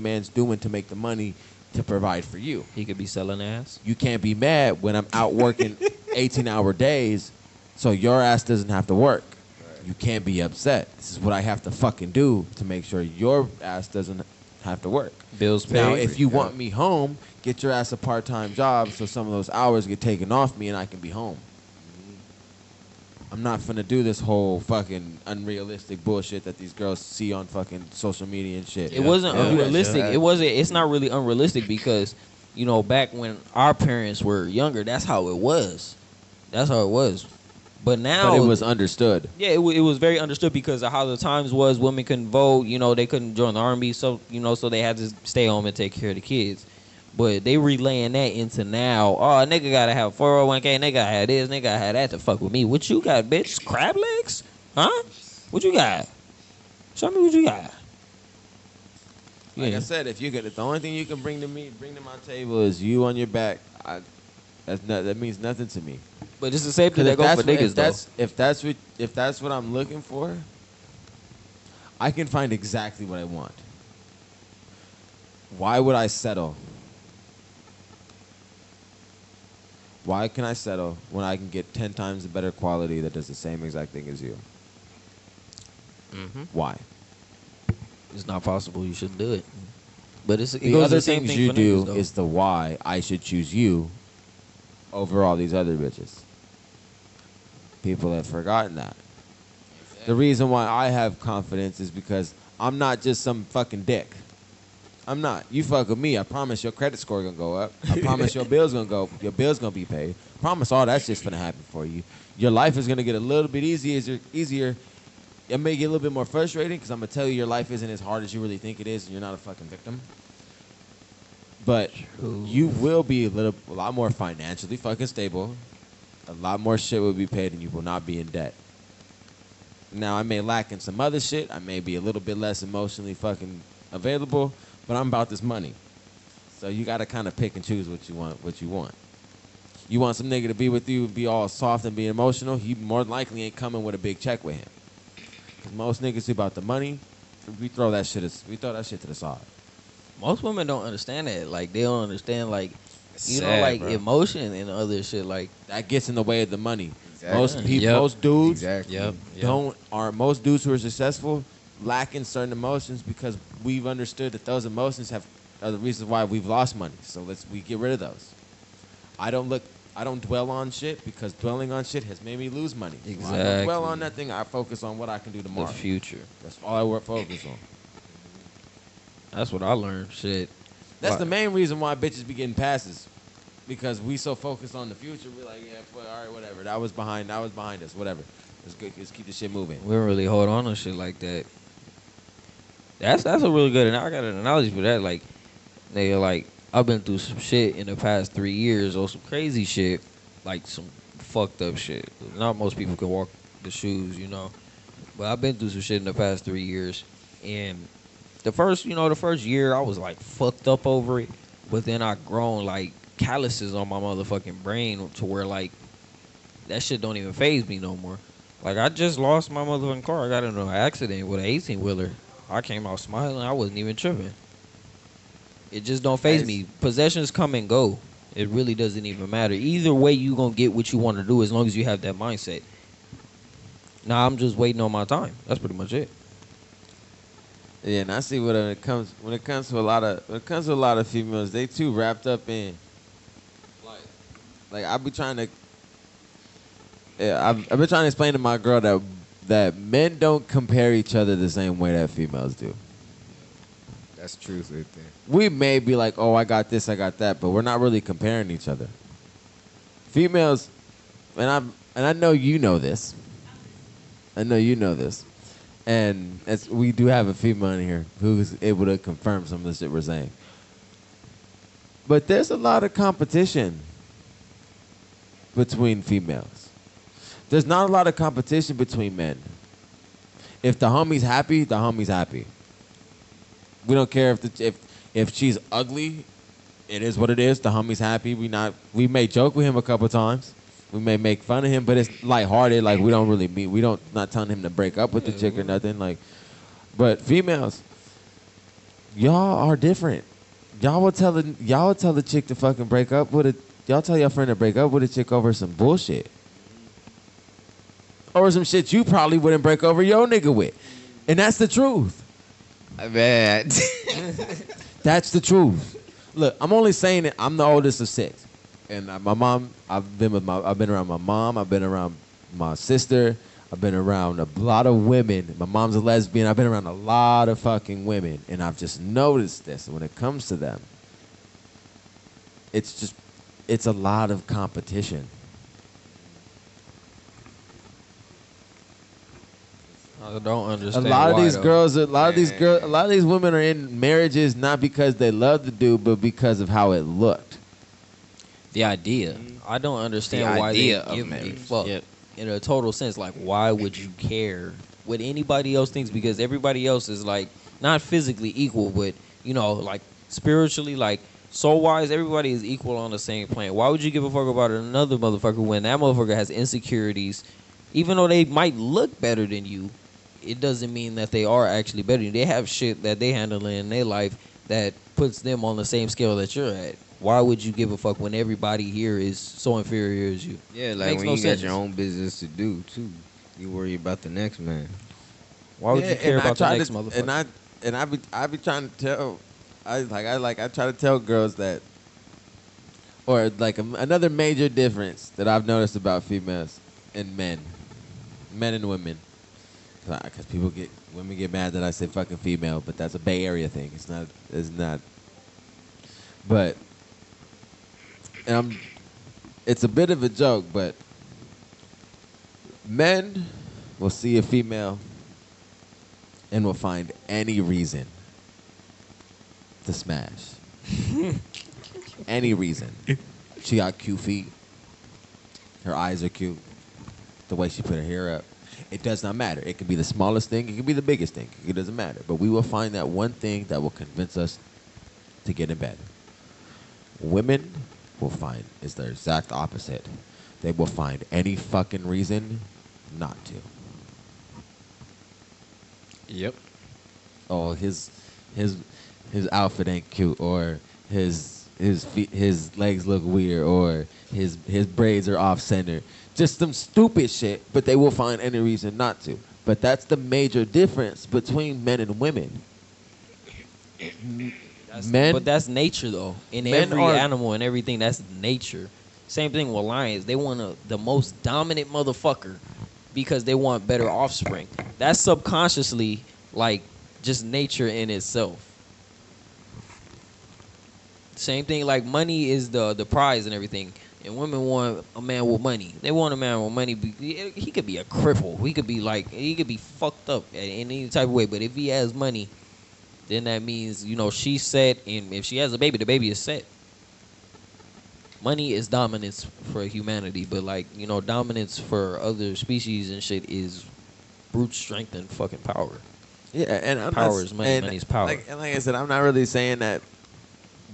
man's doing to make the money to provide for you. He could be selling ass. You can't be mad when I'm out working 18-hour days, so your ass doesn't have to work. You can't be upset. This is what I have to fucking do to make sure your ass doesn't have to work. Bills paid. Now, if you want me home, get your ass a part-time job so some of those hours get taken off me and I can be home. I'm not finna do this whole fucking unrealistic bullshit that these girls see on fucking social media and shit. It wasn't Yeah. unrealistic. Yeah. It wasn't. It's not really unrealistic because, you know, back when our parents were younger, that's how it was. That's how it was. But now, But it was understood. yeah, it was very understood because of how the times was. Women couldn't vote. You know, they couldn't join the army, so you know, so they had to stay home and take care of the kids. But they relaying that into now. Oh, a nigga gotta have 401k. Nigga gotta have this. Nigga gotta have that to fuck with me. What you got, bitch? Crab legs? Huh? What you got? Show me what you got. Like Yeah. I said, if the only thing you can bring to my table is you on your back, that means nothing to me. But it's the same thing 'Cause that goes for niggas, though. if that's what I'm looking for, I can find exactly what I want. Why would I settle? Why can I settle when I can get 10 times the better quality that does the same exact thing as you? Mm-hmm. Why? It's not possible. You shouldn't do it. But it The goes other the same things thing you for do niggas, though. is the why I should choose you over all these other bitches. People have forgotten that. The reason why I have confidence is because I'm not just some fucking dick. I'm not. You fuck with me, I promise your credit score gonna go up. I promise your bill's gonna be paid. Promise all that shit's gonna happen for you. Your life is gonna get a little bit easier. It may get a little bit more frustrating because I'm gonna tell you your life isn't as hard as you really think it is, and you're not a fucking victim. But you will be a lot more financially fucking stable. A lot more shit will be paid, and you will not be in debt. Now I may lack in some other shit. I may be a little bit less emotionally fucking available, but I'm about this money. So you gotta kind of pick and choose what you want. You want some nigga to be with you, be all soft and be emotional. He more than likely ain't coming with a big check with him. Cause most niggas who about the money, we throw that shit to the side. Most women don't understand that. Like, they don't understand, like, you know, Sad, like, bro. emotion and other shit. Like, That gets in the way of the money. Exactly. Most people, Yep. most dudes Exactly. Yep. most dudes who are successful lack in certain emotions because we've understood that those emotions are the reasons why we've lost money. So we get rid of those. I don't dwell on shit because dwelling on shit has made me lose money. So I don't Exactly. dwell on nothing. I focus on what I can do the tomorrow. future. That's all I focus on. That's what I learned. Shit. That's the main reason why bitches be getting passes. Because we so focused on the future, we're like, yeah, all right, whatever. That was behind us, whatever. Let's good. Let's keep the shit moving. We don't really hold on to shit like that. That's a really good, and I got an analogy for that. Like, nigga, like, I've been through some shit in the past 3 years, or some crazy shit, like some fucked up shit. Not most people can walk the shoes, you know. But I've been through some shit in the past 3 years, and the first year I was like fucked up over it, but then I grown like calluses on my motherfucking brain to where like that shit don't even faze me no more. Like, I just lost my motherfucking car. I got into an accident with an 18-wheeler. I came out smiling. I wasn't even tripping. It just don't faze me. Possessions come and go. It really doesn't even matter. Either way, you gonna get what you want to do as long as you have that mindset. Now I'm just waiting on my time. That's pretty much it. Yeah, and I see when it comes to a lot of females, they too wrapped up in like I be trying to. Yeah, I've been trying to explain to my girl that men don't compare each other the same way that females do. That's truth right there. We may be like, oh, I got this, I got that, but we're not really comparing each other. Females, and I know you know this. I know you know this. And we do have a female in here who's able to confirm some of the shit we're saying. But there's a lot of competition between females. There's not a lot of competition between men. If the homie's happy, the homie's happy. We don't care if she's ugly. It is what it is. The homie's happy. We may joke with him a couple times. We may make fun of him, but it's lighthearted. Like, we don't really mean. Not telling him to break up with the chick or nothing. Like, but females, y'all are different. Y'all will tell the chick to fucking break up with it. Y'all tell your friend to break up with a chick over some bullshit. Or some shit you probably wouldn't break over your nigga with. And that's the truth. Man. That's the truth. Look, I'm only saying it. I'm the oldest of 6. And my mom, I've been around my mom. I've been around my sister. I've been around a lot of women. My mom's a lesbian. I've been around a lot of fucking women. And I've just noticed this when it comes to them. It's a lot of competition. I don't A understand. lot of why, these though. girls, a lot of these women are in marriages not because they love the dude, but because of how it looked. The idea. I don't understand The why idea they of give a marriage. fuck Yep. in a total sense. Like, why would you care what anybody else thinks? Because everybody else is like not physically equal, but like spiritually, like soul wise, everybody is equal on the same plane. Why would you give a fuck about another motherfucker when that motherfucker has insecurities? Even though they might look better than you, it doesn't mean that they are actually better than you. They have shit that they handle in their life that puts them on the same scale that you're at. Why would you give a fuck when everybody here is so inferior as you? Yeah, like Makes when no you sense. got your own business to do too. You worry about the next man. Why would you care and I about the try next to, motherfucker? And I be trying to tell, I try to tell girls that, or like another major difference that I've noticed about females and men and women, because women get mad that I say fucking female, but that's a Bay Area thing. It's not. But it's a bit of a joke, but men will see a female and will find any reason to smash. Any reason. She got cute feet. Her eyes are cute. The way she put her hair up. It does not matter. It can be the smallest thing. It can be the biggest thing. It doesn't matter. But we will find that one thing that will convince us to get in bed. Women will find is the exact opposite. They will find any fucking reason not to. Yep. Oh, his outfit ain't cute, or his legs look weird, or his braids are off center. Just some stupid shit, but they will find any reason not to. But that's the major difference between men and women. But that's nature, though. In every animal and everything, that's nature. Same thing with lions. They want the most dominant motherfucker because they want better offspring. That's subconsciously like just nature in itself. Same thing, like money is the prize and everything. And women want a man with money. They want a man with money. He could be a cripple. He could be fucked up in any type of way. But if he has money, then that means, she's set. And if she has a baby, the baby is set. Money is dominance for humanity. But, dominance for other species and shit is brute strength and fucking power. Yeah, and power is money. Money is power. Like I said, I'm not really saying that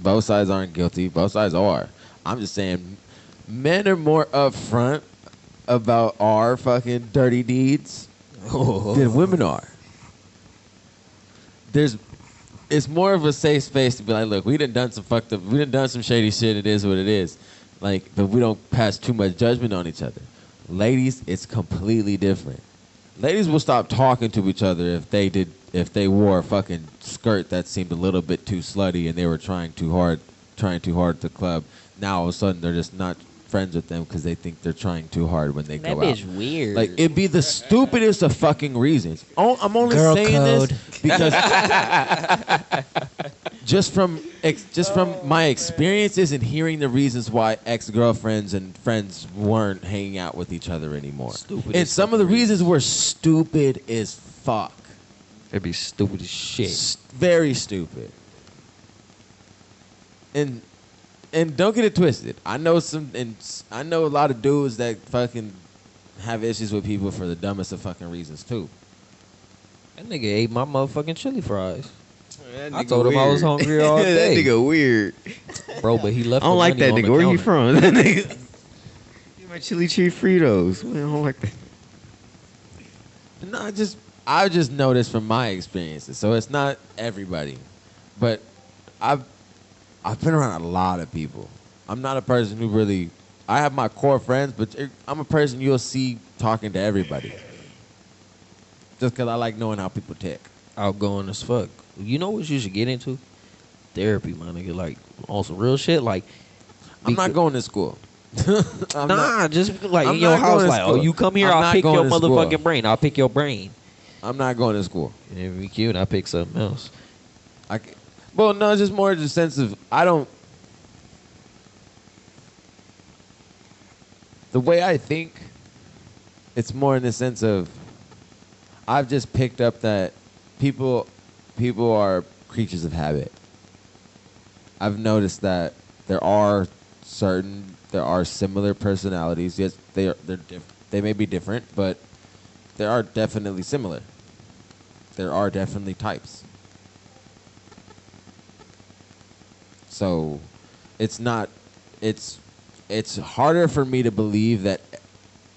both sides aren't guilty. Both sides are. I'm just saying men are more upfront about our fucking dirty deeds than women are. It's more of a safe space to be like, look, we done some shady shit. It is what it is. Like, but we don't pass too much judgment on each other. Ladies, it's completely different. Ladies will stop talking to each other if they wore a fucking skirt that seemed a little bit too slutty and they were trying too hard at the club. Now all of a sudden they're just not friends with them because they think they're trying too hard when they go out. That bitch weird. Like, it'd be the stupidest of fucking reasons. I'm only Girl saying code. this because just from my experiences and hearing the reasons why ex-girlfriends and friends weren't hanging out with each other anymore. Stupid And as some of the fucking reasons were stupid as fuck. It'd be stupid as shit. Very stupid. And don't get it twisted. I know a lot of dudes that fucking have issues with people for the dumbest of fucking reasons too. That nigga ate my motherfucking chili fries. That I nigga told him I was weird. hungry all That day. nigga weird. Bro, but he left I don't the like money that on nigga. the Where you counter. from? That nigga. Give my chili cheese Fritos. Man, I don't like that. No, I just noticed from my experiences. So it's not everybody, but I've been around a lot of people. I'm not a person who really. I have my core friends, but I'm a person you'll see talking to everybody. Just because I like knowing how people tick. Outgoing as fuck. You know what you should get into? Therapy, my nigga. Like, on some real shit. Like, I'm not going to school. just like I'm in your not house. going to Like, oh, school. you come here, I'm I'll not pick your going to school. motherfucking brain. I'll pick your brain. I'm not going to school. And if we cute, I'll pick something else. Well, no, it's just more the sense of the way I think, it's more in the sense of I've just picked up that people are creatures of habit. I've noticed that there are similar personalities. Yes, they're they may be different, but they are definitely similar. There are definitely types. So it's not it's harder for me to believe that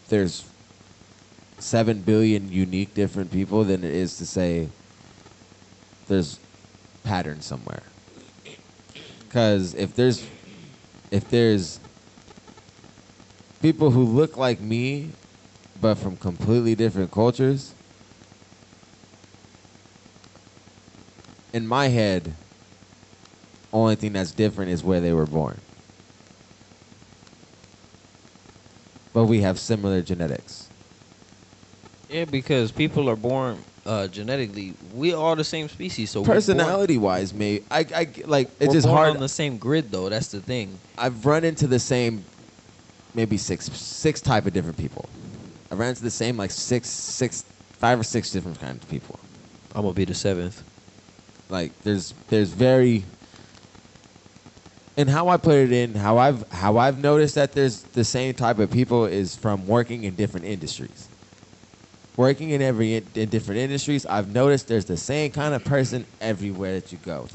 there's 7 billion unique different people than it is to say there's patterns somewhere. Because if there's people who look like me but from completely different cultures, in my head, only thing that's different is where they were born. But we have similar genetics. Yeah, because people are born genetically. We are the same species, so we're born- Personality-wise, maybe I like it's we're just born hard. on the same grid, though. That's the thing. I've run into the same, maybe six type of different people. I've run into the same like five or six different kinds of people. I'm gonna be the 7th. Like there's very, and how I put it in, how I've noticed that there's the same type of people is from working in different industries. Working in different industries, I've noticed there's the same kind of person everywhere that you go.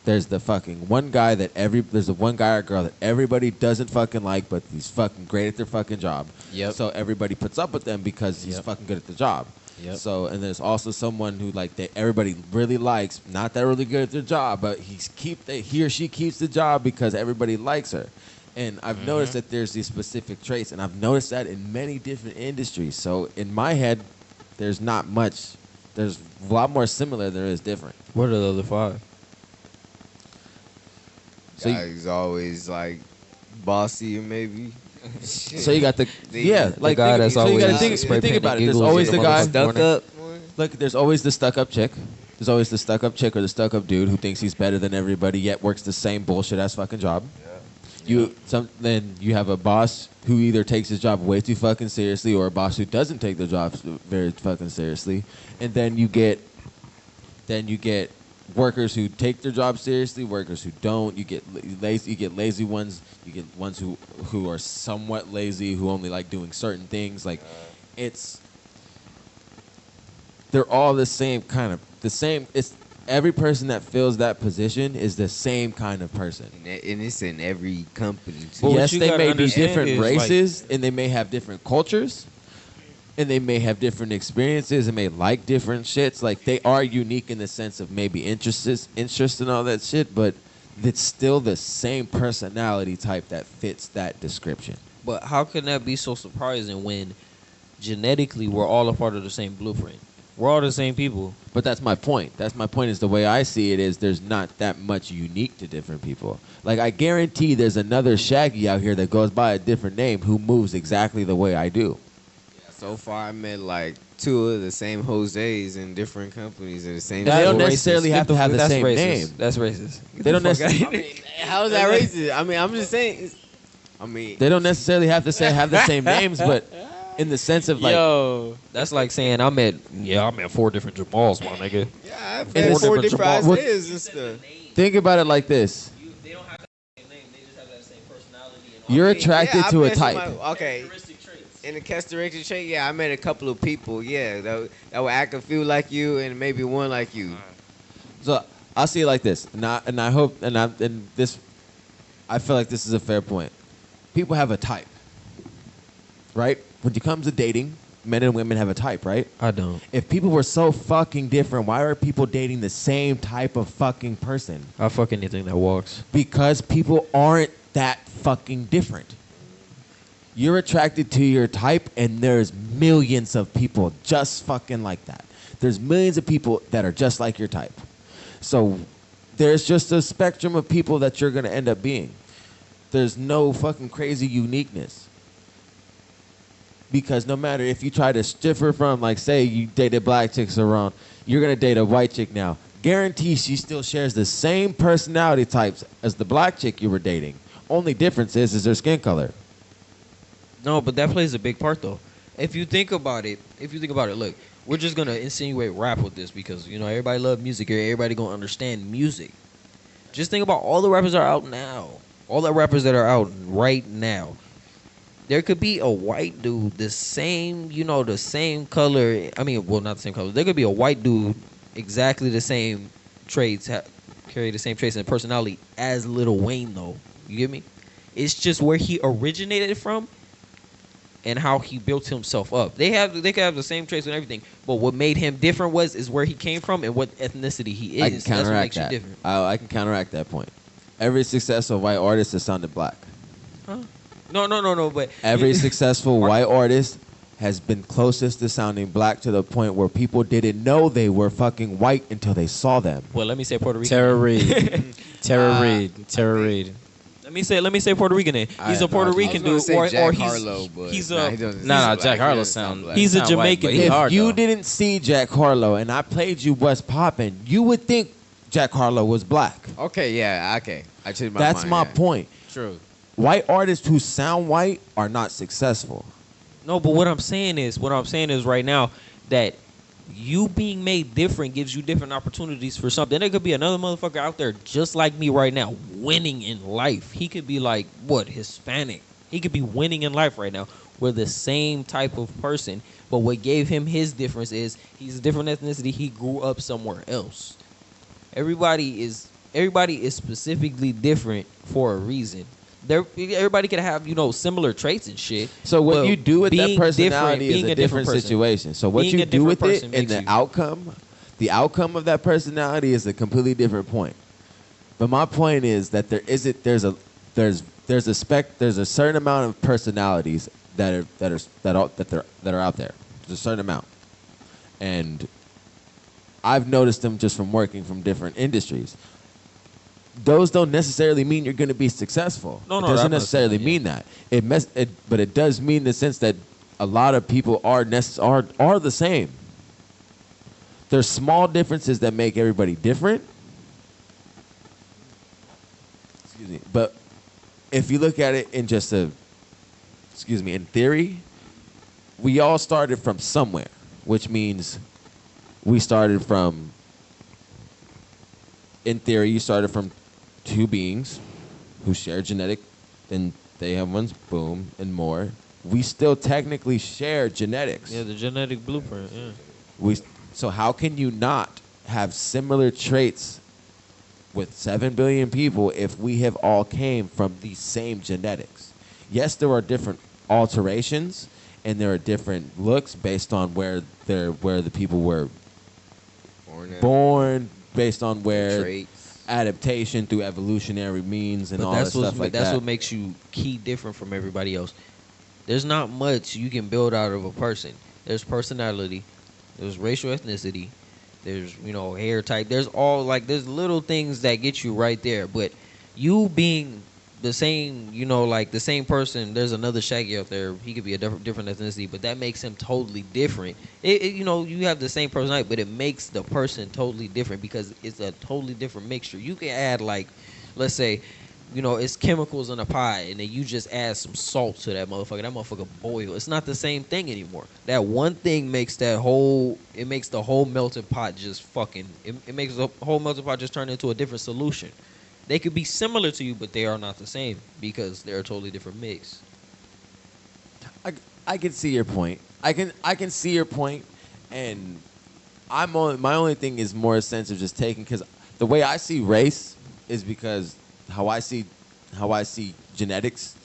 There's the fucking one guy there's the one guy or girl that everybody doesn't fucking like, but he's fucking great at their fucking job. Yep. So everybody puts up with them because he's fucking good at the job. Yep. So, and there's also someone who like everybody really likes, not that really good at their job, but he or she keeps the job because everybody likes her. And I've noticed that there's these specific traits, and I've noticed that in many different industries. So in my head, there's not much. There's a lot more similar than there is different. What are the other 5? So Guys always like bossy, maybe. So you got the the guy that's so you always gotta spray think about it. painting There's giggles always in the the guy motherfucking Stuck up. Look, there's always the stuck-up chick. There's always the stuck-up chick or the stuck-up dude who thinks he's better than everybody, yet works the same bullshit-ass fucking job. Then you have a boss who either takes his job way too fucking seriously or a boss who doesn't take their job very fucking seriously. And then you get workers who take their job seriously, workers who don't. You get lazy ones. You get ones who are somewhat lazy, who only like doing certain things. Like they're all the same. It's every person that fills that position is the same kind of person. And it's in every company too. Well, what Yes, you they gotta may be understand different is, like- races, and they may have different cultures, and they may have different experiences, and may like different shits. Like they are unique in the sense of maybe interests and all that shit, but it's still the same personality type that fits that description. But how can that be so surprising when genetically we're all a part of the same blueprint? We're all the same people. But that's my point. That's my point is the way I see it is there's not that much unique to different people. Like I guarantee there's another Shaggy out here that goes by a different name who moves exactly the way I do. So far, I met like 2 of the same Jose's in different companies in the same. They don't store. necessarily have to have the That's same racist. name. That's racist. They don't necessarily. How is that racist? I mean, I'm just saying. They don't necessarily have to have the same names, but in the sense of like, That's like saying I met 4 different Jamals, my nigga. Yeah, I've And had it's 4 different different Jamal- ideas and stuff. think about it like this: They don't have the same name. They just have that same personality. you're attracted Yeah, I to a met type. somebody- okay. In the characteristic trait, yeah, I met a couple of people, yeah, that would act and feel like you, and maybe one like you. So I'll see it like this, and I hope, and this, I feel like this is a fair point. People have a type, right? When it comes to dating, men and women have a type, right? I don't. If people were so fucking different, why are people dating the same type of fucking person? I fuck anything that walks. Because people aren't that fucking different. You're attracted to your type, and there's millions of people just fucking like that. There's millions of people that are just like your type. So there's just a spectrum of people that you're going to end up being. There's no fucking crazy uniqueness. Because no matter if you try to differ from, like, say you dated black chicks around, you're going to date a white chick now. Guarantee she still shares the same personality types as the black chick you were dating. Only difference is her skin color. No, but that plays a big part though. if you think about it, look, we're just gonna insinuate rap with this because everybody love music here. Everybody gonna understand music. Just think about all the rappers that are out now. All the rappers that are out right now. There could be a white dude, the same color. I mean, well, not the same color. There could be a white dude, exactly the same traits, carry the same traits and personality as Lil Wayne, though. You get me? It's just where he originated from and how he built himself up. They could have the same traits and everything, but what made him different is where he came from and what ethnicity he is. I can That's what counteract makes you that. different. I can counteract that point. Every successful white artist has sounded black. Huh? No. But Every successful white artist has been closest to sounding black to the point where people didn't know they were fucking white until they saw them. Well, let me say Puerto Rican. Tara Reid. Tara Reid. Let me say Puerto Rican. Then he's a Puerto Rican dude, or he's a No, Jack Harlow sound. He's a sound white, Jamaican but dude. he If hard, you though. didn't see Jack Harlow and I played you What's Poppin', you would think Jack Harlow was black. Okay, yeah, okay. I changed my That's mind. my yeah. point. True. White artists who sound white are not successful. No, but what I'm saying is right now that you being made different gives you different opportunities for something. There could be another motherfucker out there just like me right now, winning in life. He could be like Hispanic. He could be winning in life right now. We're the same type of person, but what gave him his difference is he's a different ethnicity. He grew up somewhere else. Everybody is specifically different for a reason. Everybody can have similar traits and shit. So what but you do with that being personality different- is a being different person. situation. So what Being you a do different with it person and makes the outcome of that personality is a completely different point. But my point is that there's a certain amount of personalities that are out there. There's a certain amount, and I've noticed them just from working from different industries. Those don't necessarily mean you're going to be successful. No, it I'm doesn't not necessarily saying mean that. But it does mean in the sense that a lot of people are the same. There's small differences that make everybody different. Excuse me. But if you look at it in in theory, we all started from somewhere, which means we started from, in theory, you started from two beings who share genetic, then they have one's boom and more. We still technically share genetics. Yeah, the genetic blueprint. Yeah. So how can you not have similar traits with 7 billion people if we have all came from the same genetics? Yes, there are different alterations and there are different looks based on where the people were born, based on where Traits. adaptation through evolutionary means and all that stuff like that. That's what makes you key different from everybody else. There's not much you can build out of a person. There's personality, there's racial ethnicity, there's hair type. There's little things that get you right there. But you being the same, the same person. There's another Shaggy out there. He could be a different ethnicity, but that makes him totally different. You have the same personality, but it makes the person totally different because it's a totally different mixture. You can add let's say, it's chemicals in a pie, and then you just add some salt to that motherfucker. That motherfucker boil. It's not the same thing anymore. That one thing makes the whole melting pot just fucking. It makes the whole melting pot just turn into a different solution. They could be similar to you, but they are not the same because they're a totally different mix. I can see your point. I can see your point, and my only thing is more a sense of just taking, because the way I see race is because how I see genetics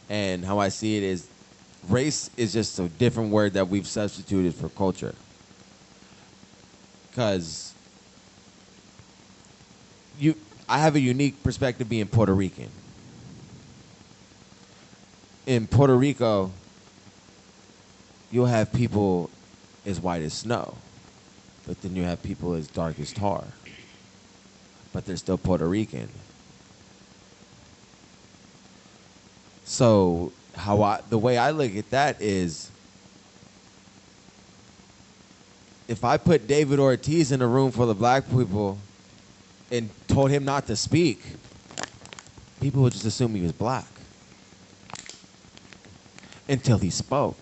and how I see it is race is just a different word that we've substituted for culture. Because I have a unique perspective being Puerto Rican. In Puerto Rico, you'll have people as white as snow, but then you have people as dark as tar, but they're still Puerto Rican. So the way I look at that is, if I put David Ortiz in a room full of black people and told him not to speak, people would just assume he was black until he spoke.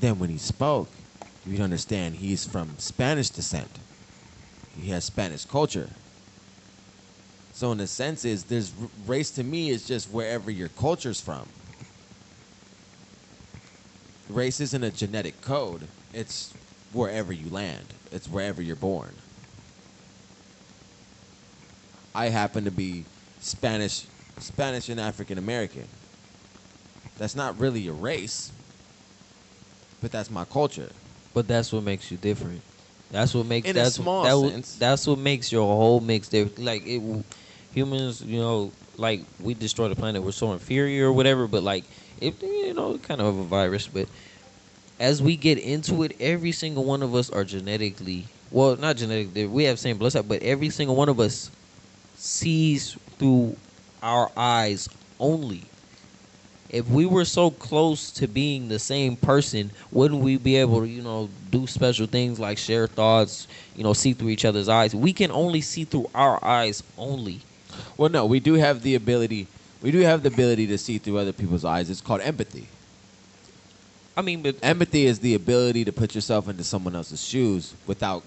Then when he spoke, you'd understand he's from Spanish descent. He has Spanish culture. So in a sense, race to me is just wherever your culture's from. Race isn't a genetic code. It's wherever you land. It's wherever you're born. I happen to be Spanish and African American. That's not really a race, but that's my culture. But that's what makes you different. That's what makes In a small sense. That's what makes your whole mix different. Like humans, like we destroy the planet. We're so inferior or whatever. But like, kind of a virus. But as we get into it, every single one of us are genetically, well, not genetically. We have same blood type, but every single one of us sees through our eyes only. If we were so close to being the same person, wouldn't we be able to, do special things like share thoughts, see through each other's eyes? We can only see through our eyes only. Well, no, we do have the ability. We do have the ability to see through other people's eyes. It's called empathy. I mean, but Empathy is the ability to put yourself into someone else's shoes without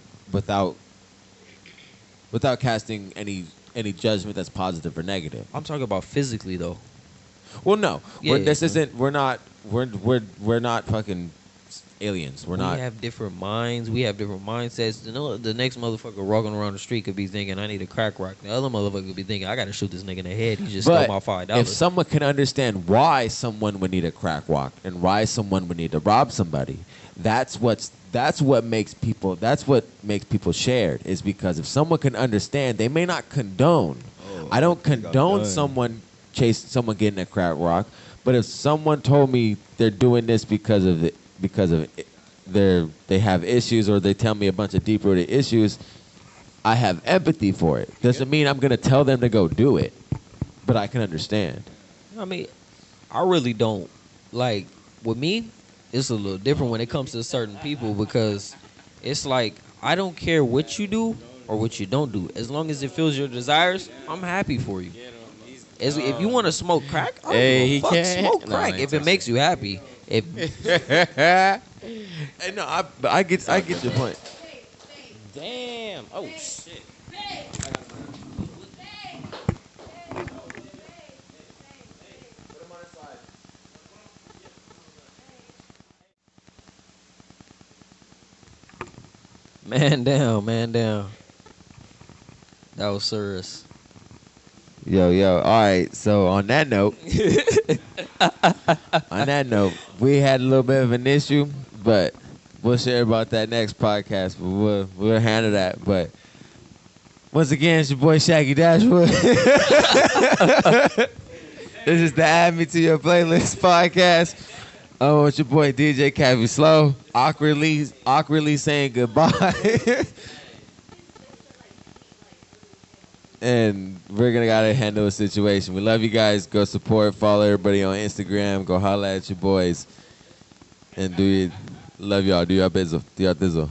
casting any judgment that's positive or negative. I'm talking about physically though. Well, no, Yeah, this yeah. isn't. We're not fucking aliens. We're not. We have different minds. We have different mindsets. The next motherfucker walking around the street could be thinking, I need a crack rock. The other motherfucker could be thinking, I got to shoot this nigga in the head. He just stole my $5. If someone can understand why someone would need a crack rock and why someone would need to rob somebody, that's what makes people shared. Is because if someone can understand, they may not condone. I don't condone someone getting a crack rock, but if someone told me they're doing this because they have issues, or they tell me a bunch of deep-rooted issues, I have empathy for it. Doesn't mean I'm gonna tell them to go do it, but I can understand. I mean, I really don't. Like, with me, it's a little different when it comes to certain people, because it's like, I don't care what you do or what you don't do. As long as it fills your desires, I'm happy for you. If you want to smoke crack, I don't give a fuck, smoke crack if it makes you happy. Hey, no, I get your point. Damn. Oh shit. Man down, man down. That was serious. Yo. All right. So on that note, we had a little bit of an issue, but we'll share about that next podcast. But we'll handle that. But once again, it's your boy Shaggy Dashwood. This is the Add Me to Your Playlist podcast. Oh, it's your boy DJ Cavi Slow, awkwardly saying goodbye. And we're gonna gotta handle a situation. We love you guys. Go support, follow everybody on Instagram. Go holla at your boys. And love y'all. Do your bizzle.